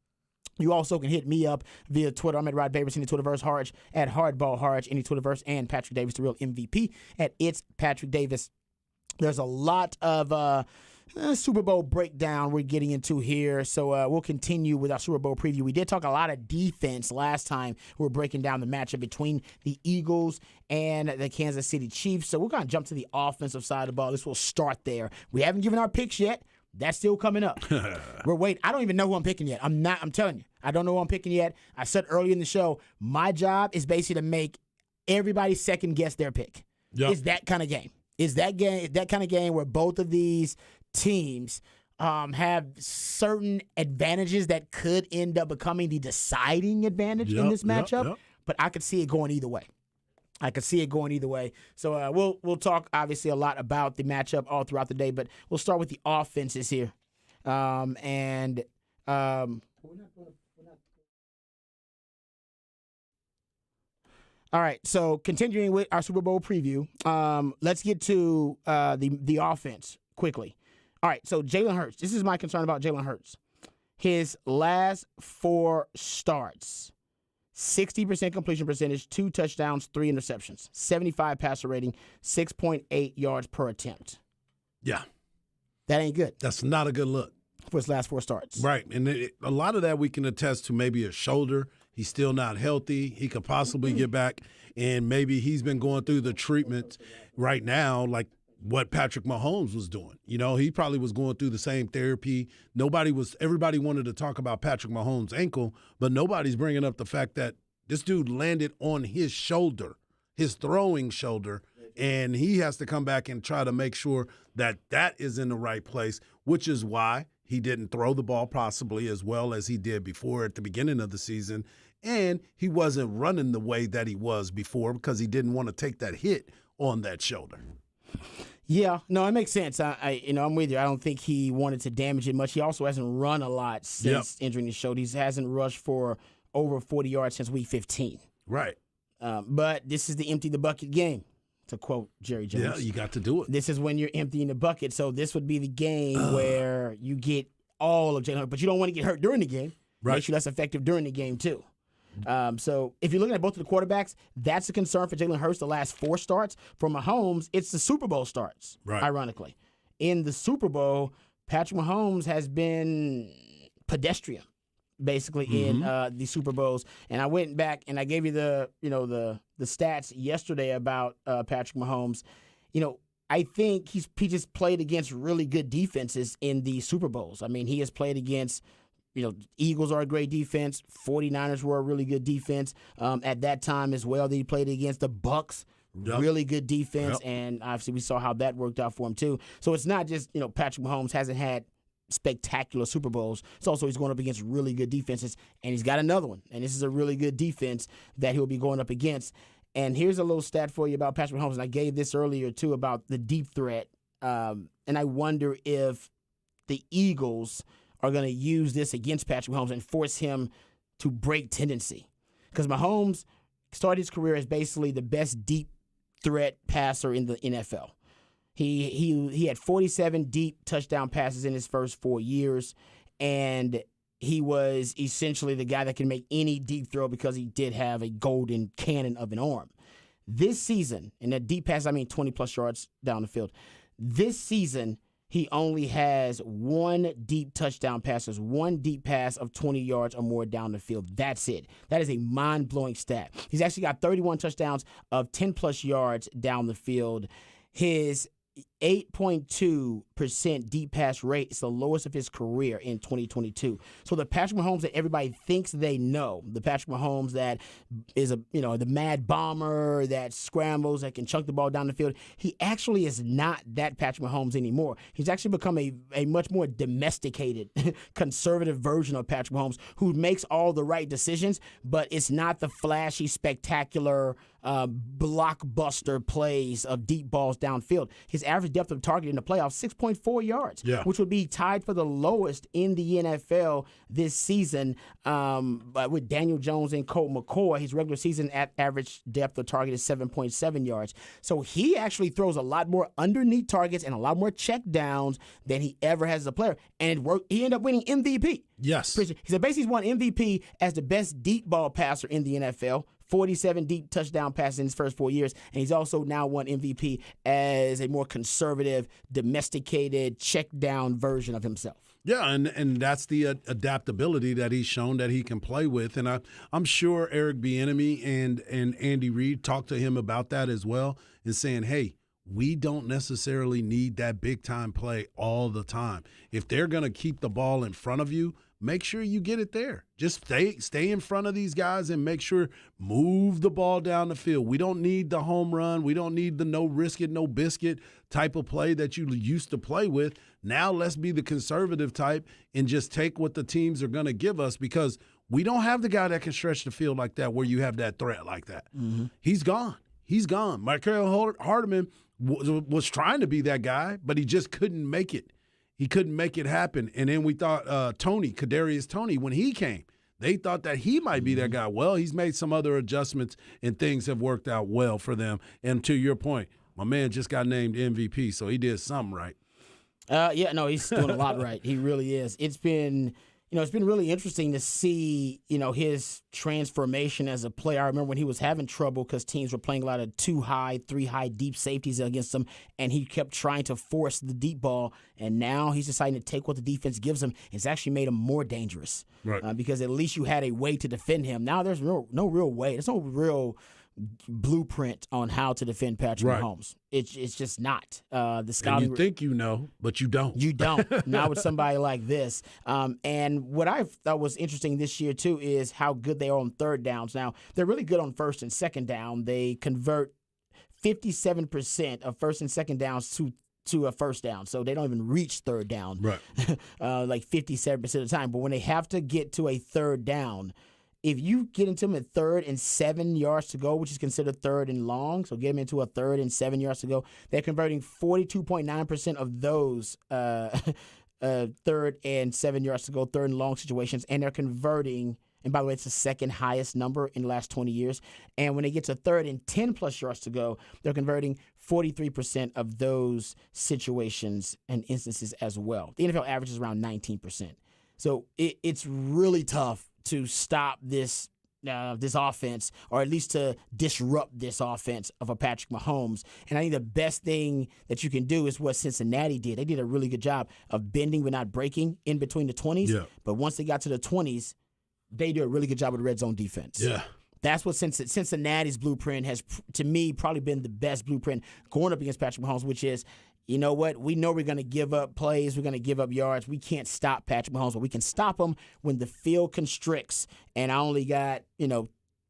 You also can hit me up via Twitter. I'm at Rod Babers in the Twitterverse, Harge at Hardball Harge in the Twitterverse, and Patrick Davis, the real MVP, at It's Patrick Davis. There's a lot of Super Bowl breakdown we're getting into here, so we'll continue with our Super Bowl preview. We did talk a lot of defense last time. We were breaking down the matchup between the Eagles and the Kansas City Chiefs, so we're going to jump to the offensive side of the ball. This will start there. We haven't given our picks yet. That's still coming up. We're waiting. I don't even know who I'm picking yet. I'm telling you, I don't know who I'm picking yet. I said earlier in the show, my job is basically to make everybody second guess their pick.
Yep.
It's that kind of game. It's that kind of game where both of these teams have certain advantages that could end up becoming the deciding advantage in this matchup. But I could see it going either way. So we'll talk obviously a lot about the matchup all throughout the day, but we'll start with the offenses here. All right, so continuing with our Super Bowl preview, let's get to the offense quickly. All right, so Jalen Hurts. This is my concern about Jalen Hurts. His last 4 starts, 60% completion percentage, 2 touchdowns, 3 interceptions, 75 passer rating, 6.8 yards per attempt.
Yeah.
That ain't good
That's not a good look.
for his last 4 starts.
Right. And a lot of that we can attest to maybe a shoulder. He's still not healthy. He could possibly get back, and maybe he's been going through the treatment right now like what Patrick Mahomes was doing. You know, he probably was going through the same therapy. Everybody wanted to talk about Patrick Mahomes' ankle, but nobody's bringing up the fact that this dude landed on his shoulder, his throwing shoulder, and he has to come back and try to make sure that that is in the right place, which is why he didn't throw the ball possibly as well as he did before at the beginning of the season. And he wasn't running the way that he was before because he didn't want to take that hit on that shoulder.
Yeah, no, it makes sense. I'm with you. I don't think he wanted to damage it much. He also hasn't run a lot since injuring his shoulder. He hasn't rushed for over 40 yards since week 15.
Right.
But this is the empty the bucket game, to quote Jerry Jones.
Yeah, you got to do it.
This is when you're emptying the bucket. So this would be the game where you get all of Jalen Hurts, but you don't want to get hurt during the game.
Right.
Makes you less effective during the game, too. So if you're looking at both of the quarterbacks, that's a concern for Jalen Hurts the last 4 starts. For Mahomes, it's the Super Bowl starts, ironically. In the Super Bowl, Patrick Mahomes has been pedestrian, basically, in the Super Bowls. And I went back and I gave you the stats yesterday about Patrick Mahomes. You know, I think he just played against really good defenses in the Super Bowls. I mean, he has played against Eagles are a great defense. 49ers were a really good defense at that time as well. He played against the Bucs, really good defense, and obviously we saw how that worked out for him too. So it's not just Patrick Mahomes hasn't had spectacular Super Bowls. It's also he's going up against really good defenses, and he's got another one. And this is a really good defense that he'll be going up against. And here's a little stat for you about Patrick Mahomes, and I gave this earlier too about the deep threat. And I wonder if the Eagles are going to use this against Patrick Mahomes and force him to break tendency. Because Mahomes started his career as basically the best deep threat passer in the NFL. He had 47 deep touchdown passes in his first 4 years, and he was essentially the guy that can make any deep throw because he did have a golden cannon of an arm. This season, and that deep pass, I mean 20-plus yards down the field. This season, he only has 1 deep touchdown pass, one deep pass of 20 yards or more down the field. That's it. That is a mind-blowing stat. He's actually got 31 touchdowns of 10-plus yards down the field. His 8.2% deep pass rate. It's the lowest of his career in 2022. So the Patrick Mahomes that everybody thinks they know, the Patrick Mahomes that is the mad bomber that scrambles, that can chunk the ball down the field, he actually is not that Patrick Mahomes anymore. He's actually become a much more domesticated, conservative version of Patrick Mahomes who makes all the right decisions, but it's not the flashy, spectacular, blockbuster plays of deep balls downfield. His average depth of target in the playoffs, 6.4 yards, which would be tied for the lowest in the NFL this season with Daniel Jones and Colt McCoy. His regular season average depth of target is 7.7 yards. So he actually throws a lot more underneath targets and a lot more check downs than he ever has as a player. And it worked. He ended up winning MVP.
Yes.
He said basically he's won MVP as the best deep ball passer in the NFL. 47 deep touchdown passes in his first 4 years, and he's also now won MVP as a more conservative, domesticated, check-down version of himself.
Yeah, and that's the adaptability that he's shown that he can play with, and I'm sure Eric Bieniemy and Andy Reid talked to him about that as well, and saying, hey, we don't necessarily need that big-time play all the time. If they're going to keep the ball in front of you, make sure you get it there. Just stay in front of these guys and make sure move the ball down the field. We don't need the home run. We don't need the no risk it, no biscuit type of play that you used to play with. Now let's be the conservative type and just take what the teams are going to give us, because we don't have the guy that can stretch the field like that where you have that threat like that. Mm-hmm. He's gone. He's gone. Michael Hardman was trying to be that guy, but he just couldn't make it. He couldn't make it happen. And then we thought Kadarius Toney, when he came, they thought that he might be that guy. Well, he's made some other adjustments, and things have worked out well for them. And to your point, my man just got named MVP, so he did something right.
He's doing a lot right. He really is. It's been really interesting to see, his transformation as a player. I remember when he was having trouble because teams were playing a lot of 2 high, 3 high deep safeties against him, and he kept trying to force the deep ball. And now he's deciding to take what the defense gives him. It's actually made him more dangerous, right? Because at least you had a way to defend him. Now there's no real way. There's no real blueprint on how to defend Patrick Mahomes. It's just not. The scouting.
And you think you know, but you don't.
You don't. Not with somebody like this. And what I thought was interesting this year too is how good they are on third downs. Now they're really good on first and second down. They convert 57% of first and second downs to a first down. So they don't even reach third down.
Right.
Like 57% of the time. But when they have to get to a third down, if you get into them at 3rd and 7 yards to go, which is considered third and long, so get them into a 3rd and 7 yards to go, they're converting 42.9% of those 3rd and 7 yards to go, third and long situations, and they're converting, and by the way, it's the second highest number in the last 20 years. And when they get to 3rd and 10-plus yards to go, they're converting 43% of those situations and instances as well. The NFL average is around 19%. So it's really tough to stop this offense, or at least to disrupt this offense of a Patrick Mahomes. And I think the best thing that you can do is what Cincinnati did. They did a really good job of bending but not breaking in between the 20s. Yeah. But once they got to the 20s, they did a really good job with the red zone defense.
Yeah.
That's what Cincinnati's blueprint has, to me, probably been the best blueprint going up against Patrick Mahomes, which is, you know what? We know we're going to give up plays. We're going to give up yards. We can't stop Patrick Mahomes, but we can stop him when the field constricts and I only got,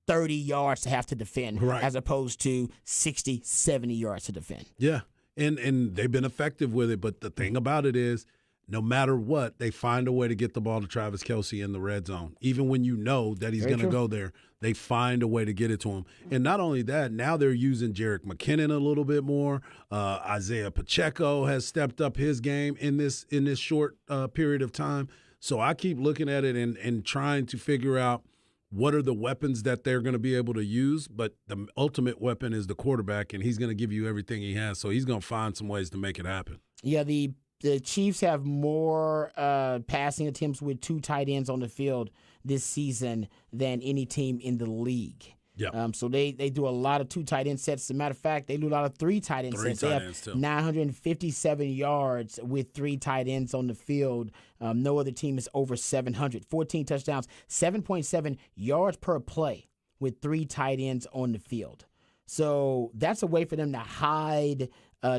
30 yards to have to defend, as opposed to 60, 70 yards to defend.
Yeah, and they've been effective with it, but the thing about it is, no matter what, they find a way to get the ball to Travis Kelce in the red zone. Even when you know that he's going to go there, they find a way to get it to him. And not only that, now they're using Jerick McKinnon a little bit more. Isaiah Pacheco has stepped up his game in this short period of time. So I keep looking at it and trying to figure out what are the weapons that they're going to be able to use. But the ultimate weapon is the quarterback, and he's going to give you everything he has. So he's going to find some ways to make it happen.
Yeah, the Chiefs have more passing attempts with 2 tight ends on the field this season than any team in the league.
Yeah.
So they do a lot of 2 tight end sets. As a matter of fact, they do a lot of 3 tight end sets. They have 957 yards with 3 tight ends on the field. No other team is over 700. 14 touchdowns, 7.7 yards per play with 3 tight ends on the field. So that's a way for them to hide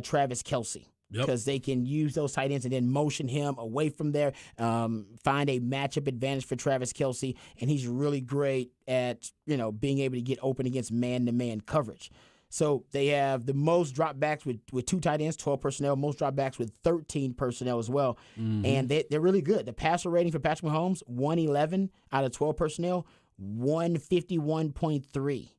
Travis Kelce.
Yep.
because they can use those tight ends and then motion him away from there, find a matchup advantage for Travis Kelce, and he's really great at being able to get open against man-to-man coverage. So they have the most dropbacks with 2 tight ends, 12 personnel, most dropbacks with 13 personnel as well.
Mm-hmm.
And they're really good. The passer rating for Patrick Mahomes, 111 out of 12 personnel, 151.3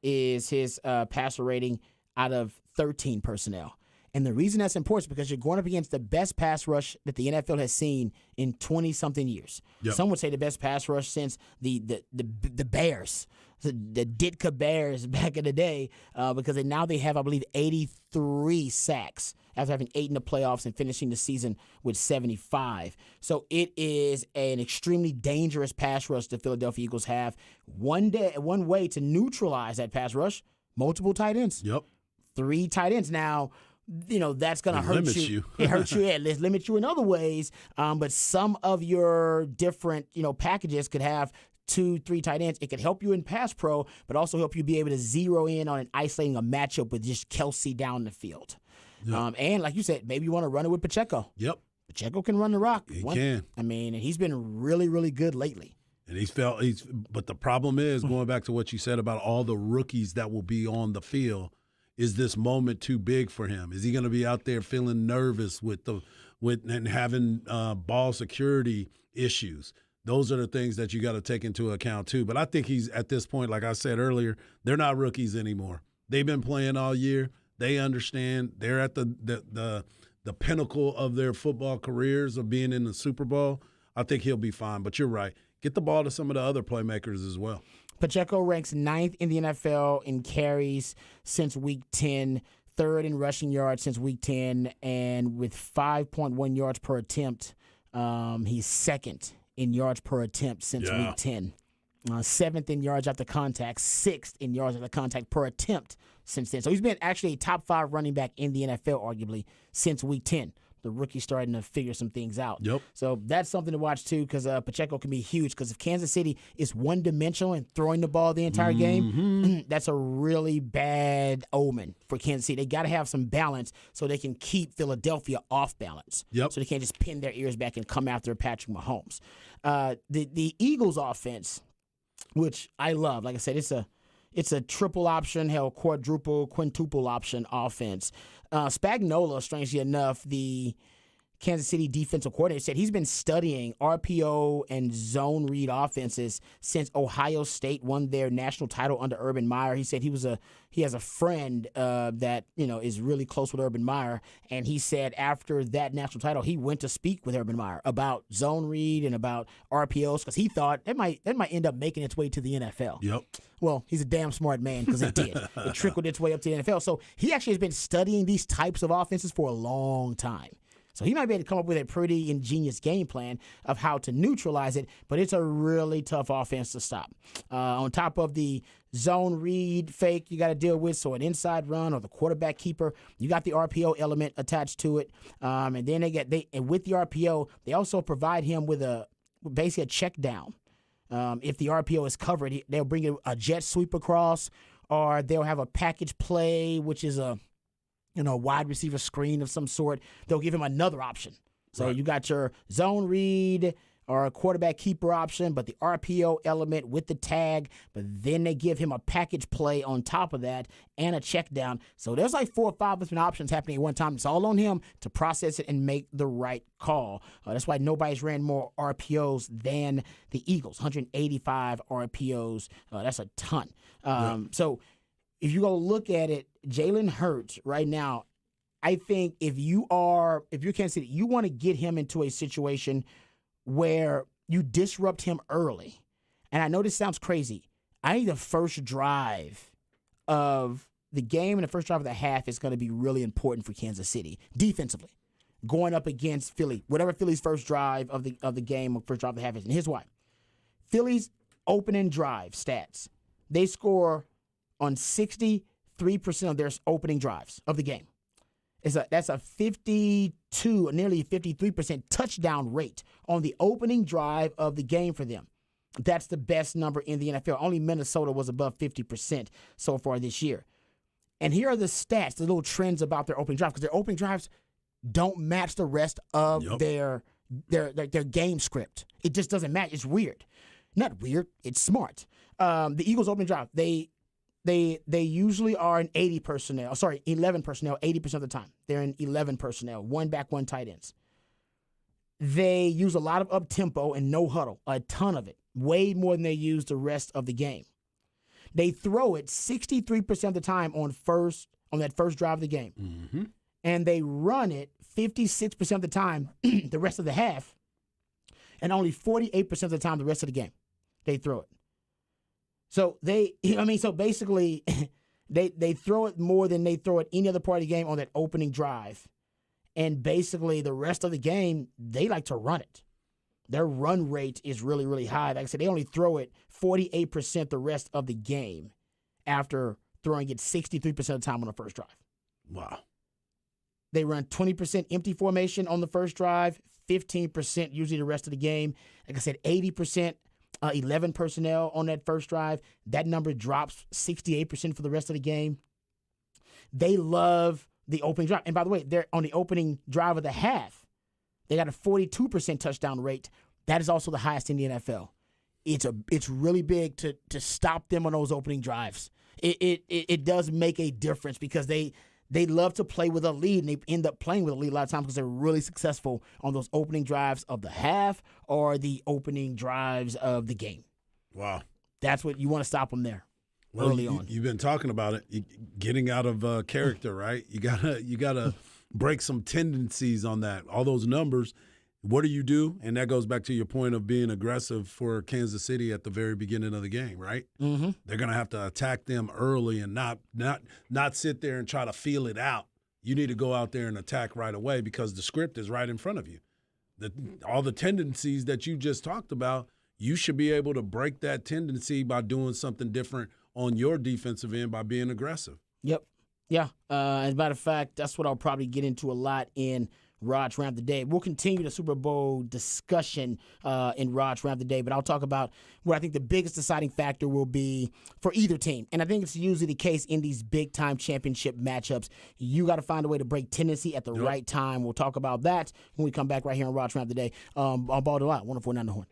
is his passer rating out of 13 personnel. And the reason that's important is because you're going up against the best pass rush that the NFL has seen in 20-something years.
Yep.
Some would say the best pass rush since the Bears, the Ditka Bears back in the day, because they have, I believe, 83 sacks after having 8 in the playoffs and finishing the season with 75. So it is an extremely dangerous pass rush the Philadelphia Eagles have. One way to neutralize that pass rush, multiple tight ends.
Yep.
3 tight ends. Now, that's going to hurt
limits
you. It hurts you. It limits you in other ways. But some of your different, packages could have 2-3 tight ends. It could help you in pass pro, but also help you be able to zero in on and isolating a matchup with just Kelce down the field. Yep. And like you said, maybe you want to run it with Pacheco.
Yep.
Pacheco can run the rock.
He can.
I mean, and he's been really, really good lately.
And but the problem is, going back to what you said about all the rookies that will be on the field, is this moment too big for him? Is he going to be out there feeling nervous and having ball security issues? Those are the things that you got to take into account too. But I think he's at this point, like I said earlier, they're not rookies anymore. They've been playing all year. They understand. They're at the pinnacle of their football careers of being in the Super Bowl. I think he'll be fine. But you're right. Get the ball to some of the other playmakers as well.
Pacheco ranks 9th in the NFL in carries since Week 10, 3rd in rushing yards since Week 10, and with 5.1 yards per attempt, he's 2nd in yards per attempt since Week 10. 7th in yards after contact, 6th in yards after contact per attempt since then. So he's been actually a top 5 running back in the NFL, arguably, since Week 10. The rookie's starting to figure some things out.
Yep.
So that's something to watch, too, because Pacheco can be huge. Because if Kansas City is one-dimensional and throwing the ball the entire game, that's a really bad omen for Kansas City. They got to have some balance so they can keep Philadelphia off balance.
Yep.
So they can't just pin their ears back and come after Patrick Mahomes. The Eagles' offense, which I love, like I said, it's a triple option, quadruple, quintuple option offense. Spagnuolo, strangely enough, the Kansas City defensive coordinator, said he's been studying RPO and zone read offenses since Ohio State won their national title under Urban Meyer. He said he has a friend that is really close with Urban Meyer, and he said after that national title he went to speak with Urban Meyer about zone read and about RPOs because he thought that might end up making its way to the NFL.
Yep.
Well, he's a damn smart man because it did. It trickled its way up to the NFL. So he actually has been studying these types of offenses for a long time. So he might be able to come up with a pretty ingenious game plan of how to neutralize it, but it's a really tough offense to stop. On top of the zone read fake you got to deal with, so an inside run or the quarterback keeper, you got the RPO element attached to it. And then and with the RPO, they also provide him with basically a check down. If the RPO is covered, they'll bring a jet sweep across, or they'll have a package play, which is a wide receiver screen of some sort. They'll give him another option. So You got your zone read or a quarterback keeper option, but the RPO element with the tag, but then they give him a package play on top of that and a check down. So there's like 4 or 5 different options happening at one time. It's all on him to process it and make the right call. That's why nobody's ran more RPOs than the Eagles, 185 RPOs. That's a ton. So if you go look at it, Jalen Hurts right now, I think if you're Kansas City, you want to get him into a situation where you disrupt him early. And I know this sounds crazy. I think the first drive of the game and the first drive of the half is going to be really important for Kansas City defensively, going up against Philly, whatever Philly's first drive of the game or first drive of the half is. And here's why. Philly's opening drive stats, they score on 63% of their opening drives of the game. That's a 52, nearly 53% touchdown rate on the opening drive of the game for them. That's the best number in the NFL. Only Minnesota was above 50% so far this year. And here are the stats, the little trends about their opening drive, because their opening drives don't match the rest of
Yep.
their game script. It just doesn't match. It's weird. Not weird. It's smart. The Eagles' opening drive, they usually are an 11 personnel, 80% of the time. They're in 11 personnel, one back, one tight ends. They use a lot of up-tempo and no huddle, a ton of it, way more than they use the rest of the game. They throw it 63% of the time on that first drive of the game.
Mm-hmm.
And they run it 56% of the time the rest of the half, and only 48% of the time the rest of the game. They throw it. So basically they throw it more than they throw it any other part of the game on that opening drive. And basically the rest of the game, they like to run it. Their run rate is really, really high. Like I said, they only throw it 48% the rest of the game after throwing it 63% of the time on the first drive.
Wow.
They run 20% empty formation on the first drive, 15% usually the rest of the game. Like I said, 80%, 11 personnel on that first drive. That number drops 68% for the rest of the game. They love the opening drive. And by the way, they're on the opening drive of the half. They got a 42% touchdown rate. That is also the highest in the NFL. It's really big to stop them on those opening drives. It does make a difference because they love to play with a lead, and they end up playing with a lead a lot of times because they're really successful on those opening drives of the half or the opening drives of the game.
Wow.
That's what you want to stop them there.
Well,
early on.
You've been talking about it, getting out of character, right? You gotta break some tendencies on that. All those numbers. What do you do? And that goes back to your point of being aggressive for Kansas City at the very beginning of the game, right?
Mm-hmm.
They're gonna have to attack them early and not sit there and try to feel it out. You need to go out there and attack right away because the script is right in front of you. All the tendencies that you just talked about, you should be able to break that tendency by doing something different on your defensive end by being aggressive.
Yep. Yeah. As a matter of fact, that's what I'll probably get into a lot in Raj Round the Day. We'll continue the Super Bowl discussion in Raj Round the Day, but I'll talk about what I think the biggest deciding factor will be for either team. And I think it's usually the case in these big-time championship matchups. You got to find a way to break tendency at the right time. We'll talk about that when we come back right here on Raj Round the Day on Ball to Lot, 104.9 The Horn.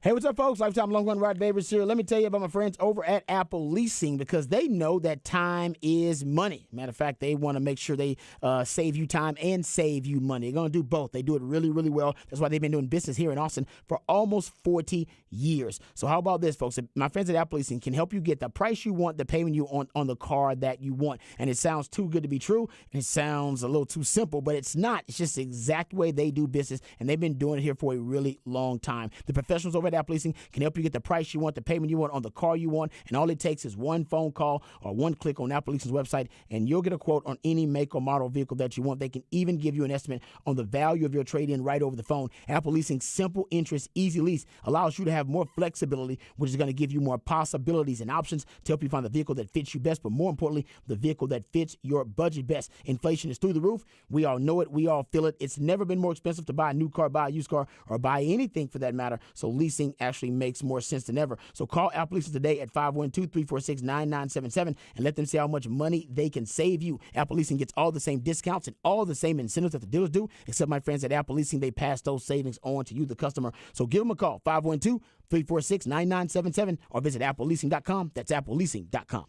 Hey, what's up, folks? Lifetime Long Run Rod Babers here. Let me tell you about my friends over at Apple Leasing because they know that time is money. Matter of fact, they want to make sure they save you time and save you money. They're going to do both. They do it really, really well. That's why they've been doing business here in Austin for almost 40 years. So how about this, folks? My friends at Apple Leasing can help you get the price you want, the payment you want on the car that you want. And it sounds too good to be true. And it sounds a little too simple, but it's not. It's just the exact way they do business, and they've been doing it here for a really long time. The professionals over at Apple Leasing can help you get the price you want, the payment you want on the car you want, and all it takes is one phone call or one click on Apple Leasing's website, and you'll get a quote on any make or model vehicle that you want. They can even give you an estimate on the value of your trade-in right over the phone. Apple Leasing's simple interest, easy lease allows you to have more flexibility, which is going to give you more possibilities and options to help you find the vehicle that fits you best, but more importantly, the vehicle that fits your budget best. Inflation is through the roof. We all know it. We all feel it. It's never been more expensive to buy a new car, buy a used car, or buy anything for that matter. So leasing actually makes more sense than ever. So call Apple Leasing today at 512-346-9977 and let them see how much money they can save you. Apple Leasing gets all the same discounts and all the same incentives that the dealers do, except my friends at Apple Leasing, they pass those savings on to you, the customer. So give them a call, 512-346-9977, or visit appleleasing.com. That's appleleasing.com.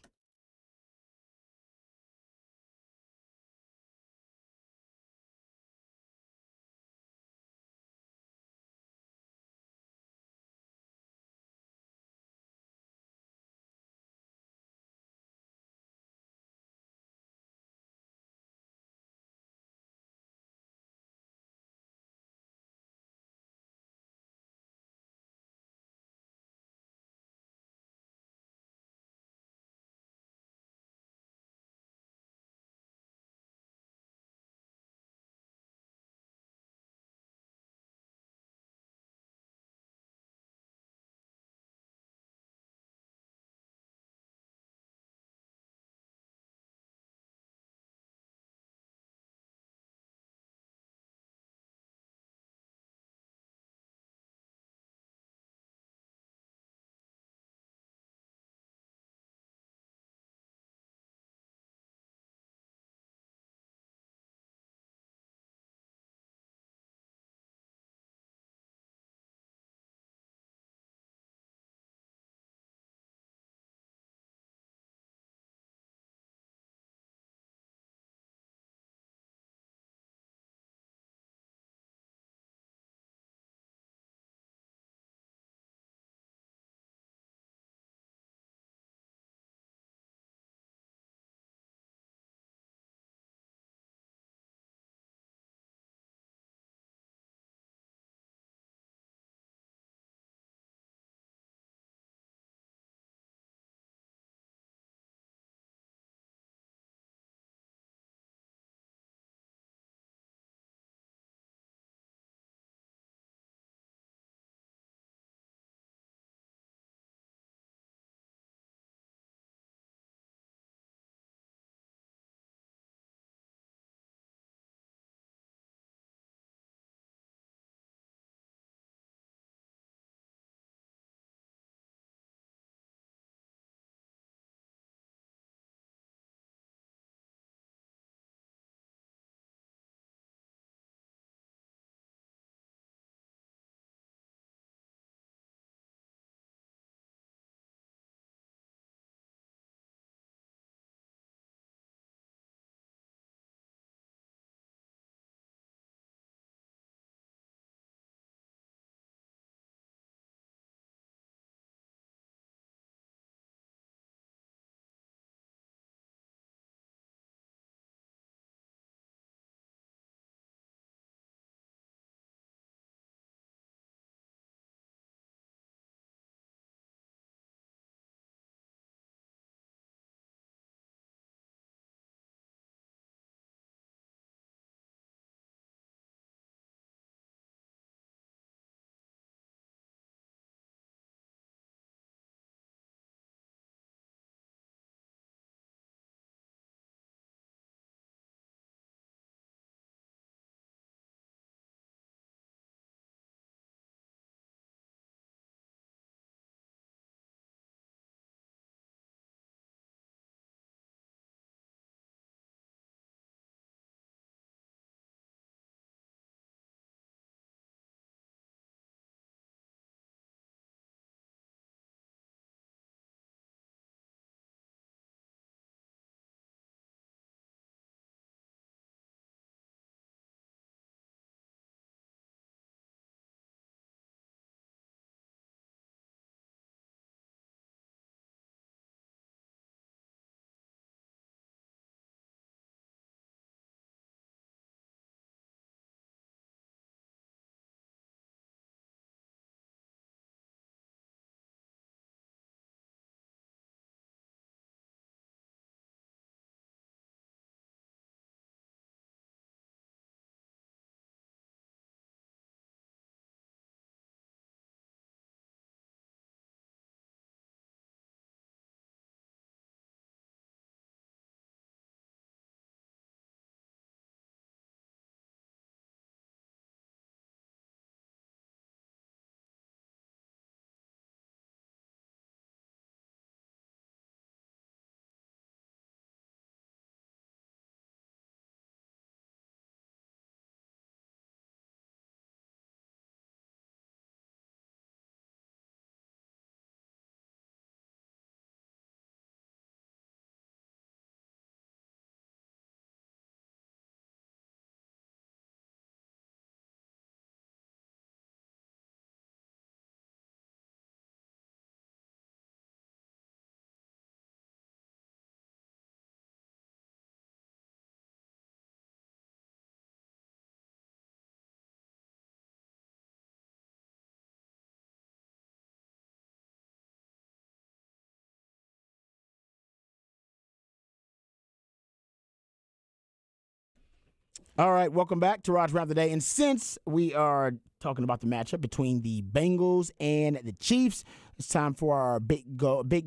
All right, welcome back to Raj Round the Day. And since we are talking about the matchup between the Bengals and the Chiefs, it's time for our big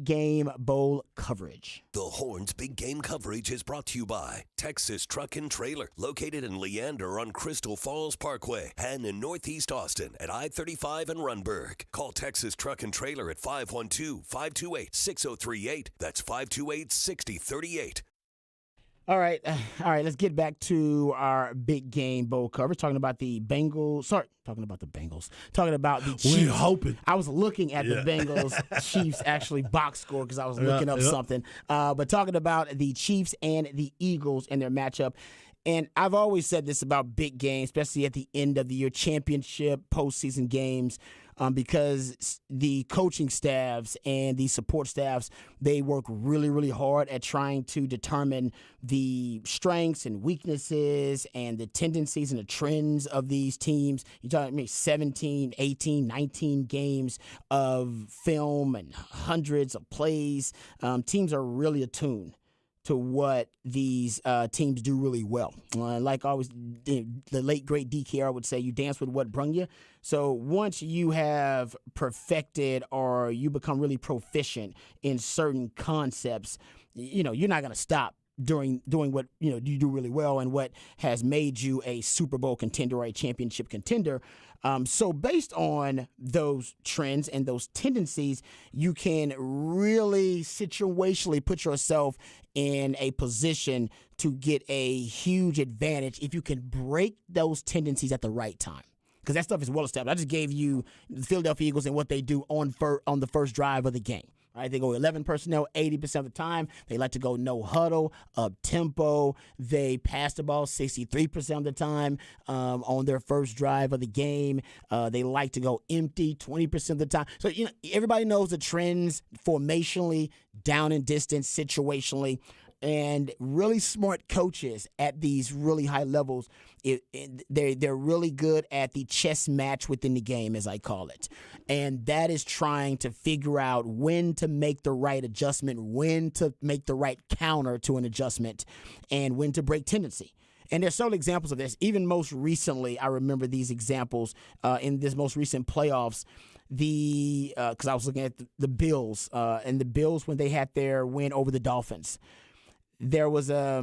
game bowl coverage.
The Horns Big Game coverage is brought to you by Texas Truck and Trailer, located in Leander on Crystal Falls Parkway and in Northeast Austin at I-35 and Runberg. Call Texas Truck and Trailer at 512-528-6038. That's 528-6038.
All right, let's get back to our big game bowl coverage. Talking about the Bengals. Talking about the Chiefs.
We're hoping.
I was looking at the Bengals Chiefs actually box score because I was looking up something. But talking about the Chiefs and the Eagles and their matchup. And I've always said this about big games, especially at the end of the year, championship, postseason games, because the coaching staffs and the support staffs, they work really, really hard at trying to determine the strengths and weaknesses and the tendencies and the trends of these teams. You're talking about 17, 18, 19 games of film and hundreds of plays. Teams are really attuned to what these teams do really well. Like always, the late, great DKR would say, you dance with what brung you. So once you have perfected or you become really proficient in certain concepts, you're not going to stop doing what you do really well and what has made you a Super Bowl contender or a championship contender. So based on those trends and those tendencies, you can really situationally put yourself in a position to get a huge advantage if you can break those tendencies at the right time. Because that stuff is well established. I just gave you the Philadelphia Eagles and what they do on the first drive of the game. Right, they go 11 personnel 80% of the time. They like to go no huddle, up tempo. They pass the ball 63% of the time on their first drive of the game. They like to go empty 20% of the time. So everybody knows the trends formationally, down and distance, situationally. And really smart coaches at these really high levels, they're really good at the chess match within the game, as I call it. And that is trying to figure out when to make the right adjustment, when to make the right counter to an adjustment, and when to break tendency. And there's several examples of this. Even most recently, I remember these examples in this most recent playoffs. Because I was looking at the Bills, and the Bills when they had their win over the Dolphins. There was a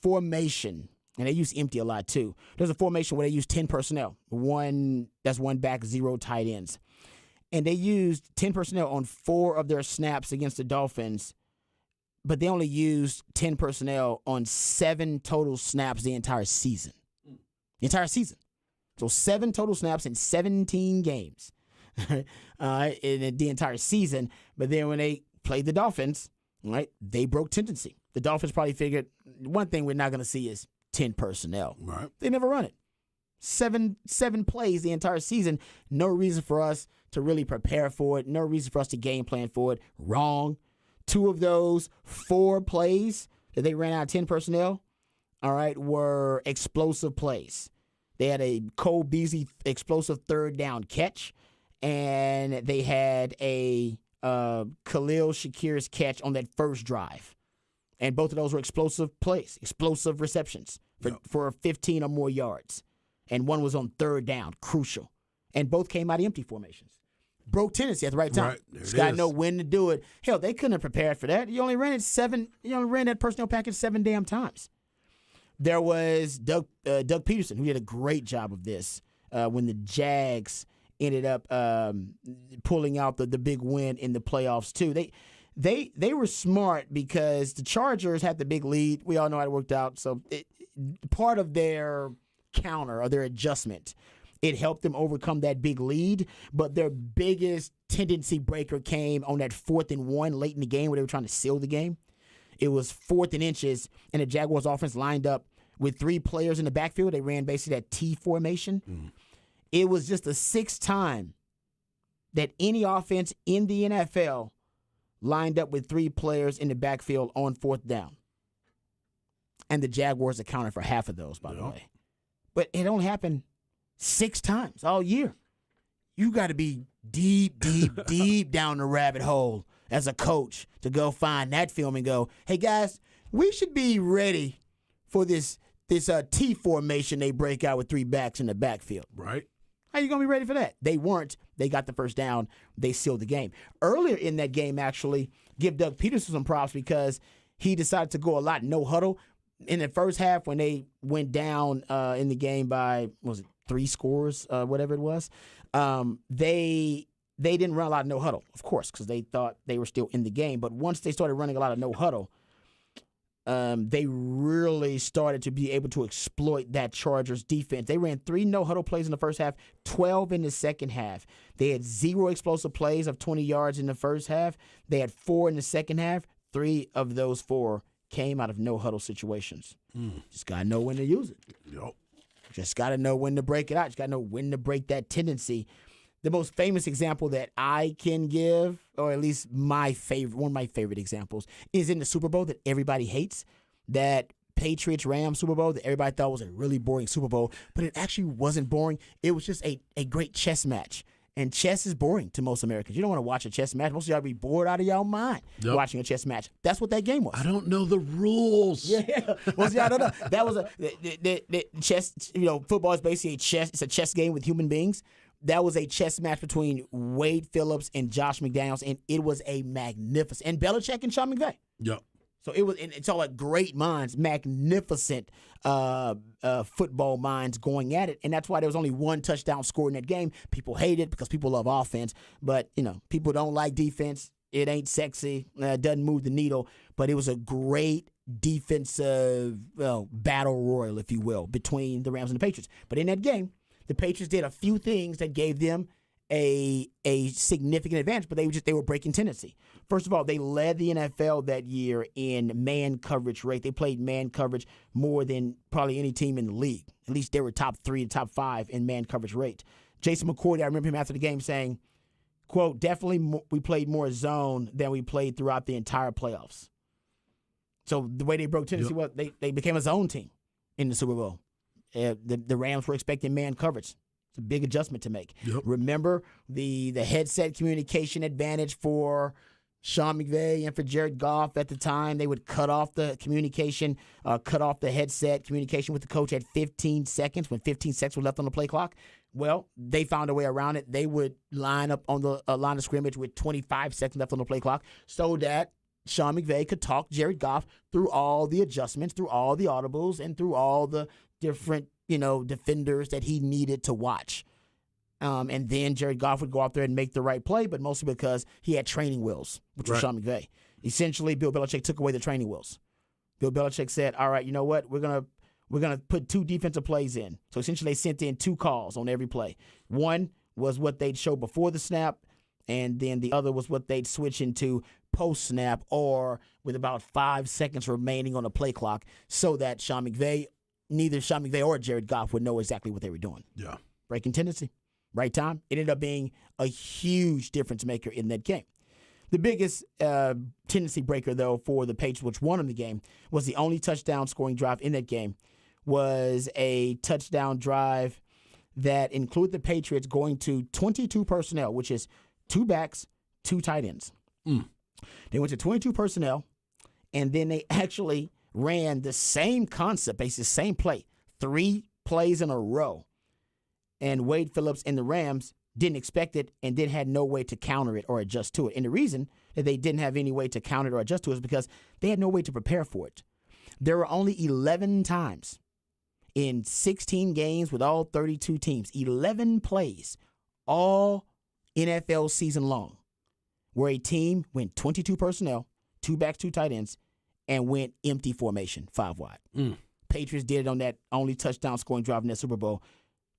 formation, and they use empty a lot too. There's a formation where they use 10 personnel. That's one back, 0 tight ends. And they used 10 personnel on 4 of their snaps against the Dolphins, but they only used 10 personnel on 7 total snaps the entire season. The entire season. So 7 total snaps in 17 games in the entire season. But then when they played the Dolphins, right, they broke tendency. The Dolphins probably figured one thing we're not going to see is 10 personnel.
Right.
They never run it. Seven plays the entire season. No reason for us to really prepare for it. No reason for us to game plan for it. Wrong. 2 of those 4 plays that they ran out of 10 personnel, all right, were explosive plays. They had a Cole Beasley explosive third down catch, and they had a Khalil Shakir's catch on that first drive. And both of those were explosive plays, explosive receptions for 15 or more yards. And one was on third down, crucial. And both came out of empty formations. Broke tendency at the right time.
Right,
Just got to know when to do it. Hell, they couldn't have prepared for that. You only ran that personnel package 7 damn times. There was Doug Peterson, who did a great job of this when the Jags ended up pulling out the big win in the playoffs too. They were smart because the Chargers had the big lead. We all know how it worked out. So part of their counter or their adjustment, it helped them overcome that big lead. But their biggest tendency breaker came on that 4th and 1 late in the game where they were trying to seal the game. It was 4th and inches, and the Jaguars offense lined up with 3 players in the backfield. They ran basically that T formation. Mm. It was just the 6th time that any offense in the NFL lined up with 3 players in the backfield on 4th down. And the Jaguars accounted for half of those, by the way. But it only happened 6 times all year. You got to be deep down the rabbit hole as a coach to go find that film and go, hey, guys, we should be ready for this this T formation they break out with 3 backs in the backfield.
Right.
How you going to be ready for that? They weren't. They got the first down. They sealed the game. Earlier in that game, actually, give Doug Peterson some props because he decided to go a lot no huddle. In the first half, when they went down in the game by, 3 scores, whatever it was, they didn't run a lot of no huddle, of course, because they thought they were still in the game. But once they started running a lot of no huddle, they really started to be able to exploit that Chargers defense. They ran 3 no-huddle plays in the first half, 12 in the second half. They had 0 explosive plays of 20 yards in the first half. They had 4 in the second half. 3 of those 4 came out of no-huddle situations. Just got to know when to use it.
Yep.
Just got to know when to break it out. Just got to know when to break that tendency. The most famous example that I can give, or at least one of my favorite examples, is in the Super Bowl that everybody hates, that Patriots-Rams Super Bowl that everybody thought was a really boring Super Bowl, but it actually wasn't boring. It was just a great chess match. And chess is boring to most Americans. You don't want to watch a chess match. Most of y'all be bored out of y'all mind watching a chess match. That's what that game was.
I don't know the rules.
Yeah. Well, see, I don't know. That was the chess. Football is basically a chess. It's a chess game with human beings. That was a chess match between Wade Phillips and Josh McDaniels, and it was a magnificent. And Belichick and Sean McVay.
Yep.
So it was. And it's all like great minds, magnificent football minds going at it, and that's why there was only 1 touchdown scored in that game. People hate it because people love offense, but people don't like defense. It ain't sexy. It doesn't move the needle. But it was a great defensive battle royal, if you will, between the Rams and the Patriots. But in that game, the Patriots did a few things that gave them a significant advantage, but they were breaking tendency. First of all, they led the NFL that year in man coverage rate. They played man coverage more than probably any team in the league. At least they were top 3, top 5 in man coverage rate. Jason McCourty, I remember him after the game saying, quote, definitely we played more zone than we played throughout the entire playoffs. So the way they broke tendency was they became a zone team in the Super Bowl. The Rams were expecting man coverage. It's a big adjustment to make.
Yep.
Remember the headset communication advantage for Sean McVay and for Jared Goff at the time. They would cut off the communication, cut off the headset communication with the coach at 15 seconds when 15 seconds were left on the play clock. Well, they found a way around it. They would line up on the line of scrimmage with 25 seconds left on the play clock so that Sean McVay could talk Jared Goff through all the adjustments, through all the audibles, and through all the different, defenders that he needed to watch. And then Jared Goff would go out there and make the right play, but mostly because he had training wheels, which was Sean McVay. Essentially, Bill Belichick took away the training wheels. Bill Belichick said, all right, you know what? We're gonna put 2 defensive plays in. So essentially they sent in 2 calls on every play. One was what they'd show before the snap, and then the other was what they'd switch into post-snap or with about 5 seconds remaining on the play clock so that neither Sean McVay or Jared Goff would know exactly what they were doing.
Yeah.
Breaking tendency. Right time. It ended up being a huge difference maker in that game. The biggest tendency breaker, though, for the Patriots, which won in the game, was the only touchdown scoring drive in that game, was a touchdown drive that included the Patriots going to 22 personnel, which is 2 backs, 2 tight ends. They went to 22 personnel, and then they actually ran the same concept, basically the same play, 3 plays in a row. And Wade Phillips and the Rams didn't expect it and then had no way to counter it or adjust to it. And the reason that they didn't have any way to counter it or adjust to it is because they had no way to prepare for it. There were only 11 times in 16 games with all 32 teams, 11 plays, all NFL season long, where a team went 22 personnel, 2 backs, 2 tight ends, and went empty formation, 5 wide. Patriots did it on that only touchdown scoring drive in that Super Bowl.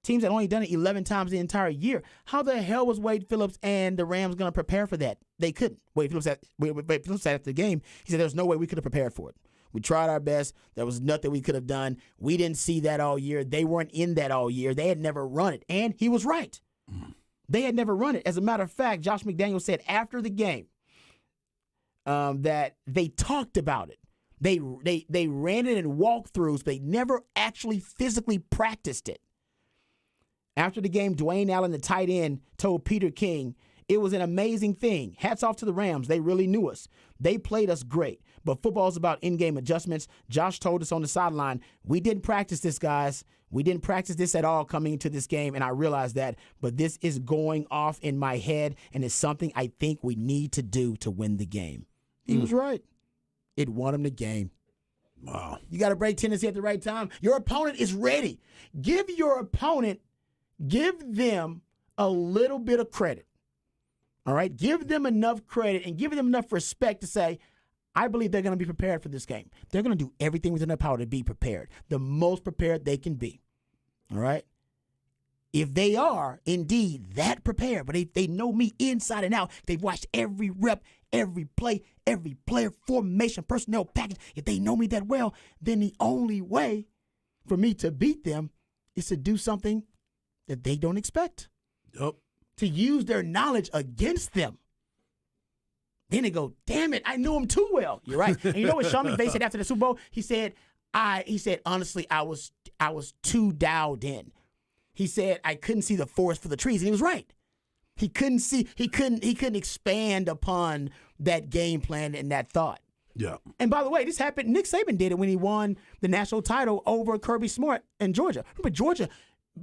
Teams had only done it 11 times the entire year. How the hell was Wade Phillips and the Rams going to prepare for that? They couldn't. Wade Phillips said after the game, he said, there's no way we could have prepared for it. We tried our best. There was nothing we could have done. We didn't see that all year. They weren't in that all year. They had never run it. And he was right. They had never run it. As a matter of fact, Josh McDaniels said after the game that they talked about it. They ran it in walkthroughs, but they never actually physically practiced it. After the game, Dwayne Allen, the tight end, told Peter King, it was an amazing thing. Hats off to the Rams. They really knew us. They played us great. But football is about in-game adjustments. Josh told us on the sideline, we didn't practice this, guys. We didn't practice this at all coming into this game, and I realized that. But this is going off in my head, and it's something I think we need to do to win the game. He was right. It won him the game.
Wow.
You got to break tendency at the right time. Your opponent is ready. Give them a little bit of credit. All right? Give them enough credit and give them enough respect to say, I believe they're going to be prepared for this game. They're going to do everything within their power to be prepared, the most prepared they can be. All right? If they are indeed that prepared, but if they know me inside and out, they've watched every rep, every play, every player, formation, personnel package, if they know me that well, then the only way for me to beat them is to do something that they don't expect.
Yep.
To use their knowledge against them. Then they go, damn it, I knew him too well. You're right. And you know what Sean McVay said after the Super Bowl? He said, honestly, I was too dialed in. He said, I couldn't see the forest for the trees. And he was right. He couldn't expand upon that game plan and that thought.
Yeah.
And by the way, this happened, Nick Saban did it when he won the national title over Kirby Smart in Georgia. Remember, Georgia,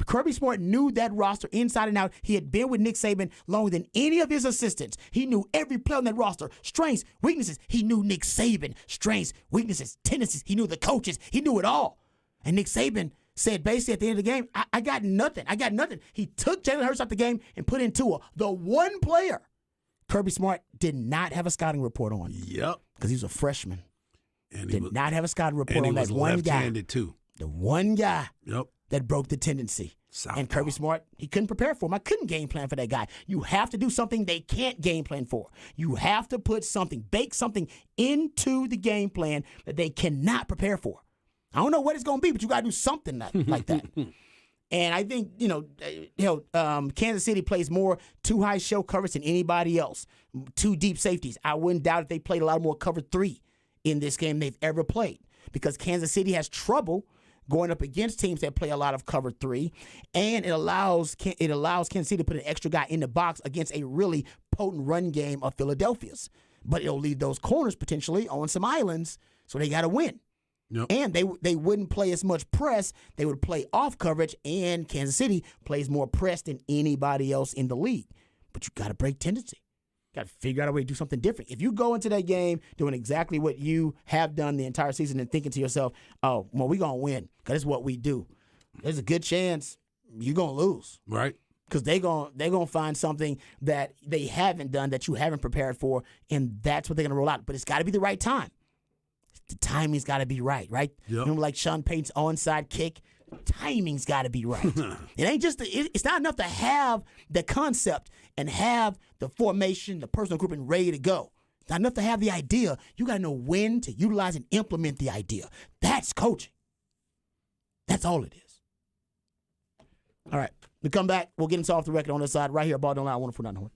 Kirby Smart knew that roster inside and out. He had been with Nick Saban longer than any of his assistants. He knew every player on that roster, strengths, weaknesses. He knew Nick Saban, strengths, weaknesses, tendencies. He knew the coaches. He knew it all. And Nick Saban said basically at the end of the game, I got nothing. I got nothing. He took Jalen Hurts out the game and put in Tua, the one player Kirby Smart did not have a scouting report on.
Yep.
Because he was a freshman.
And
did not have a scouting report on that one guy.
Left-handed too.
The one guy.
Yep.
That broke the tendency.
Southpaw.
And Kirby Smart, he couldn't prepare for him. I couldn't game plan for that guy. You have to do something they can't game plan for. You have to put something, bake something into the game plan that they cannot prepare for. I don't know what it's going to be, but you got to do something like that. And I think, Kansas City plays more too high show coverage than anybody else. Two deep safeties. I wouldn't doubt if they played a lot more cover 3 in this game they've ever played, because Kansas City has trouble going up against teams that play a lot of cover 3, and it allows Kansas City to put an extra guy in the box against a really potent run game of Philadelphia's. But it'll leave those corners potentially on some islands, so they got to win. Yep. And they wouldn't play as much press. They would play off coverage, and Kansas City plays more press than anybody else in the league. But you got to break tendency. Got to figure out a way to do something different. If you go into that game doing exactly what you have done the entire season and thinking to yourself, oh, well, we're going to win because it's what we do, there's a good chance you're going to lose.
Right.
Because they're gonna find something that they haven't done that you haven't prepared for, and that's what they're going to roll out. But it's got to be the right time. The timing's got to be right? Yep. Remember, like Sean Payton's onside kick? Timing's got to be right. It ain't just it's not enough to have the concept and have the formation, the personal grouping ready to go. It's not enough to have the idea. You got to know when to utilize and implement the idea. That's coaching. That's all it is. All right, we come back. We'll get into off the record on this side right here. Ball Don't Lie. I want to put on the horn.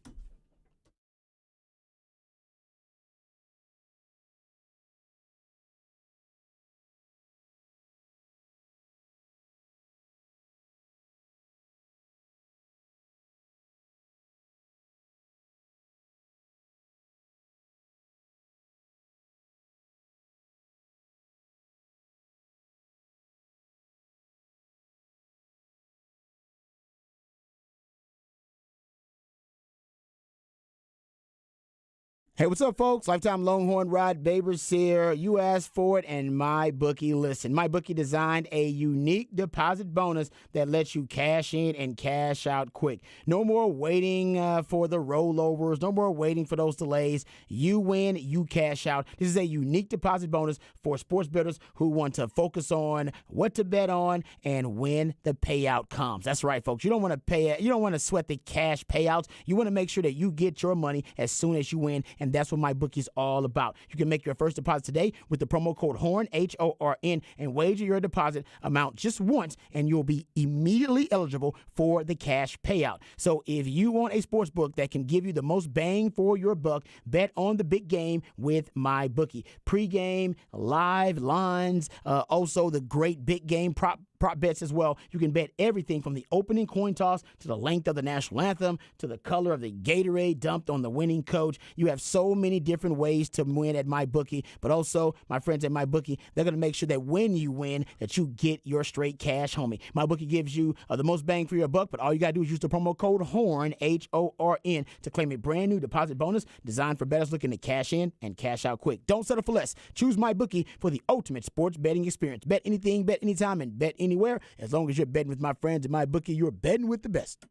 Hey, what's up, folks? Lifetime Longhorn Rod Babers here. You asked for it, and MyBookie listened. MyBookie designed a unique deposit bonus that lets you cash in and cash out quick. No more waiting for the rollovers. No more waiting for those delays. You win, you cash out. This is a unique deposit bonus for sports bettors who want to focus on what to bet on and when the payout comes. That's right, folks. You don't want to sweat the cash payouts. You want to make sure that you get your money as soon as you win, and that's what MyBookie is all about. You can make your first deposit today with the promo code HORN, HORN, and wager your deposit amount just once, and you'll be immediately eligible for the cash payout. So if you want a sports book that can give you the most bang for your buck, bet on the big game with MyBookie. Pre-game, live lines, also the great big game prop prop bets as well. You can bet everything from the opening coin toss to the length of the national anthem to the color of the Gatorade dumped on the winning coach. You have so many different ways to win at MyBookie, but also my friends at MyBookie, they're going to make sure that when you win that you get your straight cash, homie. MyBookie gives you the most bang for your buck, but all you got to do is use the promo code HORN, HORN, to claim a brand new deposit bonus designed for bettors looking to cash in and cash out quick. Don't settle for less. Choose MyBookie for the ultimate sports betting experience. Bet anything, bet anytime, and bet anywhere. As long as you're betting with my friends at MyBookie, you're betting with the best.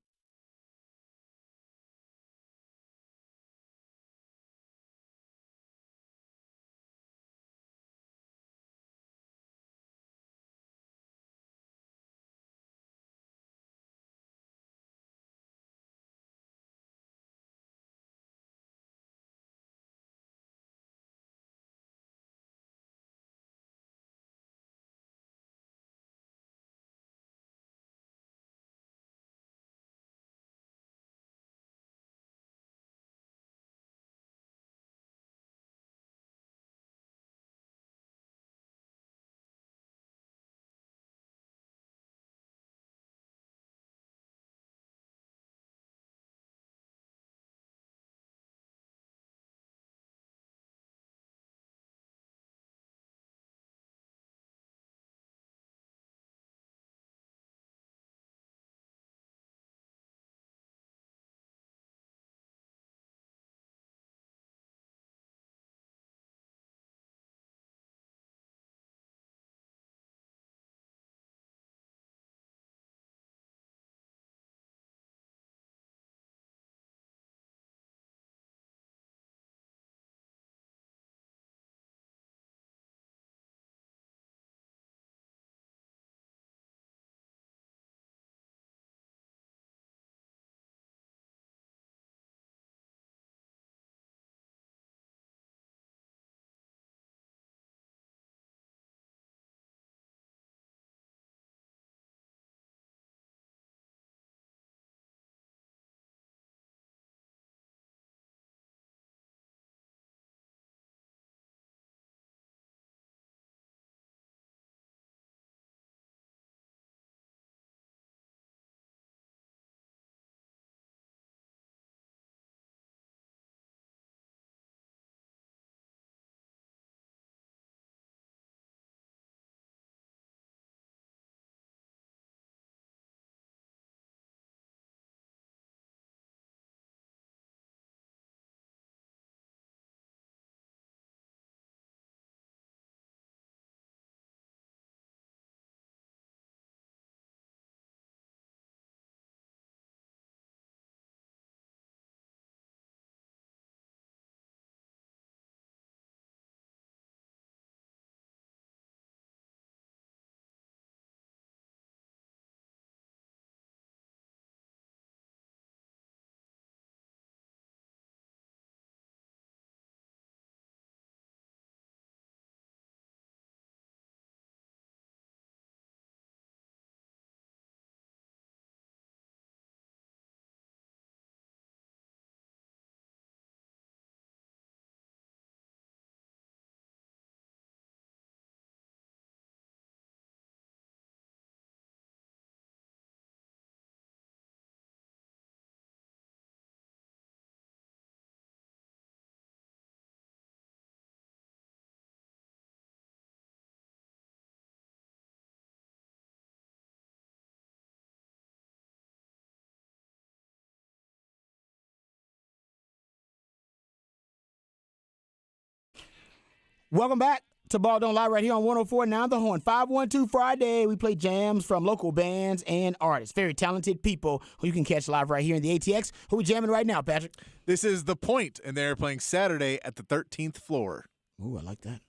Welcome back to Ball Don't Lie right here on 104.9 The Horn. 512 Friday, we play jams from local bands and artists. Very talented people who you can catch live right here in the ATX. Who we jamming right now, Patrick?
This is The Point, and they're playing Saturday at the 13th floor.
Ooh, I like that.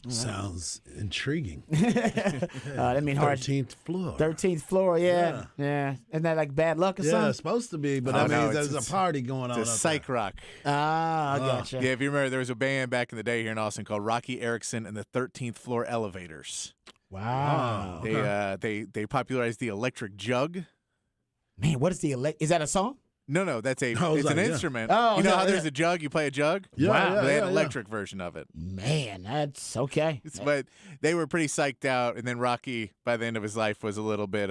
Sounds intriguing.
That mean hard.
13th floor.
13th floor, yeah. Isn't that like bad luck or
Yeah,
something?
it's supposed to be, but
Oh,
that
no,
means
it's-
there's a party going on.
It's a
up
psych rock.
Ah, I gotcha.
Yeah, if you remember, there was a band back in the day here in Austin called Rocky Erickson and the 13th Floor Elevators.
Wow.
Oh, okay.
They popularized the electric jug.
Man, what is the is that a song?
No, that's
I was
it's an
like, yeah.
instrument.
Oh,
you know
yeah,
how there's
yeah.
a jug, you play a jug?
Yeah,
Wow.
yeah,
They had
yeah,
an
yeah.
electric version of it.
Man, that's okay.
But they were pretty psyched out, and then Rocky, by the end of his life, was a little bit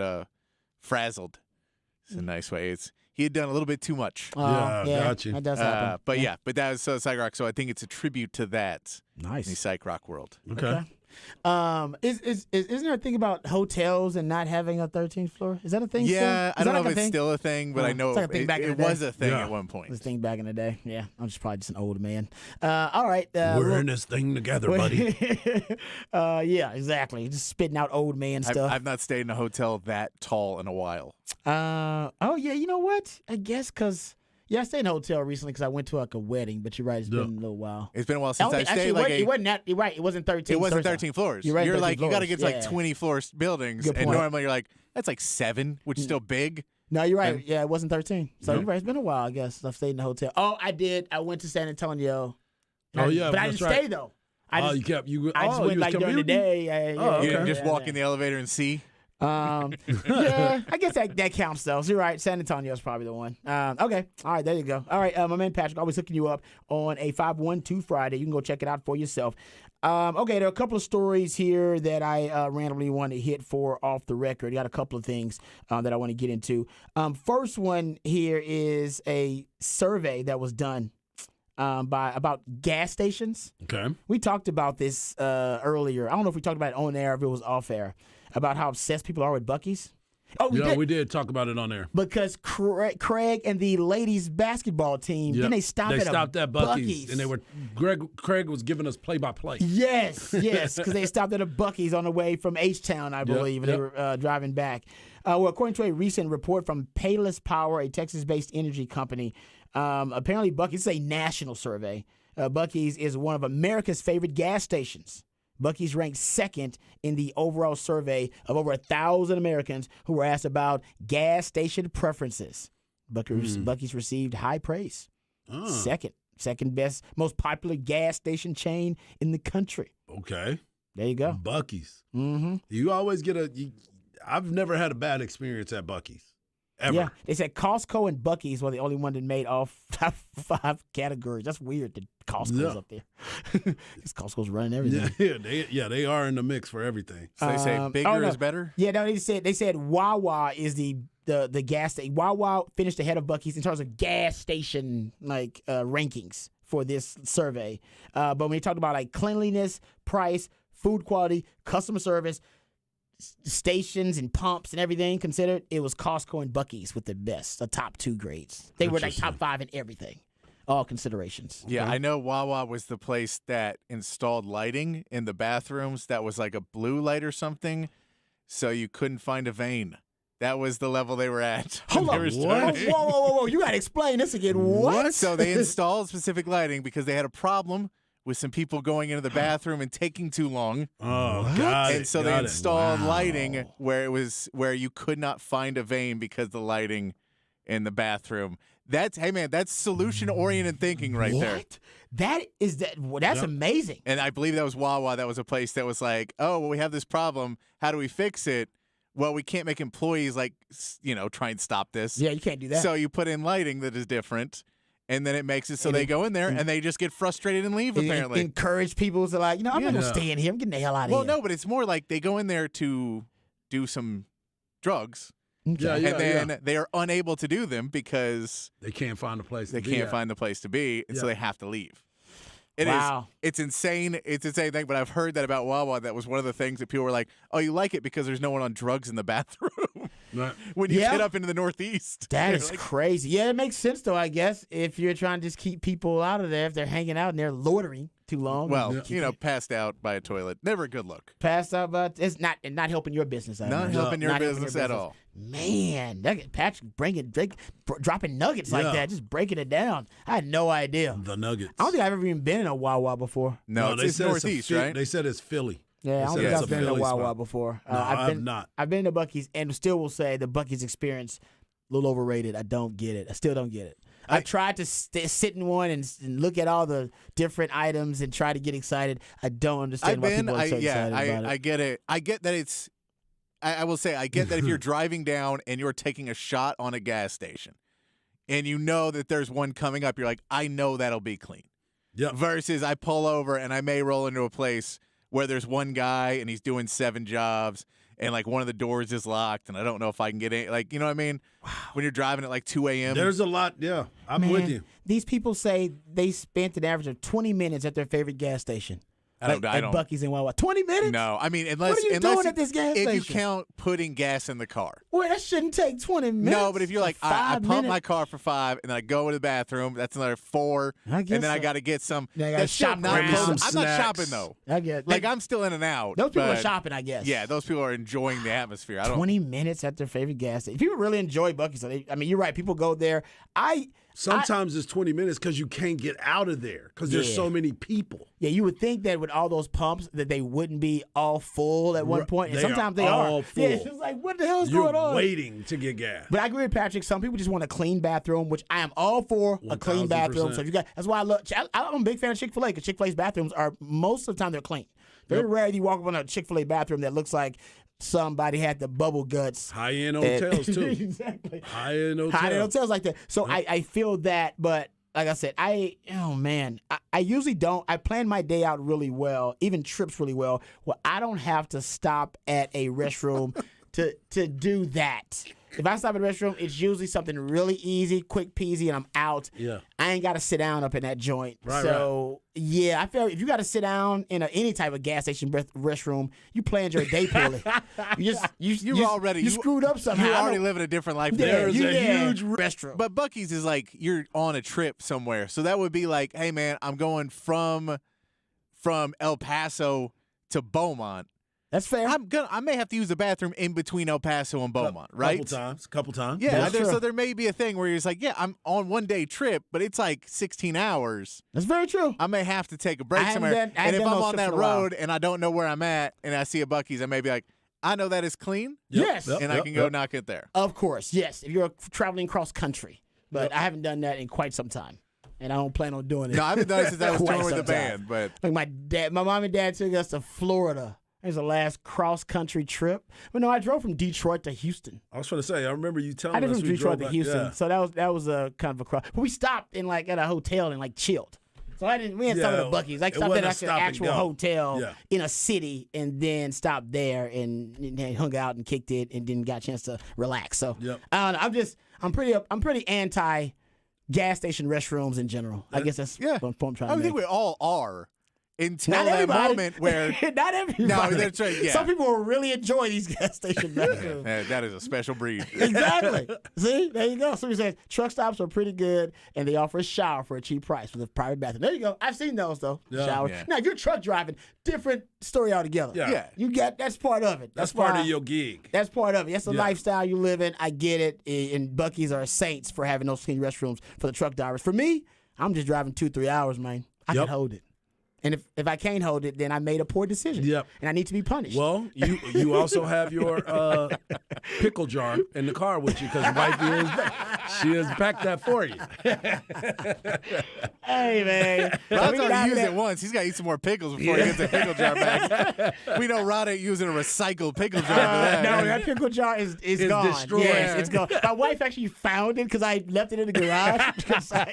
frazzled. It's a nice way. He had done a little bit too much.
Oh,
Yeah, got you.
That does happen.
But that was Psych Rock, so I think it's a tribute to that in the
Nice.
Psych Rock world.
Okay.
Isn't there a thing about hotels and not having a 13th floor? Is that a thing?
Yeah,
still?
I don't know
like
if
a
it's
thing?
still a thing, but I know
It's like a thing back in
it
the day.
was a thing
Yeah.
at one point.
This thing back in the day. Yeah, I'm probably just an old man. All right.
We're in this thing together, buddy.
Yeah, exactly. Just spitting out old man stuff.
I've not stayed in a hotel that tall in a while.
Oh yeah, you know what? I guess because I stayed in a hotel recently because I went to like a wedding. But you're right, it's
Yeah.
been a little while.
It's been a while
I
since
don't
I
think-
stayed.
actually,
Like
it wasn't that. You're right. It wasn't 13.
it wasn't
Thursday.
13 floors.
You're right,
You're
13
like you got to
floors.
get to like
Yeah.
20 floor buildings,
Good
and
point.
normally you're like that's like 7, which is still big.
No, you're right.
And-
Yeah, it wasn't 13. So
Yep.
you're right. It's been a while, I guess. I've stayed in the hotel. Oh, I did. I went to San Antonio.
Oh, yeah,
but I
that's
didn't
right.
stay though. I
Oh,
just,
you kept you.
I just
oh,
went
you was
like during the
commuting?
day.
Oh,
You
okay.
didn't just
yeah,
walk
yeah.
in the elevator and see.
Yeah, I guess that counts though. So you're right. San Antonio's probably the one. Okay. All right. There you go. All right. My man Patrick always hooking you up on a 512 Friday. You can go check it out for yourself. Okay. There are a couple of stories here that I randomly want to hit for off the record. Got a couple of things that I want to get into. First one here is a survey that was done about gas stations.
Okay.
We talked about this earlier. I don't know if we talked about it on air or if it was off air about how obsessed people are with Buc-ee's. Oh,
Yeah, we did talk about it on there.
because Craig and the ladies basketball team,
Yep.
then they stopped
They
at
stopped
a
at Buc-ee's, and they were Craig was giving us play by play.
Yes, because they stopped at a Buc-ee's on the way from H-Town, I believe, and they were driving back. Well, according to a recent report from Payless Power, a Texas-based energy company, apparently Buc-ee's is a national survey. Buc-ee's is one of America's favorite gas stations. Buc-ee's ranked second in the overall survey of over 1,000 Americans who were asked about gas station preferences. Buc-ee's received high praise.
Oh,
Second best, most popular gas station chain in the country.
okay.
There you go.
Buc-ee's.
Mm-hmm.
You always get I've never had a bad experience at Buc-ee's. Ever.
Yeah, they said Costco and Buc-ee's were the only one that made all five categories. That's weird that Costco's
Yeah.
up there. Because Costco's running everything.
They are in the mix for everything.
So they say bigger
oh, no.
is better.
Yeah, no, they said Wawa is the gas station. Wawa finished ahead of Buc-ee's in terms of gas station rankings for this survey. But when you talk about like cleanliness, price, food quality, customer service, stations and pumps and everything considered, it was Costco and Buc-ee's with the best, the top 2 grades. They were like top 5 in everything, all considerations.
Yeah, I know Wawa was the place that installed lighting in the bathrooms that was like a blue light or something, so you couldn't find a vein. That was the level they were at. when
Hold
they
on,
were
whoa,
starting.
whoa! You gotta explain this again. What?
So they installed specific lighting because they had a problem with some people going into the bathroom and taking too long.
Oh, got it.
And so they
got it.
installed
Wow.
lighting where you could not find a vein because the lighting in the bathroom. That's solution oriented thinking right there.
What? That's amazing.
And I believe that was Wawa. That was a place that was like, oh, well, we have this problem. How do we fix it? Well, we can't make employees try and stop this.
Yeah, you can't do that.
So you put in lighting that is different, and then it makes it so they go in there and they just get frustrated and leave, apparently.
Encourage people to I'm not gonna
Yeah.
stay in here. I'm getting the hell out of
Well,
here.
no, but it's more like they go in there to do some drugs,
Okay.
Yeah,
and then they are unable to do them because
They can't find a place.
they
to be
can't
at.
find the place to be, and so
Yeah.
they have to leave. It is.
Wow.
It's insane. It's an insane thing, but I've heard that about Wawa. That was one of the things that people were like, "Oh, you like it because there's no one on drugs in the bathroom."
Right.
When you
Yeah.
get up into the Northeast,
That
You're
is
like,
crazy. Yeah, it makes sense though. I guess if you're trying to just keep people out of there, if they're hanging out and they're loitering too long.
well,
Yeah.
passed out by a toilet. Never a good look.
passed out, but it's not helping your business. I
Not
imagine.
helping your
Not
business at all.
Man, Patrick dropping nuggets like
Yeah.
that, just breaking it down. I had no idea.
The Nuggets.
I don't think I've ever even been in a Wawa before.
No,
they
it's
said
Northeast,
a
right?
They said it's Philly.
Yeah, I don't
They
think
said
I've
it's
been in a
Philly
Wawa
spot.
before.
No,
I've
I've not.
I've been to Buc-ee's and still will say the Buc-ee's experience a little overrated. I don't get it. I still don't get it. I tried to sit in one and look at all the different items and try to get excited. I don't understand why people are so excited about it.
I get it. I get that it's. I will say I get that if you're driving down and you're taking a shot on a gas station, and you know that there's one coming up, you're like, I know that'll be clean.
Yep.
Versus I pull over and I may roll into a place where there's one guy and he's doing 7 jobs and like one of the doors is locked and I don't know if I can get in. Like, you know what I mean? Wow. When you're driving at like 2 a.m.
There's a lot. Yeah, I'm with you.
These people say they spent an average of 20 minutes at their favorite gas station.
I don't.
Buc-ee's and Wawa. 20 minutes?
No, I mean,
What are you doing at this gas
if
station?
you count putting gas in the car.
Well, that shouldn't take 20 minutes.
No, but if you're like, I pump
5 minutes.
my car for 5, and then I go to the bathroom, that's another 4,
I guess
and then I
so.
got to get some.
Then I gotta
That's still
shop
not
around.
close.
Some
I'm not
snacks.
shopping though.
I get
Like I'm still in and out.
those people are
but
shopping, I guess.
Yeah, those people are enjoying the atmosphere. I don't.
20 minutes at their favorite gas station. People really enjoy Buc-ee's. So I mean, you're right. People go there.
Sometimes it's 20 minutes because you can't get out of there because there's
Yeah.
so many people.
Yeah, you would think that with all those pumps that they wouldn't be all full at one point. And
They
sometimes
are
they are.
all full.
Yeah, it's just like, what the hell is
You're
going on?
waiting to get gas.
But I agree with Patrick. Some people just want a clean bathroom, which I am all for a clean bathroom.
1000%.
So if you got, that's why I'm a big fan of Chick-fil-A because Chick-fil-A's bathrooms are most of the time they're clean. Very rare you walk up on a Chick-fil-A bathroom that looks like somebody had the bubble guts.
High-end hotels, too.
Exactly.
High-end hotels.
High-end hotels like that. So I feel that, but like I said, I usually don't. I plan my day out really well, even trips really well, where I don't have to stop at a restroom to do that. If I stop at a restroom, it's usually something really easy, quick peasy, and I'm out.
Yeah.
I ain't got to sit down up in that joint.
Right,
so, yeah, I feel if you got to sit down in any type of gas station restroom, you planned your day poorly. You screwed up somehow.
You're
I
already
don't-
living a different life.
Yeah,
there.
There's a huge
restroom.
But Buc-ee's is like you're on a trip somewhere, so that would be like, hey man, I'm going from El Paso to Beaumont.
That's fair.
I may have to use the bathroom in between El Paso and Beaumont, right?
Couple times.
Yeah,
That's true.
so there may be a thing where you're just like, yeah, I'm on 1 day trip, but it's like 16 hours.
That's very true.
I may have to take a break
I haven't
somewhere.
done- I
And
haven't
if
done
I'm
those
on
trips
that
in a while.
road and I don't know where I'm at and I see a Buc-ee's, I may be like, I know that is clean,
Yes.
and I can go knock it there.
Of course, yes. If you're traveling cross country, but I haven't done that in quite some time, and I don't plan on doing it.
No, I haven't done it since I was
Quite
touring with the
some time.
band, but
Like my mom and dad took us to Florida. It was the last cross country trip. But no, I drove from Detroit to Houston.
I was trying to say, I remember you telling
I did
us
from
we
Detroit
drove
to Houston,
back.
so that was a kind of a cross. But we stopped in at a hotel and chilled. So we didn't stop at the Buc-ee's.
it
Stopped
wasn't a
at
stop
an
and
actual
go.
hotel
Yeah.
in a city, and then stopped there and hung out and kicked it, and then got a chance to relax. So
Yep.
I don't know. I'm pretty anti gas station restrooms in general. I guess that's what I'm trying to
I
make.
think we all are until
Not
that
everybody.
moment where
Not everybody.
No, that's right, yeah.
Some people will really enjoy these gas station restrooms.
that is a special breed.
Exactly. See, there you go. So he says truck stops are pretty good, and they offer a shower for a cheap price with a private bathroom. There you go. I've seen those though.
Yeah.
Showers.
Yeah.
Now, if you're truck driving, different story altogether.
Yeah.
Yeah.
That's part of it.
That's part
why-
of your gig.
That's part of it. That's the
Yeah.
lifestyle you live in. I get it. And Buc-ee's are saints for having those clean restrooms for the truck drivers. For me, I'm just driving 2-3 hours, man. I
Yep.
can hold it. And if I can't hold it, then I made a poor decision.
Yep.
And I need to be punished.
Well, you also have your pickle jar in the car with you because wifey she has packed that for you.
Hey, man.
Rod's
We
already
got
used
that-
it once. He's got to eat some more pickles before he gets the pickle jar back. We know Rod ain't using a recycled pickle jar for that.
No, that pickle jar is gone.
destroyed.
Yes, it's gone. My wife actually found it because I left it in the garage. 'Cause I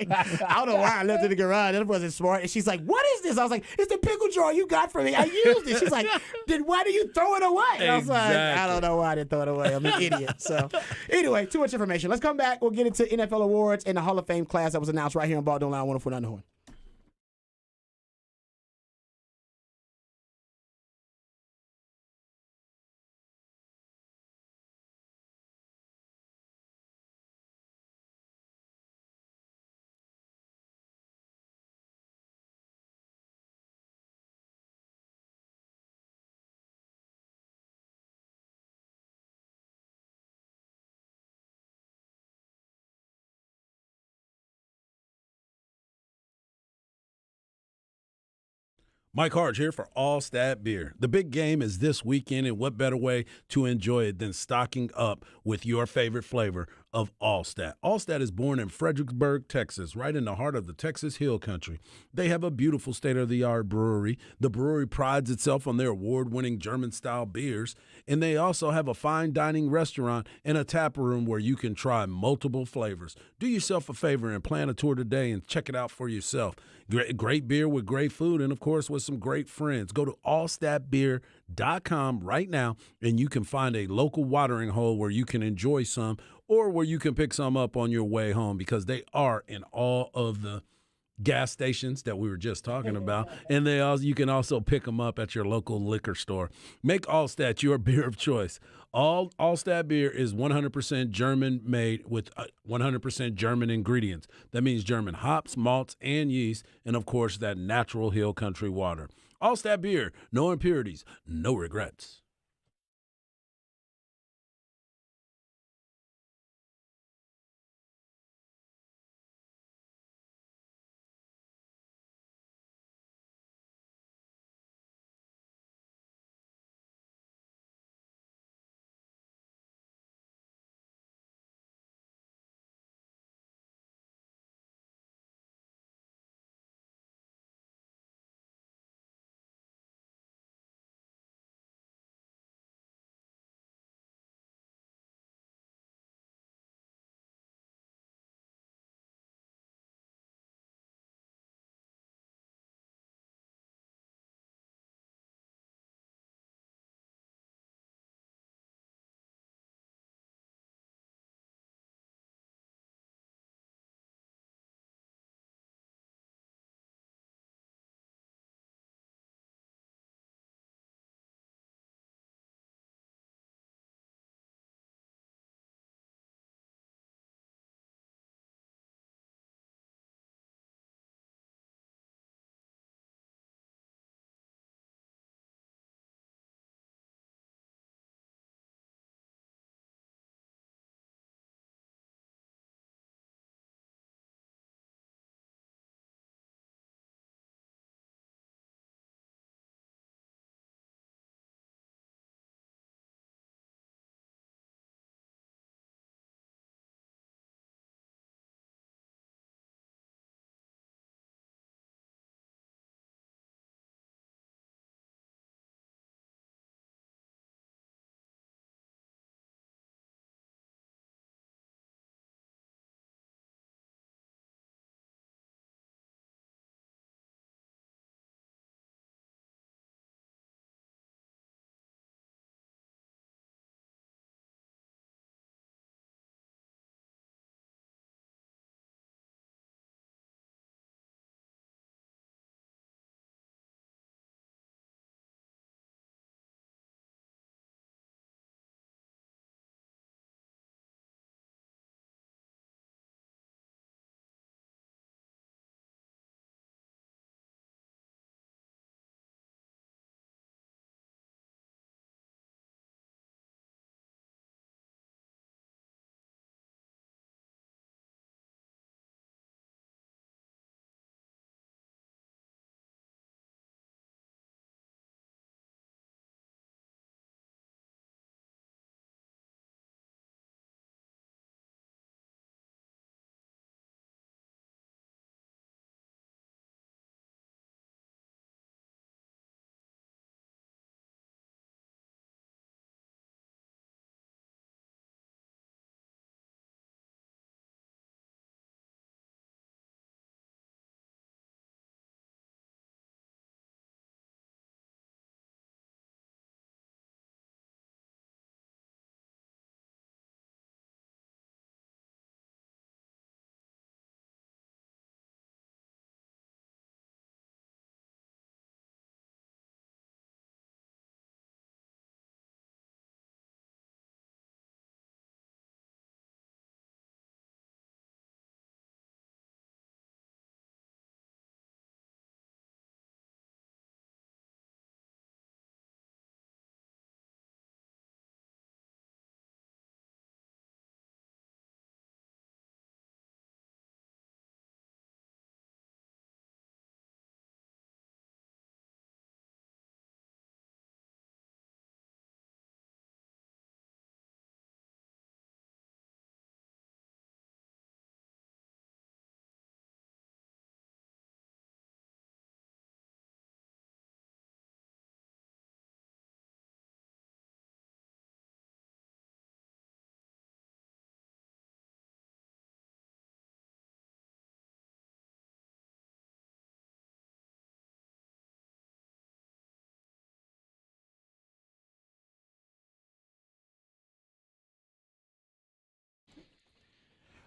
don't know why I left it in the garage. That wasn't smart. And she's like, "What is this?" I was like, "It's the pickle jar you got for me. I used it." She's like, "Then why do you throw it away?" And I was like, "I don't know why I didn't throw it away. I'm an idiot." So, anyway, too much information. Let's come back. We'll get into NFL awards and the Hall of Fame class that was announced right here on Ball Don't Lie 104.9 The Horn.
Mike Harge here for All Stat Beer. The big game is this weekend, and what better way to enjoy it than stocking up with your favorite flavor of Allstat. Allstat is born in Fredericksburg, Texas, right in the heart of the Texas Hill Country. They have a beautiful state-of-the-art brewery. The brewery prides itself on their award-winning German-style beers, and they also have a fine dining restaurant and a tap room where you can try multiple flavors. Do yourself a favor and plan a tour today and check it out for yourself. Great beer with great food and, of course, with some great friends. Go to allstatbeer.com right now, and you can find a local watering hole where you can enjoy some or where you can pick some up on your way home, because they are in all of the gas stations that we were just talking about, and you can also pick them up at your local liquor store. Make Allstat your beer of choice. Allstat beer is 100% German made with 100% German ingredients. That means German hops, malts, and yeast, and of course that natural Hill Country water. Allstat beer, no impurities, no regrets.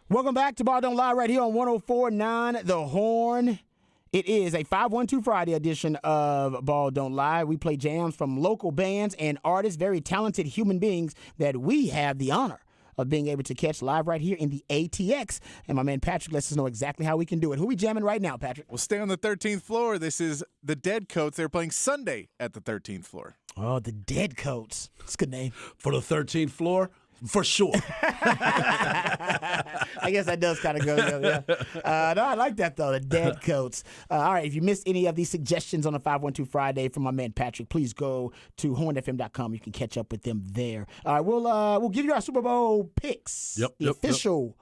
Welcome back to Ball Don't Lie right here on 104.9 The Horn. It is a 512 Friday edition of Ball Don't Lie. We play jams from local bands and artists, very talented human beings that we have the honor of being able to catch live right here in the ATX. And my man Patrick lets us know exactly how we can do it. Who we jamming right now, Patrick?
We'll stay on the 13th floor. This is the Dead Coats. They're playing Sunday at the 13th floor.
Oh, the Dead Coats. That's a good name.
For the 13th floor, for sure.
I guess that does kind of go together, yeah. No, I like that, though, the Dead Coats. All right, if you missed any of these suggestions on a 512 Friday from my man Patrick, please go to hornfm.com. You can catch up with them there. All right, we'll give you our Super Bowl picks. The official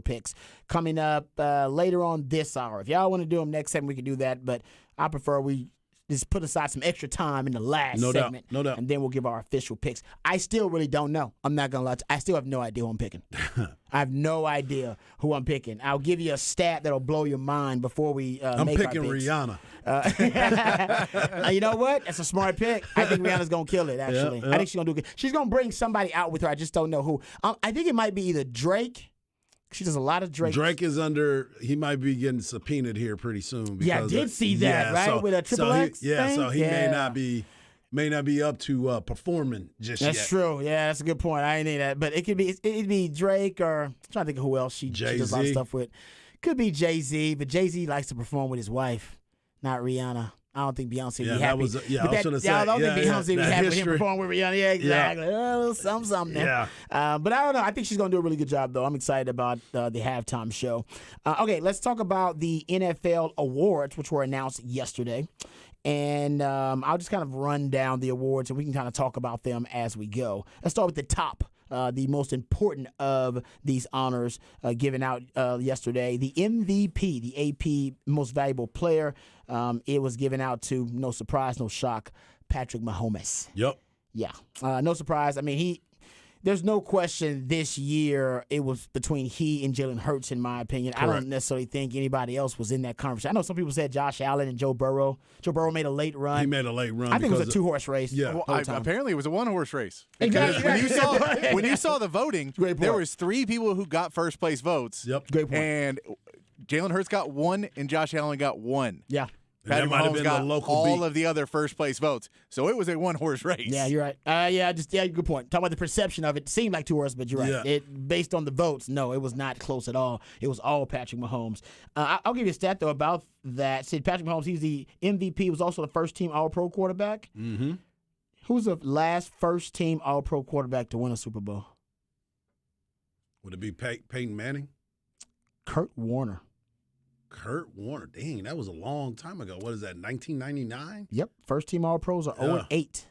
picks coming up later on this hour. If y'all want to do them next segment, we can do that, but I prefer we just put aside some extra time in the last segment.
No doubt.
And then we'll give our official picks. I still really don't know. I'm not going to lie to you. I still have no idea who I'm picking. I have no idea who I'm picking. I'll give you a stat that'll blow your mind before we
I'm
make
picking
our picks.
Rihanna.
You know what? That's a smart pick. I think Rihanna's going to kill it, actually.
Yeah.
I think she's going to do good. She's going to bring somebody out with her. I just don't know who. I think it might be either Drake. She does a lot of Drake.
Drake is he might be getting subpoenaed here pretty soon.
Yeah, I did see that, right?
So,
with a Triple X thing?
So he may not be up to performing just yet.
That's true. Yeah, that's a good point. I ain't need that. But it'd be Drake or I'm trying to think of who else she does a lot of stuff with. Could be Jay-Z, but Jay-Z likes to perform with his wife, not Rihanna. I don't think Beyonce would be happy.
I was gonna say.
I don't think Beyonce would be happy with him
history.
performing with Rihanna. Yeah, exactly. Oh, something there.
Yeah.
But I don't know. I think she's going to do a really good job, though. I'm excited about the halftime show. Okay, let's talk about the NFL awards, which were announced yesterday. And I'll just kind of run down the awards, and we can kind of talk about them as we go. Let's start with the top. The most important of these honors given out yesterday. The MVP, the AP Most Valuable Player, it was given out to, no surprise, no shock, Patrick Mahomes.
Yep.
Yeah, no surprise. I mean, there's no question this year it was between he and Jalen Hurts, in my opinion.
Correct.
I don't necessarily think anybody else was in that conversation. I know some people said Josh Allen and Joe Burrow. Joe Burrow made a late run.
He made a late run.
I think it was a two-horse race.
Yeah.
the
Well,
whole time.
apparently, it was a one-horse race.
Exactly.
Because when you saw the voting,
Great
there
point.
was 3 people who got first place votes.
Yep.
Great point.
And Jalen Hurts got 1, and Josh Allen got 1.
Yeah.
And that
Patrick
might have
Mahomes
been
got
the local
all
beat.
of the other first place votes. So it was a one-horse race.
Yeah, you're right. Good point. Talking about the perception of it, seemed like two horses, but you're right.
Yeah.
It based on the votes, no, it was not close at all. It was all Patrick Mahomes. I'll give you a stat though about that. Said Patrick Mahomes, he's the MVP. Was also the first-team All-Pro quarterback.
Mm-hmm.
Who's the last first-team All-Pro quarterback to win a Super Bowl?
Would it be Peyton Manning?
Kurt Warner.
Kurt Warner. Dang, that was a long time ago. What is that, 1999?
Yep, first-team All-Pros are 0-8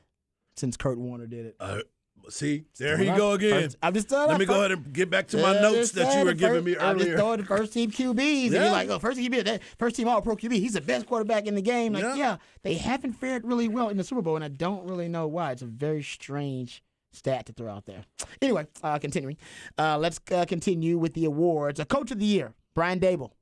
since Kurt Warner did it.
See, there he go again.
I'm just
Let me go ahead and get back to my notes that you were giving me
I'm just
earlier.
throwing the first-team QBs. And
Yeah.
you're like, oh, first-team QB, that first-team All-Pro QB, he's the best quarterback in the game. Like, yeah, they haven't fared really well in the Super Bowl, and I don't really know why. It's a very strange stat to throw out there. Anyway, continuing. Let's continue with the awards. Coach of the Year, Brian Dable.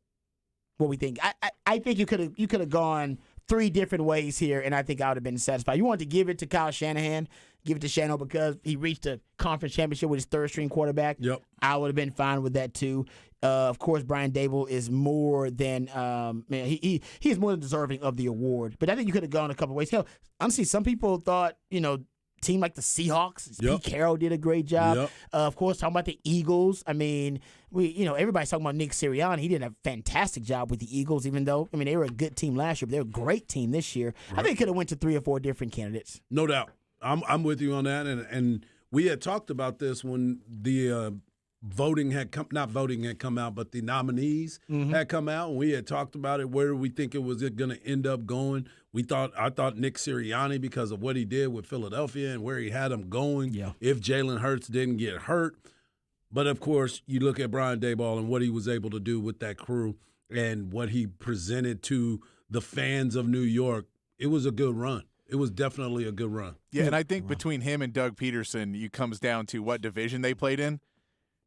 What we think? I think you could have gone 3 different ways here, and I think I would have been satisfied. You wanted to give it to Kyle Shanahan, give it to Shanahan because he reached a conference championship with his third-string quarterback.
Yep.
I would have been fine with that too. Of course, Brian Dable is more than he is more than deserving of the award. But I think you could have gone a couple ways. Hell, honestly, some people thought team like the Seahawks,
Yep.
Pete Carroll did a great job.
Yep.
Of course, talking about the Eagles. I mean, everybody's talking about Nick Sirianni. He did a fantastic job with the Eagles, even though, they were a good team last year, but they're a great team this year. Right. I think it could have went to 3 or 4 different candidates.
No doubt. I'm with you on that. And we had talked about this when the voting had come out, but the nominees had come out, and we had talked about it. Where we think it was going to end up going. I thought Nick Sirianni, because of what he did with Philadelphia and where he had them going.
Yeah.
If Jalen Hurts didn't get hurt, but of course you look at Brian Daboll and what he was able to do with that crew and what he presented to the fans of New York. It was a good run. It was definitely a good run.
Yeah, and I think between him and Doug Peterson, it comes down to what division they played in.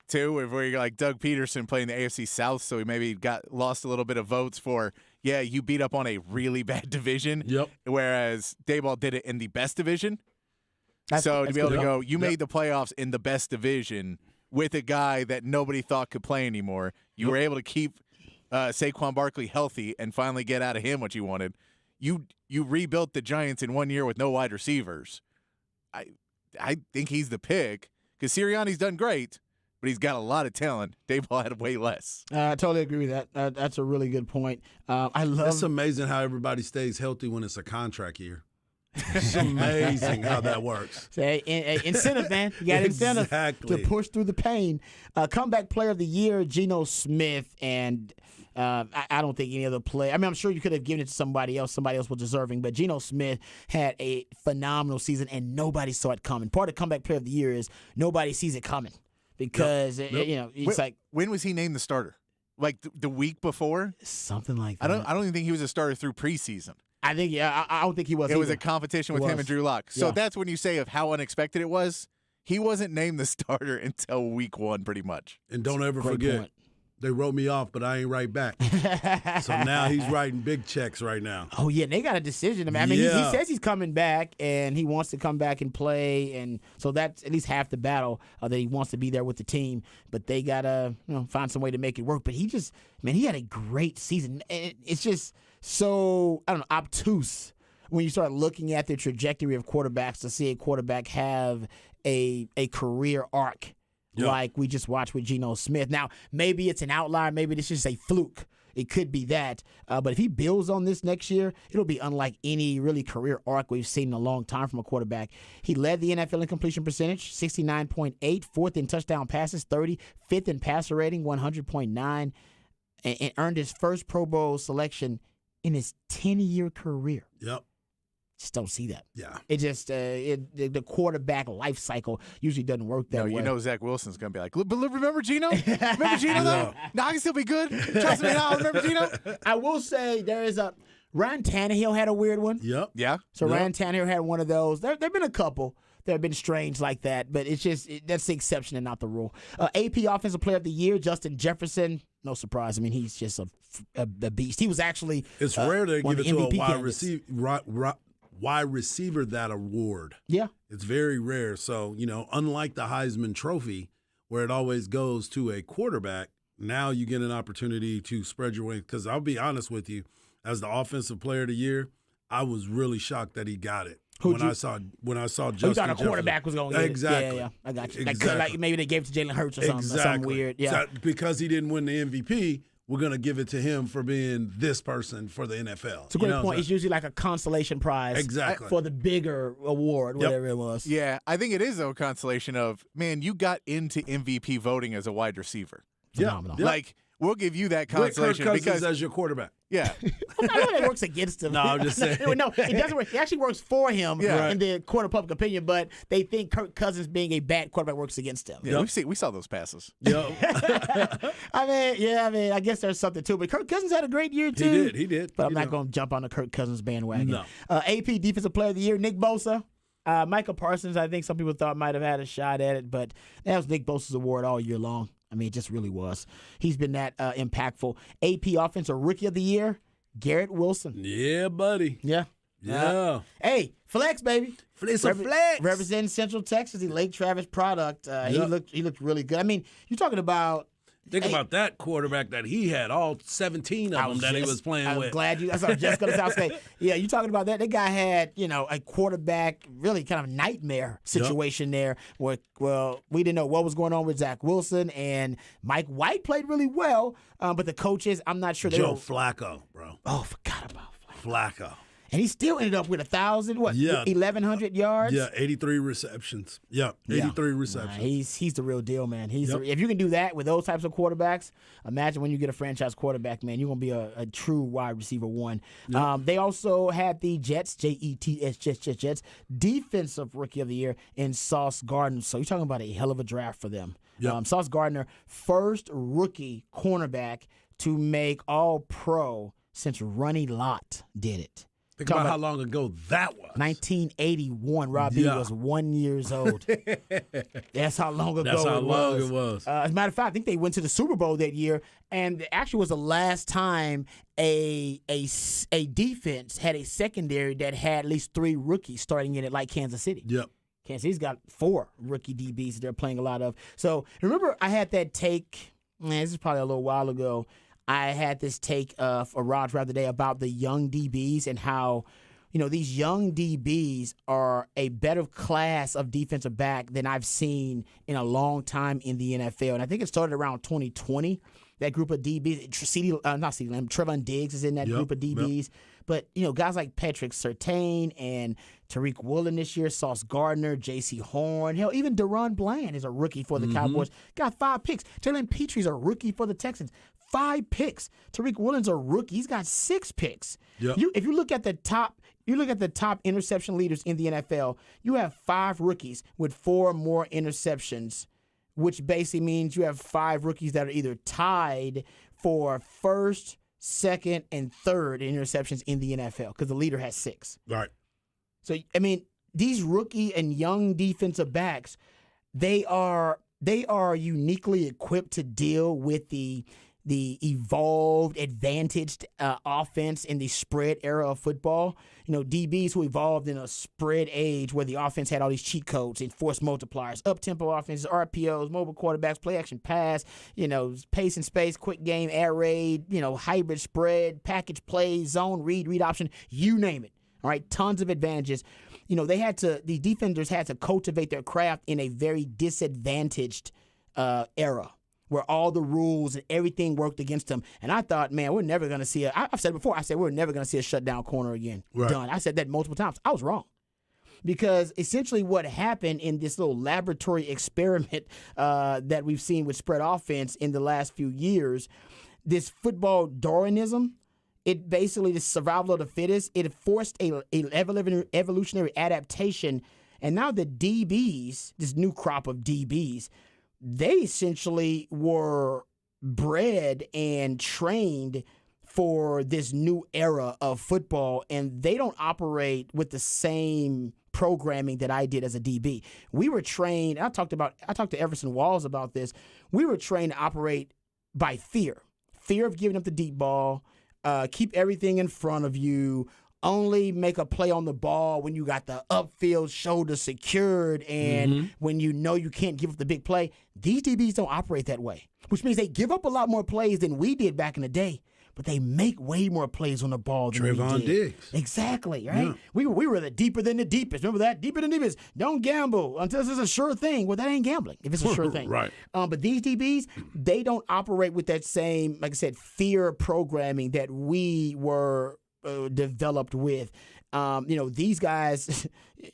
Too, where you're like Doug Peterson playing the AFC South, so he maybe lost a little bit of votes for, you beat up on a really bad division.
Yep.
Whereas Daboll did it in the best division.
That's
to be able
good.
to go, you made the playoffs in the best division with a guy that nobody thought could play anymore. You were able to keep Saquon Barkley healthy and finally get out of him what you wanted. You rebuilt the Giants in 1 year with no wide receivers. I think he's the pick because Sirianni's done great, but he's got a lot of talent. Daboll had way less.
I totally agree with that. That's a really good point.
It's amazing how everybody stays healthy when it's a contract year. It's amazing how that works.
Say, incentive, man. You got incentive
Exactly.
to push through the pain. Comeback player of the year, Geno Smith, and I don't think any other player. I mean, I'm sure you could have given it to somebody else. Somebody else was deserving, but Geno Smith had a phenomenal season, and nobody saw it coming. Part of comeback player of the year is nobody sees it coming because it's like
When was he named the starter? Like the week before?
something like that.
I don't even think he was a starter through preseason.
I think I don't think he was.
It was
either.
a competition with
It
him
was.
and Drew Lock. So
Yeah.
that's when you say of how unexpected it was. He wasn't named the starter until week 1, pretty much.
And don't ever
Great
forget,
point.
they wrote me off, but I ain't right back. So now he's writing big checks right now.
Oh yeah, they got a decision. I mean, he
Yeah.
says he's coming back and he wants to come back and play, and so that's at least half the battle that he wants to be there with the team. But they gotta find some way to make it work. But he had a great season. And it's just so obtuse when you start looking at the trajectory of quarterbacks to see a quarterback have a career arc.
Yeah.
Like we just watched with Geno Smith. Now, maybe it's an outlier. Maybe it's just a fluke. It could be that. But if he builds on this next year, it'll be unlike any really career arc we've seen in a long time from a quarterback. He led the NFL in completion percentage, 69.8, fourth in touchdown passes, 30, fifth in passer rating, 100.9, and earned his first Pro Bowl selection in his 10-year career.
Yep.
Just don't see that.
Yeah.
It just the quarterback life cycle usually doesn't work that
No,
way.
you know Zach Wilson's going to be like, but remember Geno? Remember Geno, though? No, I can still be good. Trust me, I'll remember Geno.
I will say there is Ryan Tannehill had a weird one.
Yep.
Yeah.
So
Yep.
Ryan Tannehill had one of those. There have been a couple that have been strange like that, but it's just that's the exception and not the rule. AP Offensive Player of the Year, Justin Jefferson. No surprise. I mean, he's just a beast. He was actually
It's rare to
one
give
of
it
the
to a
MVP
wide
candidates.
receiver that award.
Yeah.
It's very rare. So, unlike the Heisman Trophy, where it always goes to a quarterback, now you get an opportunity to spread your wings. Because I'll be honest with you, as the Offensive Player of the Year, I was really shocked that he got it. I saw Justin
You thought a
Jefferson.
quarterback was going to get
Exactly.
it. Yeah. I got you.
Exactly.
Like maybe they gave it to Jalen Hurts or something weird. Yeah.
So because he didn't win the MVP, we're going to give it to him for being this person for the NFL.
It's a great point. It's usually like a consolation prize
Exactly.
for the bigger award, whatever it was.
Yeah, I think it is, though, a consolation of, man, you got into MVP voting as a wide receiver.
Phenomenal.
Yeah.
Like, we'll give you that
With Kirk
consolation
Cousins
because,
as your quarterback.
yeah.
I know that works against him.
No, I'm just saying.
No, it doesn't work. It actually works for him
Yeah.
in the court of public opinion, but they think Kirk Cousins being a bad quarterback works against him.
Yeah, we saw those passes.
Yep.
I mean, I guess there's something to it. But Kirk Cousins had a great year, too.
He did.
But I'm not going to jump on the Kirk Cousins bandwagon.
No.
AP Defensive Player of the Year, Nick Bosa. Michael Parsons, I think some people thought might have had a shot at it, but that was Nick Bosa's award all year long. I mean, it just really was. He's been that impactful. AP Offensive Rookie of the Year, Garrett Wilson.
Yeah, buddy.
Yeah.
Yeah.
Hey, flex, baby.
It's a flex.
Representing Central Texas, the Lake Travis product. He looked really good. I mean, you're talking about.
Think about that quarterback that he had, all 17 of them that he was playing
I'm
with.
glad you. That's what I was just going to say. Yeah, you talking about that? That guy had, a quarterback really kind of nightmare situation there. Where, well, we didn't know what was going on with Zach Wilson, and Mike White played really well, but the coaches, I'm not sure they
Joe
were.
Flacco, bro.
Oh, forgot about
Flacco.
And he still ended up with 1,100 yards.
Yeah, 83 receptions. Yeah, 83 receptions.
He's the real deal, man. If you can do that with those types of quarterbacks, imagine when you get a franchise quarterback, man, you're going to be a true wide receiver one. They also had the Jets, Jets, Defensive Rookie of the Year in Sauce Gardner. So you're talking about a hell of a draft for them.
Yep.
Sauce Gardner, first rookie cornerback to make All-Pro since Ronnie Lott did it.
Think about how long ago that was.
1981. Robbie was 1 year old. That's how long ago
That's how
it
long
was.
it was.
As a matter of fact, I think they went to the Super Bowl that year, and it actually was the last time a defense had a secondary that had at least three rookies starting in it, like Kansas City.
Yep.
Kansas City's got 4 rookie DBs that they're playing a lot of. So remember, I had that take. This is probably a little while ago. I had this take for Raj the other day about the young DBs and how, these young DBs are a better class of defensive back than I've seen in a long time in the NFL. And I think it started around 2020. That group of DBs, Trevon Diggs is in that group of DBs. Yep. But, guys like Patrick Surtain and Tariq Woolen this year, Sauce Gardner, J.C. Horn, hell, even Deron Bland is a rookie for the Cowboys. Got 5 picks. Jalen Petre's a rookie for the Texans. 5 picks. Tariq Woolen's a rookie. He's got 6 picks. Yep. If you look at the top interception leaders in the NFL, you have 5 rookies with 4 more interceptions, which basically means you have 5 rookies that are either tied for first, second, and third interceptions in the NFL because the leader has 6.
Right.
So, these rookie and young defensive backs, they are uniquely equipped to deal with the evolved, advantaged offense in the spread era of football. DBs who evolved in a spread age where the offense had all these cheat codes and force multipliers, up-tempo offenses, RPOs, mobile quarterbacks, play-action pass, pace and space, quick game, air raid, hybrid spread, package plays, zone read option, you name it. All right, tons of advantages. The defenders had to cultivate their craft in a very disadvantaged era, where all the rules and everything worked against them. And I thought, man, we're never going to see I've said it before, we're never going to see a shutdown corner again. Right. Done. I said that multiple times. I was wrong. Because essentially what happened in this little laboratory experiment that we've seen with spread offense in the last few years, this football Darwinism, it basically, the survival of the fittest, it forced a evolutionary adaptation. And now the DBs, this new crop of DBs, they essentially were bred and trained for this new era of football, and they don't operate with the same programming that I did as a DB. We were trained, I talked to Everson Walls about this, we were trained to operate by fear of giving up the deep ball, keep everything in front of you, only make a play on the ball when you got the upfield shoulder secured and when you know you can't give up the big play. These DBs don't operate that way, which means they give up a lot more plays than we did back in the day, but they make way more plays on the ball than
Trevon
we did.
Diggs.
Exactly, right? Yeah. We were the deeper than the deepest. Remember that? Deeper than the deepest. Don't gamble until this is a sure thing. Well, that ain't gambling if it's a sure thing.
Right.
But these DBs, they don't operate with that same, like I said, fear programming that we were developed with. These guys,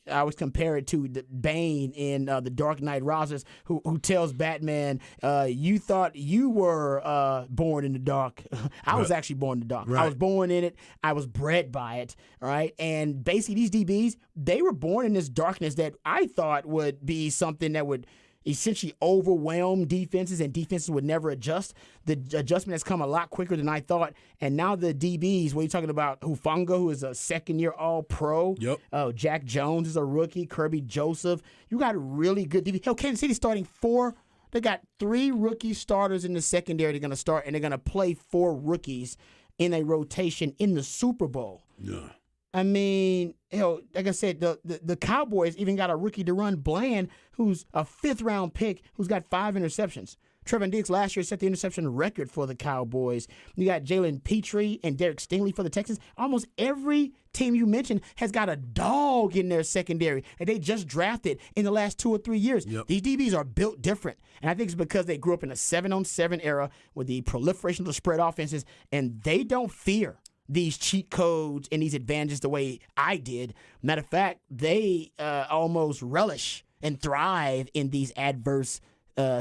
I always compare it to the Bane in The Dark Knight Rises, who tells Batman, you thought you were born in the dark. I was actually born in the dark. Right. I was born in it. I was bred by it. All right. And basically these DBs, they were born in this darkness that I thought would be something that would essentially overwhelm defenses, and defenses would never adjust. The adjustment has come a lot quicker than I thought. And now the DBs, when you're talking about Hufanga, who is a second-year All-Pro. Yep. Jack Jones is a rookie. Kirby Joseph. You got really good DBs. Hell, Kansas City starting 4. They got 3 rookie starters in the secondary they're going to start, and they're going to play 4 rookies in a rotation in the Super Bowl.
Yeah.
I mean, like I said, the Cowboys even got a rookie Deron Bland, who's a 5th-round pick, who's got 5 interceptions. Trevon Diggs last year set the interception record for the Cowboys. You got Jalen Petre and Derek Stingley for the Texans. Almost every team you mentioned has got a dog in their secondary that they just drafted in the last 2 or 3 years. Yep. These DBs are built different. And I think it's because they grew up in a 7-on-7 era with the proliferation of the spread offenses, and they don't fear these cheat codes and these advantages the way I did. Matter of fact, they almost relish and thrive in these adverse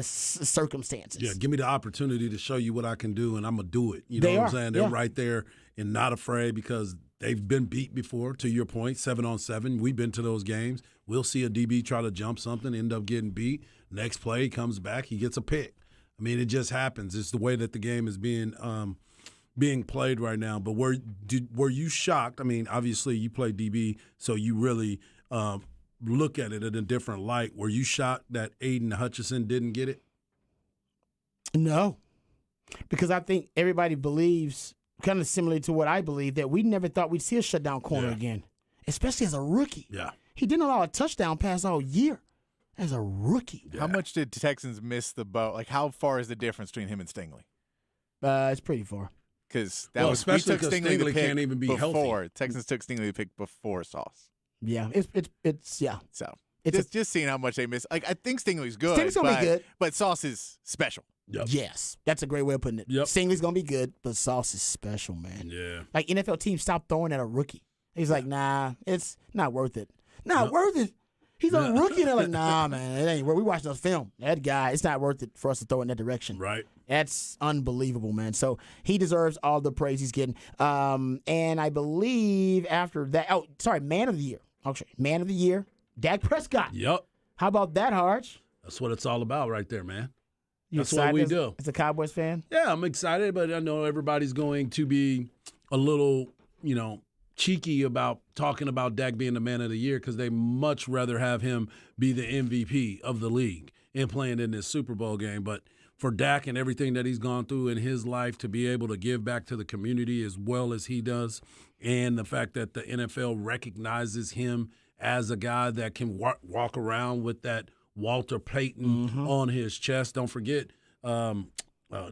circumstances.
Yeah, give me the opportunity to show you what I can do, and I'm going to do it. You know what I'm saying? They're right there and not afraid because they've been beat before, to your point, 7-on-7. We've been to those games. We'll see a DB try to jump something, end up getting beat. Next play, he comes back, he gets a pick. I mean, it just happens. It's the way that the game is being played right now. But were you shocked? I mean, obviously you play DB, so you really look at it in a different light. Were you shocked that Aiden Hutchinson didn't get it?
No, because I think everybody believes, kind of similar to what I believe, that we never thought we'd see a shutdown corner again, especially as a rookie.
Yeah.
He didn't allow a touchdown pass all year as a rookie.
How much did Texans miss the boat? Like, how far is the difference between him and Stingley?
It's pretty far.
Because
especially because Stingley can't even be
before.
healthy.
Texans took Stingley to pick before Sauce.
Yeah, it's yeah.
So
It's
just seeing how much they miss. Like, I think Stingley's good.
Stingley's gonna be good.
But Sauce is special.
Yep.
Yes, that's a great way of putting it.
Yep.
Stingley's gonna be good, but Sauce is special, man.
Yeah.
Like NFL teams stop throwing at a rookie. He's like, nah, it's not worth it. Not worth it. He's a rookie. And they're like, nah, man, it ain't worth. We watched those film. That guy, it's not worth it for us to throw in that direction.
Right.
That's unbelievable, man. So he deserves all the praise he's getting. And I believe after that, man of the year. Okay, man of the year, Dak Prescott.
Yep.
How about that, Harge?
That's what it's all about right there, man.
You
That's what
excited
we
as-
do.
As a Cowboys fan?
Yeah, I'm excited, but I know everybody's going to be a little, cheeky about talking about Dak being the man of the year because they much rather have him be the MVP of the league and playing in this Super Bowl game. But for Dak and everything that he's gone through in his life to be able to give back to the community as well as he does, and the fact that the NFL recognizes him as a guy that can walk around with that Walter Payton on his chest. Don't forget,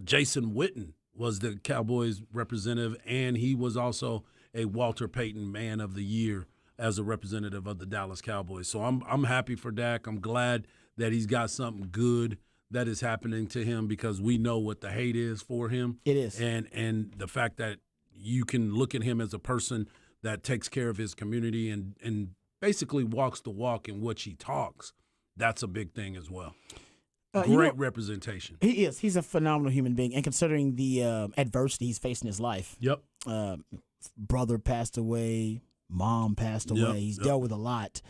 Jason Witten was the Cowboys representative, and he was also a Walter Payton Man of the Year as a representative of the Dallas Cowboys. So I'm happy for Dak. I'm glad that he's got something good that is happening to him because we know what the hate is for him.
It is.
And the fact that you can look at him as a person that takes care of his community and basically walks the walk in which he talks, that's a big thing as well. Great representation.
He is. He's a phenomenal human being. And considering the adversity he's faced in his life,
Yep.
Brother passed away, mom passed away.
Yep,
He's
yep.
dealt with a lot.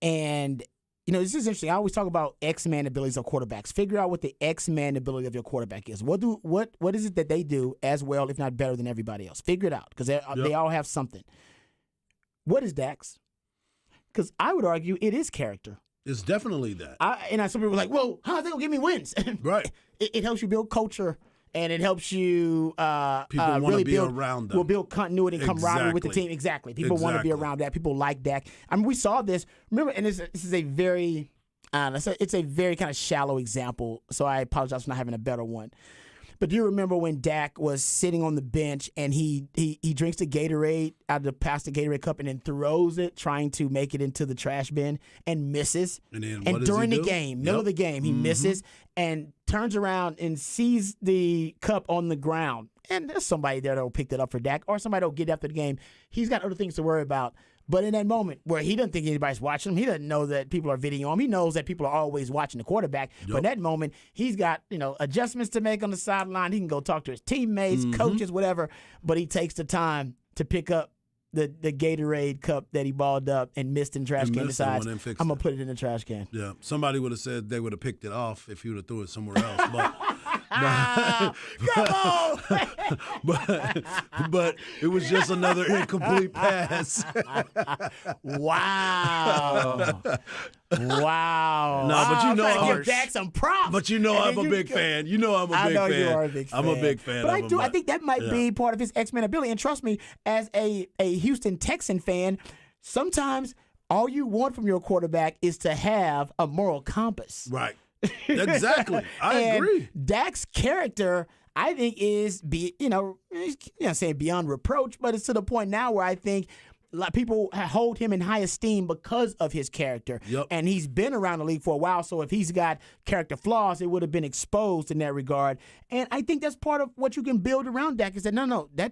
And, this is interesting. I always talk about X-man abilities of quarterbacks. Figure out what the X-man ability of your quarterback is. What is it that they do as well, if not better than everybody else? Figure it out because they all have something. What is Dak's? Because I would argue it is character.
It's definitely that.
Some people are like, well, how's that going to give me wins?
Right.
It helps you build culture, and it helps you
People want
really
to be around them.
Will build continuity and camaraderie with the
Exactly.
team. Exactly. People want to be
Exactly.
around that. People like Dak. I mean, we saw this. Remember, and this is a very, it's a very kind of shallow example, so I apologize for not having a better one. But do you remember when Dak was sitting on the bench and he drinks the Gatorade out of the plastic Gatorade cup and then throws it, trying to make it into the trash bin and misses?
And then
And
what does
during
he
the
do?
game, middle of the game, he misses and turns around and sees the cup on the ground. And there's somebody there that'll pick that up for Dak, or somebody that'll get after the game. He's got other things to worry about. But in that moment where he doesn't think anybody's watching him, he doesn't know that people are videoing him. He knows that people are always watching the quarterback. But in that moment, he's got adjustments to make on the sideline. He can go talk to his teammates, coaches, whatever. But he takes the time to pick up the Gatorade cup that he balled up and missed in the trash
And
can.
missed it
Decides,
and then fixed
I'm going
it.
to put it in the trash can.
Yeah. Somebody would have said they would have picked it off if he would have threw it somewhere else.
Come on!
But it was just another incomplete pass.
Wow. Wow.
No, but
I'm trying to
I'm
give Dak some props.
But
And then
I'm a
you
big
go-
fan. You know I'm a
I
big
know
fan.
you are a big fan.
I'm a big fan
But
of
I
him.
I think that might be part of his X-Men ability. And trust me, as a Houston Texan fan, sometimes all you want from your quarterback is to have a moral compass.
Right. Exactly. I
And
agree.
Dak's character, I think, is saying beyond reproach, but it's to the point now where I think people hold him in high esteem because of his character.
Yep.
And he's been around the league for a while, so if he's got character flaws, it would have been exposed in that regard. And I think that's part of what you can build around Dak is that,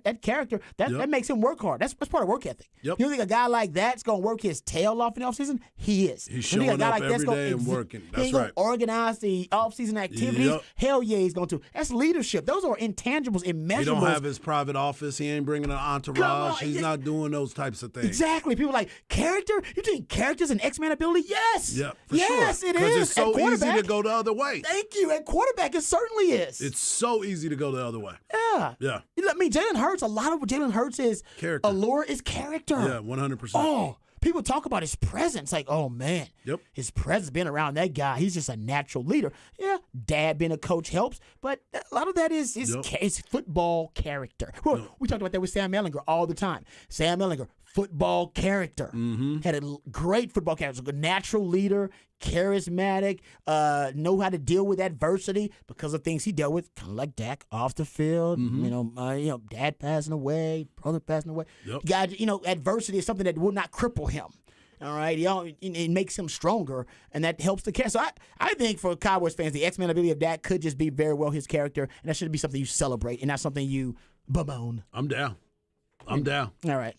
that character, that makes him work hard. That's part of work ethic.
Yep.
You think a guy like that's going to work his tail off in the offseason? He is.
He's
You think a
showing
guy
up
like that's
every
gonna
day and working.
He
That's
ain't gonna
right.
organize the offseason activities.
Yep.
Hell yeah, he's going to. That's leadership. Those are intangibles, immeasurables.
He don't have his private office. He ain't bringing an entourage. He's not doing those types of things.
Exactly. People are like, character? You think character's an X-Man ability? Yes.
Yeah, for
yes,
sure.
it is.
Because it's so
At
easy to
quarterback-
go the other way.
Thank you. At quarterback, it certainly is.
It's so easy to go the other way.
yeah.
Yeah.
I mean, Jalen Hurts, a lot of what Jalen Hurts is
Character.
allure is character.
Yeah, 100%.
Oh, people talk about his presence like, oh, man.
Yep.
His presence being around that guy, he's just a natural leader. Yeah, dad being a coach helps, but a lot of that is football character. Well, we talked about that with Sam Ehlinger all the time. Sam Ehlinger, football character. Had a great football character, a natural leader, charismatic, know how to deal with adversity because of things he dealt with, kind of like Dak off the field. Dad passing away, brother passing away. God, adversity is something that will not cripple him. All right, it makes him stronger, and that helps the character. So I think for Cowboys fans, the X-Men ability of Dak could just be very well his character, and that should be something you celebrate and not something you bemoan.
I'm down. I'm down.
All right.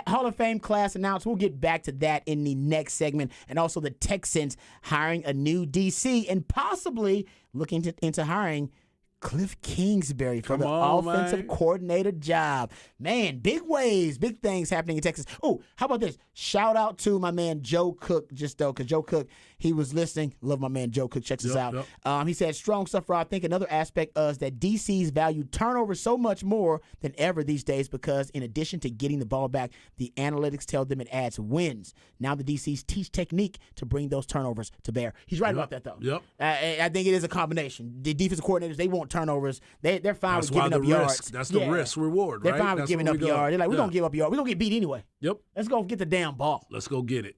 Hall of Fame class announced. We'll get back to that in the next segment. And also the Texans hiring a new DC and possibly looking into hiring Cliff Kingsbury for the offensive coordinator job. Man, big ways, big things happening in Texas. Oh, how about this? Shout out to my man Joe Cook, because Joe Cook, he was listening. Love my man Joe Cook. Checks us out. He said, strong stuff, Rob. I think another aspect is that DC's value turnover so much more than ever these days because in addition to getting the ball back, the analytics tell them it adds wins. Now the DCs teach technique to bring those turnovers to bear. He's right about that, though. I think it is a combination. The defensive coordinators, they want turnovers. They're fine with giving up yards.
That's the risk reward, right?
They're fine with giving up yards. They're like, we're going to give up yards. We're going to get beat anyway. Let's go get the damn ball.
Let's go get it.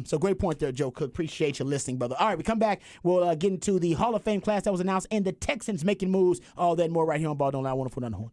So great point there, Joe Cook. Appreciate you listening, brother. All right, we come back. We'll get into the Hall of Fame class that was announced and the Texans making moves. All that and more right here on Ball Don't Lie. 104 on the Horn.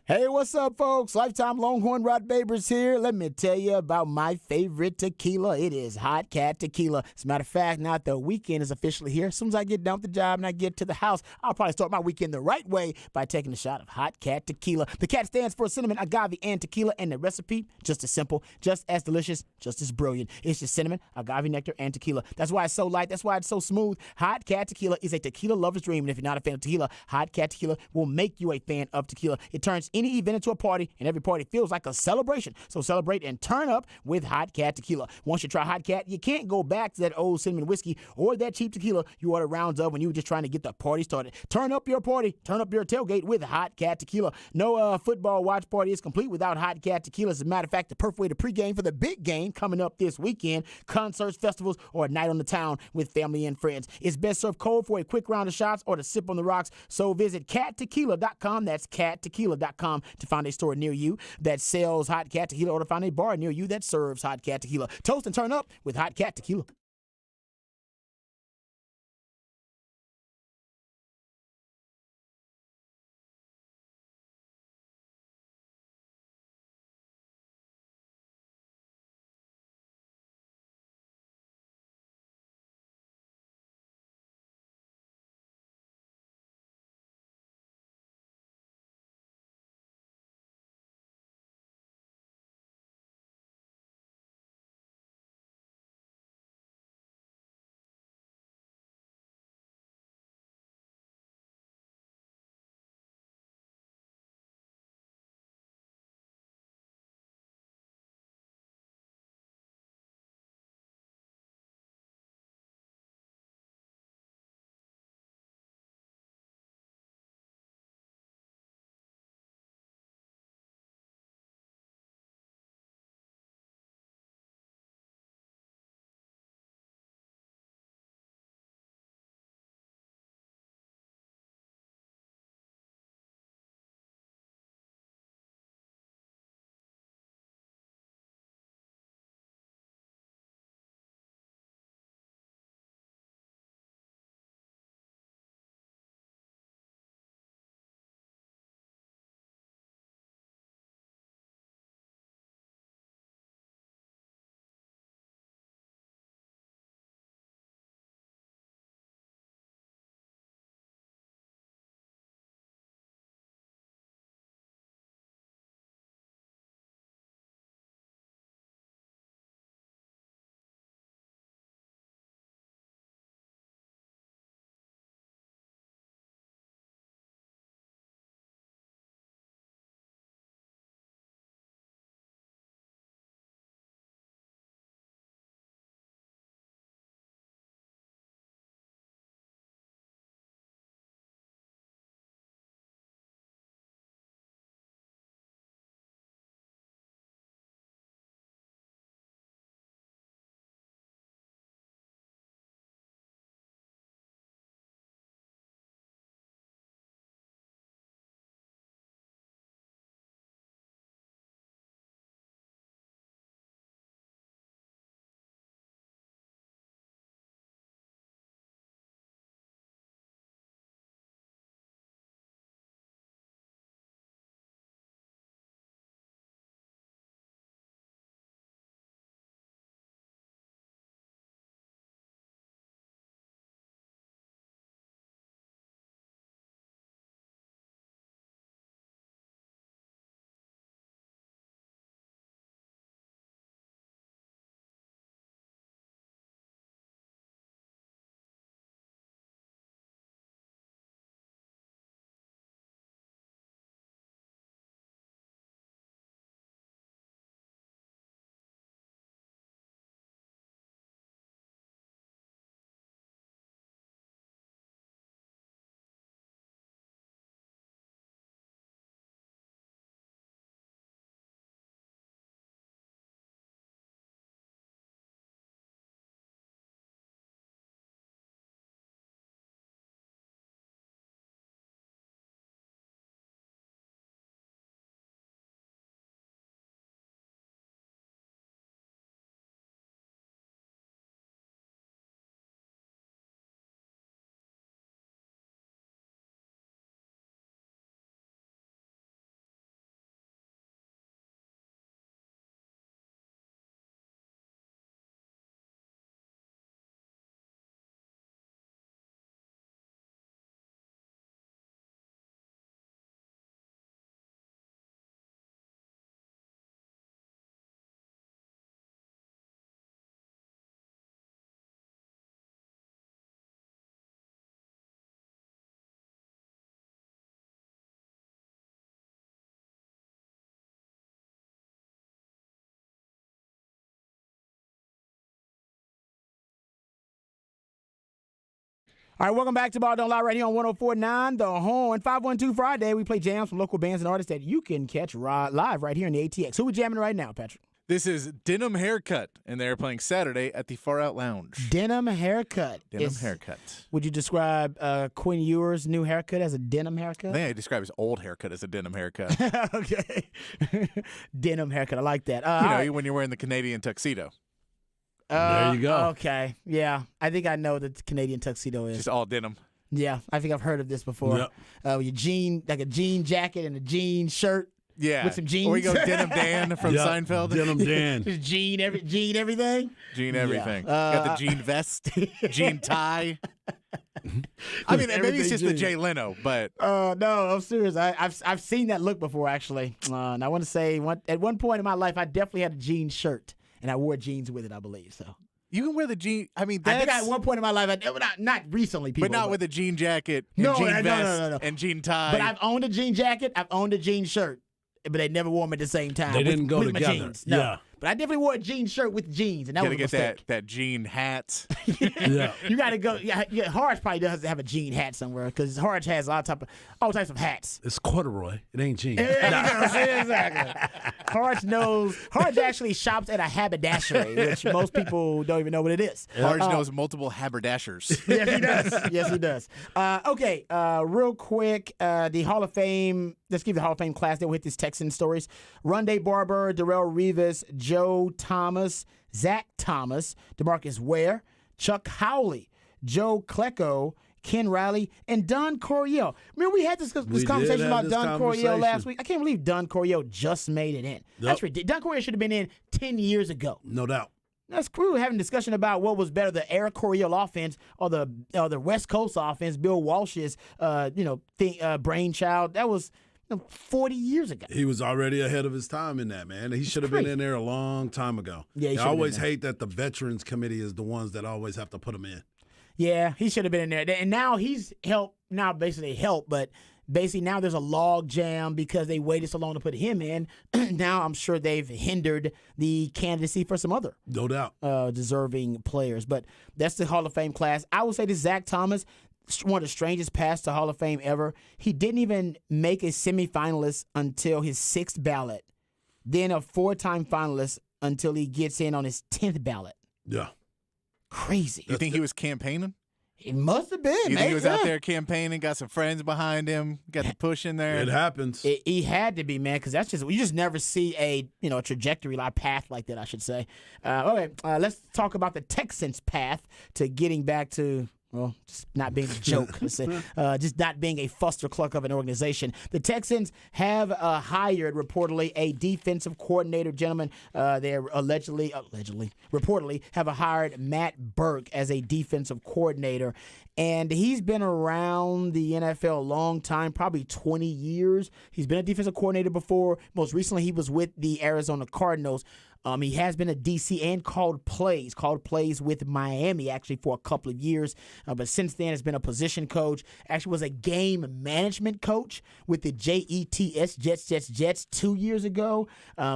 Hey, what's up, folks? Lifetime Longhorn Rod Babers here. Let me tell you about my favorite tequila. It is Hot Cat Tequila. As a matter of fact, now the weekend is officially here. As soon as I get done with the job and I get to the house, I'll probably start my weekend the right way by taking a shot of Hot Cat Tequila. The cat stands for cinnamon, agave, and tequila, and the recipe, just as simple, just as delicious, just as brilliant. It's just cinnamon, agave nectar, and tequila. That's why it's so light. That's why it's so smooth. Hot Cat Tequila is a tequila lover's dream, and if you're not a fan of tequila, Hot Cat Tequila will make you a fan of tequila. It turns any event into a party, and every party feels like a celebration. So celebrate and turn up with Hot Cat Tequila. Once you try Hot Cat, you can't go back to that old cinnamon whiskey or that cheap tequila you ordered rounds of when you were just trying to get the party started. Turn up your party, turn up your tailgate with Hot Cat Tequila. No football watch party is complete without Hot Cat Tequila. As a matter of fact, the perfect way to pregame for the big game coming up this weekend, concerts, festivals, or a night on the town with family and friends. It's best served cold for a quick round of shots or to sip on the rocks. So visit cattequila.com. That's cattequila.com to find a store near you that sells Hot Cat Tequila or to find a bar near you that serves Hot Cat Tequila. Toast and turn up with Hot Cat Tequila. All right, welcome back to Ball Don't Lie right here on 104.9 The Horn. 512 Friday, we play jams from local bands and artists that you can catch live right here in the ATX. Who we jamming right now, Patrick?
This is Denim Haircut, and they're playing Saturday at the Far Out Lounge.
Denim Haircut.
Denim Haircut.
Would you describe Quinn Ewer's new haircut as a denim haircut?
I think I describe his old haircut as a denim haircut.
Okay. Denim haircut. I like that.
When you're wearing the Canadian tuxedo.
There you go.
Okay. Yeah. I think I know what the Canadian tuxedo is.
Just all denim.
Yeah. I think I've heard of this before.
Yep.
Your jean, like a jean jacket and a jean shirt.
Yeah.
With some jeans.
Or you go Denim Dan from
Yep.
Seinfeld.
Denim Dan.
Just jean everything.
Jean everything.
Yeah.
Got the jean vest, jean tie. I mean, maybe it's just the
Everything
Jay Leno, but
No, I'm serious. I've seen that look before, actually. And I want to say, at one point in my life, I definitely had a jean shirt, and I wore jeans with it, I believe. So
you can wear the jean. I mean,
I think
that's
at one point in my life, not recently, people,
but not with a jean jacket, and
No,
jean
no,
vest,
no.
and jean tie.
But I've owned a jean jacket. I've owned a jean shirt, but they never wore them at the same time.
They
with-
didn't go
with my
together.
jeans. No.
Yeah.
But I definitely wore a jean shirt with jeans, and that
You
was
gotta
a
get
mistake.
that jean hat.
Yeah.
You got to go. Yeah, Harge probably does have a jean hat somewhere because Harge has all types of hats.
It's corduroy. It ain't jeans.
Exactly. Harge actually shops at a haberdashery, which most people don't even know what it is.
Harge knows multiple haberdashers.
Yes, he does. Yes, he does. Okay, real quick, the Hall of Fame. Let's give the Hall of Fame class. Then we'll hit these Texan stories. Rondé Barber, Darrell Rivas, Joe Thomas, Zach Thomas, DeMarcus Ware, Chuck Howley, Joe Klecko, Ken Riley, and Don Coryell. Remember we had this conversation
have
about
this
Don Coryell last
conversation.
week? I can't believe Don Coryell just made it in. That's ridiculous. Don Coryell should have been in 10 years ago.
No doubt.
That's cool. Having a discussion about what was better, the Eric Coryell offense or the West Coast offense, Bill Walsh's brainchild. That was 40 years ago.
He was already ahead of his time in that, man. He should have been
crazy.
in there a long time ago.
Yeah, he
I
should have been
always
there.
hate that the Veterans Committee is the ones that always have to put him in.
Yeah, he should have been in there. And now he's helped. Now basically helped, but basically now there's a log jam because they waited so long to put him in. Now I'm sure they've hindered the candidacy for some other
No doubt.
deserving players. But that's the Hall of Fame class. I would say this Zach Thomas, one of the strangest paths to Hall of Fame ever. He didn't even make a semifinalist until his 6th ballot, then a 4-time finalist until he gets in on his 10th ballot.
Yeah.
Crazy.
You think he was campaigning?
It must have been.
You think
man.
he was out there campaigning, got some friends behind him, got the push in there?
It happens.
He had to be, man, because that's just you just never see a trajectory like path like that. I should say. Okay, let's talk about the Texans' path to getting back to. Well, just not being a joke, let's say, just not being a fuster-cluck of an organization. The Texans have hired, reportedly, a defensive coordinator, gentlemen. They're reportedly have hired Matt Burke as a defensive coordinator. And he's been around the NFL a long time, probably 20 years. He's been a defensive coordinator before. Most recently, he was with the Arizona Cardinals. He has been a DC and called plays with Miami actually for a couple of years. But since then has been a position coach. Actually was a game management coach with the Jets 2 years ago.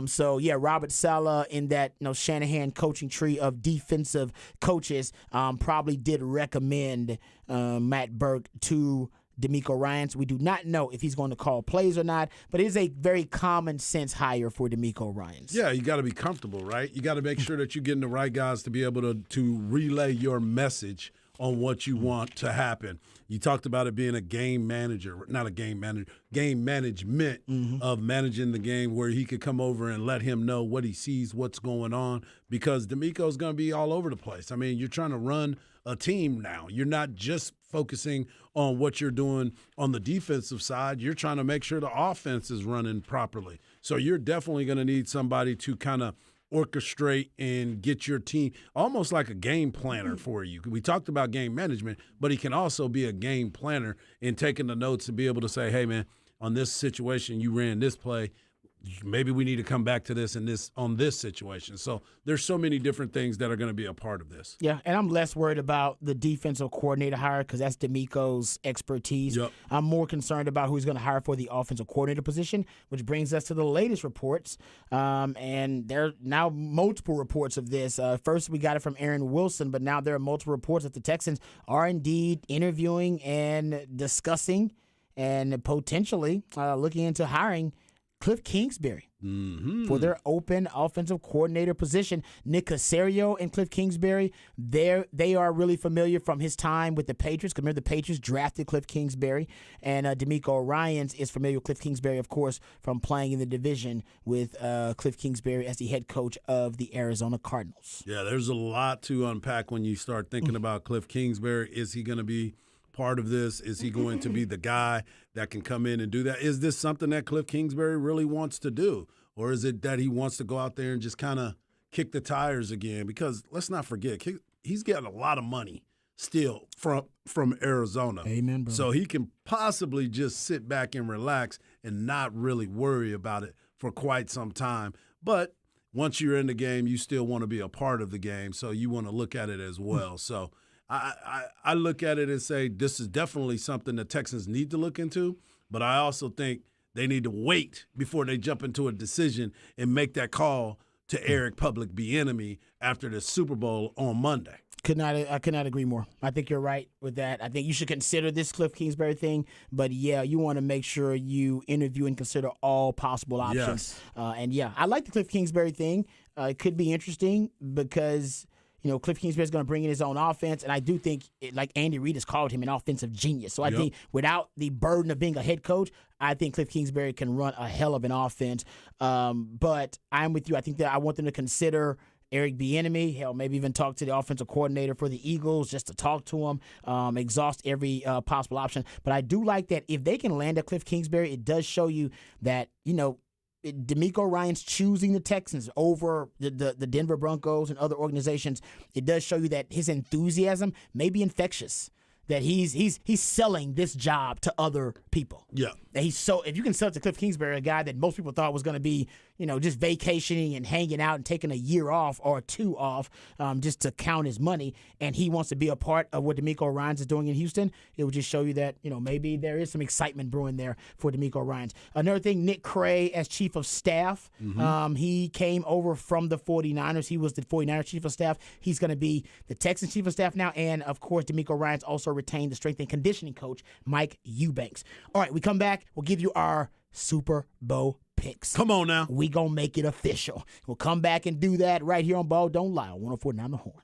So yeah, Robert Saleh in that Shanahan coaching tree of defensive coaches probably did recommend Matt Burke to DeMeco Ryans. We do not know if he's going to call plays or not, but it is a very common sense hire for DeMeco Ryans.
Yeah, you got to be comfortable, right? You got to make sure that you're getting the right guys to be able to relay your message on what you want to happen. You talked about it being a game manager, not a game manager, game management of managing the game where he could come over and let him know what he sees, what's going on, because DeMeco's going to be all over the place. I mean, you're trying to run a team now. You're not just focusing on what you're doing on the defensive side. You're trying to make sure the offense is running properly. So you're definitely going to need somebody to kind of orchestrate and get your team almost like a game planner for you. We talked about game management, but he can also be a game planner in taking the notes and be able to say, hey, man, on this situation, you ran this play. maybe we need to come back to this on this situation. So there's so many different things that are going to be a part of this.
Yeah, and I'm less worried about the defensive coordinator hire because that's DeMeco's expertise.
Yep.
I'm more concerned about who he's going to hire for the offensive coordinator position, which brings us to the latest reports. And there are now multiple reports of this. First, we got it from Aaron Wilson, but now there are multiple reports that the Texans are indeed interviewing and discussing and potentially looking into hiring Cliff Kingsbury for their open offensive coordinator position. Nick Caserio and Cliff Kingsbury, they are really familiar from his time with the Patriots. Remember, the Patriots drafted Cliff Kingsbury, and DeMeco Ryans is familiar with Cliff Kingsbury, of course, from playing in the division with Cliff Kingsbury as the head coach of the Arizona Cardinals.
Yeah, there's a lot to unpack when you start thinking about Cliff Kingsbury. Is he going to be part of this? Is he going to be the guy that can come in and do that? Is this something that Cliff Kingsbury really wants to do? Or is it that he wants to go out there and just kind of kick the tires again? Because let's not forget, he's getting a lot of money still from Arizona.
Amen, brother.
So he can possibly just sit back and relax and not really worry about it for quite some time. But once you're in the game, you still want to be a part of the game. So you want to look at it as well. So I look at it and say this is definitely something the Texans need to look into, but I also think they need to wait before they jump into a decision and make that call to Eric Public Bieniemy after the Super Bowl on Monday.
I could not agree more. I think you're right with that. I think you should consider this Cliff Kingsbury thing, but yeah, you want to make sure you interview and consider all possible options.
Yes.
I like the Cliff Kingsbury thing. It could be interesting because Cliff Kingsbury is going to bring in his own offense, and I do think, like Andy Reid has called him an offensive genius. So I think without the burden of being a head coach, I think Cliff Kingsbury can run a hell of an offense. But I'm with you. I think that I want them to consider Eric Bieniemy, hell, maybe even talk to the offensive coordinator for the Eagles just to talk to him, exhaust every possible option. But I do like that if they can land at Cliff Kingsbury, it does show you that, DeMeco Ryans choosing the Texans over the Denver Broncos and other organizations, it does show you that his enthusiasm may be infectious, that he's selling this job to other people.
Yeah.
That if you can sell it to Cliff Kingsbury, a guy that most people thought was going to be, just vacationing and hanging out and taking a year off or two off just to count his money, and he wants to be a part of what DeMeco Ryans is doing in Houston, it would just show you that, maybe there is some excitement brewing there for DeMeco Ryans. Another thing, Nick Cray as chief of staff, he came over from the 49ers. He was the 49ers chief of staff. He's going to be the Texans chief of staff now, and, of course, DeMeco Ryans also retained the strength and conditioning coach, Mike Eubanks. All right, we come back. We'll give you our Super Bowl picks.
Come on now.
We gonna make it official. We'll come back and do that right here on Ball Don't Lie, 104.9 The Horn.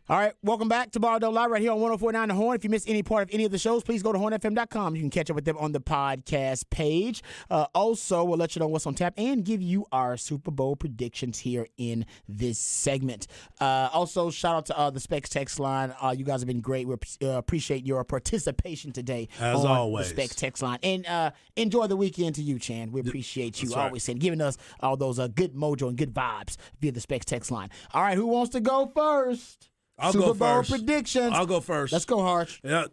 All right, welcome back to Ball Don't Lie right here on 104.9 The Horn. If you missed any part of any of the shows, please go to hornfm.com. You can catch up with them on the podcast page. Also, we'll let you know what's on tap and give you our Super Bowl predictions here in this segment. Also, shout out to the Specs text line. You guys have been great. We appreciate your participation today
As
on
always.
the Specs text line. And enjoy the weekend to you, Chan. We appreciate you always saying, giving us all those good mojo and good vibes via the Specs text line. All right, who wants to go first?
I'll
Super
go
Bowl
first.
predictions.
I'll go first.
Let's go, Harsh.
Yeah,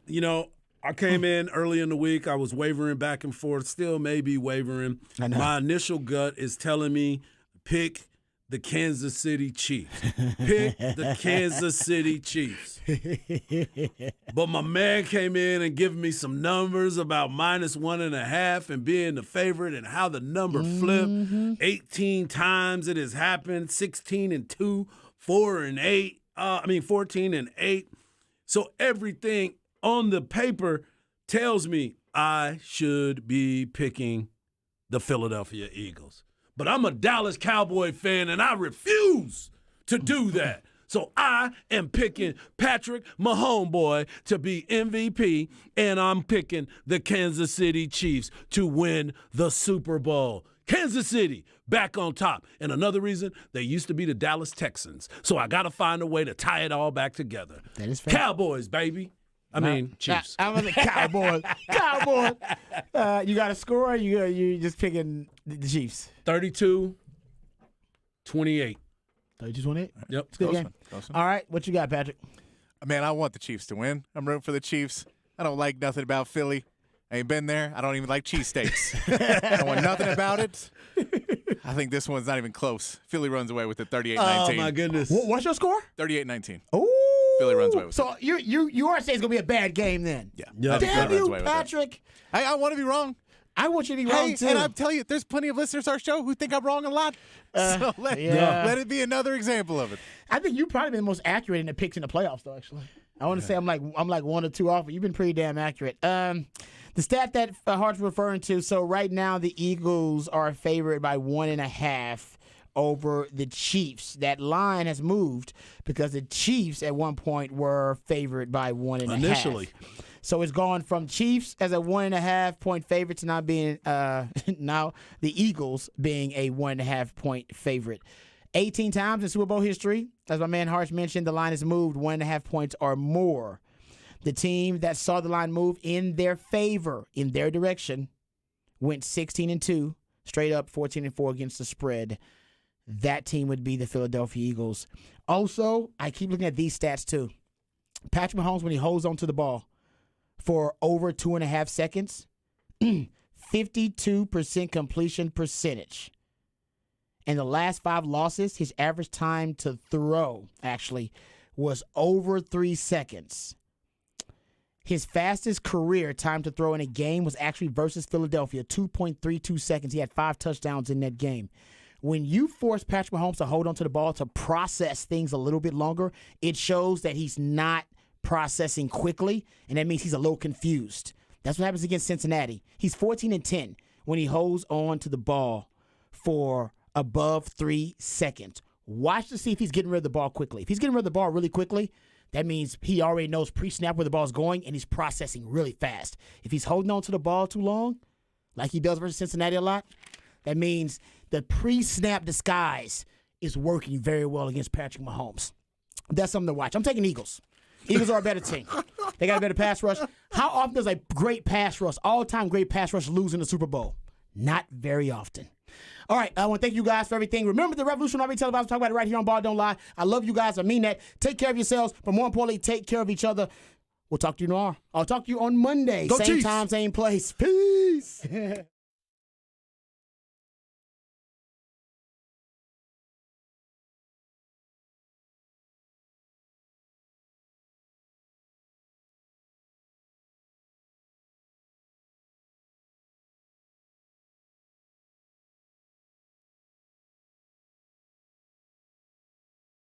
I came in early in the week. I was wavering back and forth, still maybe wavering.
I know.
My initial gut is telling me pick the Kansas City Chiefs. Pick the Kansas City Chiefs. But my man came in and gave me some numbers about -1.5 and being the favorite and how the number flipped. 18 times it has happened, 16-2, 4-8. 14-8. So everything on the paper tells me I should be picking the Philadelphia Eagles. But I'm a Dallas Cowboy fan, and I refuse to do that. So I am picking Patrick Mahomes to be MVP, and I'm picking the Kansas City Chiefs to win the Super Bowl. Kansas City back on top. And another reason, they used to be the Dallas Texans. So I got to find a way to tie it all back together.
That is fair.
Cowboys, baby. Chiefs.
I was a Cowboys. Cowboys. You got a score? You just picking the Chiefs?
32-28.
32-28?
Yep.
It's a good game. All right, what you got, Patrick?
Man, I want the Chiefs to win. I'm rooting for the Chiefs. I don't like nothing about Philly. I ain't been there. I don't even like cheesesteaks. I don't want nothing about it. I think this one's not even close. Philly runs away with it 38-19.
Oh, my goodness.
What's your score?
38-19.
Oh,
Philly runs away with
so
it.
you are saying it's gonna be a bad game then?
Yeah.
Yeah.
I think
Damn
Philly runs
you,
away with it.
Patrick!
I want to be wrong.
I want you to be wrong
Hey,
too.
and I'm telling you, there's plenty of listeners to our show who think I'm wrong a lot. So let it be another example of it.
I think you've probably been the most accurate in the picks in the playoffs, though. Actually, I want to say I'm like 1 or 2 off, but you've been pretty damn accurate. The stat that Hart's referring to. So right now the Eagles are favored by 1.5 over the Chiefs. That line has moved because the Chiefs at one point were favored by 1.5
Initially.
So it's gone from Chiefs as a 1.5 point favorite to now being now the Eagles being a 1.5 point favorite. 18 times in Super Bowl history, as my man Harsh mentioned, the line has moved 1.5 points or more. The team that saw the line move in their favor, in their direction, went 16-2, straight up 14-4 against the spread. That team would be the Philadelphia Eagles. Also, I keep looking at these stats too. Patrick Mahomes, when he holds onto the ball for over 2.5 seconds, 52% completion percentage. In the last 5 losses, his average time to throw actually was over 3 seconds. His fastest career time to throw in a game was actually versus Philadelphia, 2.32 seconds. He had 5 touchdowns in that game. When you force Patrick Mahomes to hold onto the ball to process things a little bit longer, it shows that he's not processing quickly, and that means he's a little confused. That's what happens against Cincinnati. He's 14-10 when he holds on to the ball for above 3 seconds. Watch to see if he's getting rid of the ball quickly. If he's getting rid of the ball really quickly, that means he already knows pre-snap where the ball's going, and he's processing really fast. If he's holding on to the ball too long, like he does versus Cincinnati a lot, that means the pre-snap disguise is working very well against Patrick Mahomes. That's something to watch. I'm taking Eagles. Eagles are a better team. They got a better pass rush. How often does a great pass rush, all-time great pass rush, lose in the Super Bowl? Not very often. All right, I want to thank you guys for everything. Remember the Revolution Army televised. Talk about it right here on Ball Don't Lie. I love you guys. I mean that. Take care of yourselves, but more importantly, take care of each other. We'll talk to you tomorrow. I'll talk to you on Monday.
Go
same
Chiefs.
time, same place. Peace.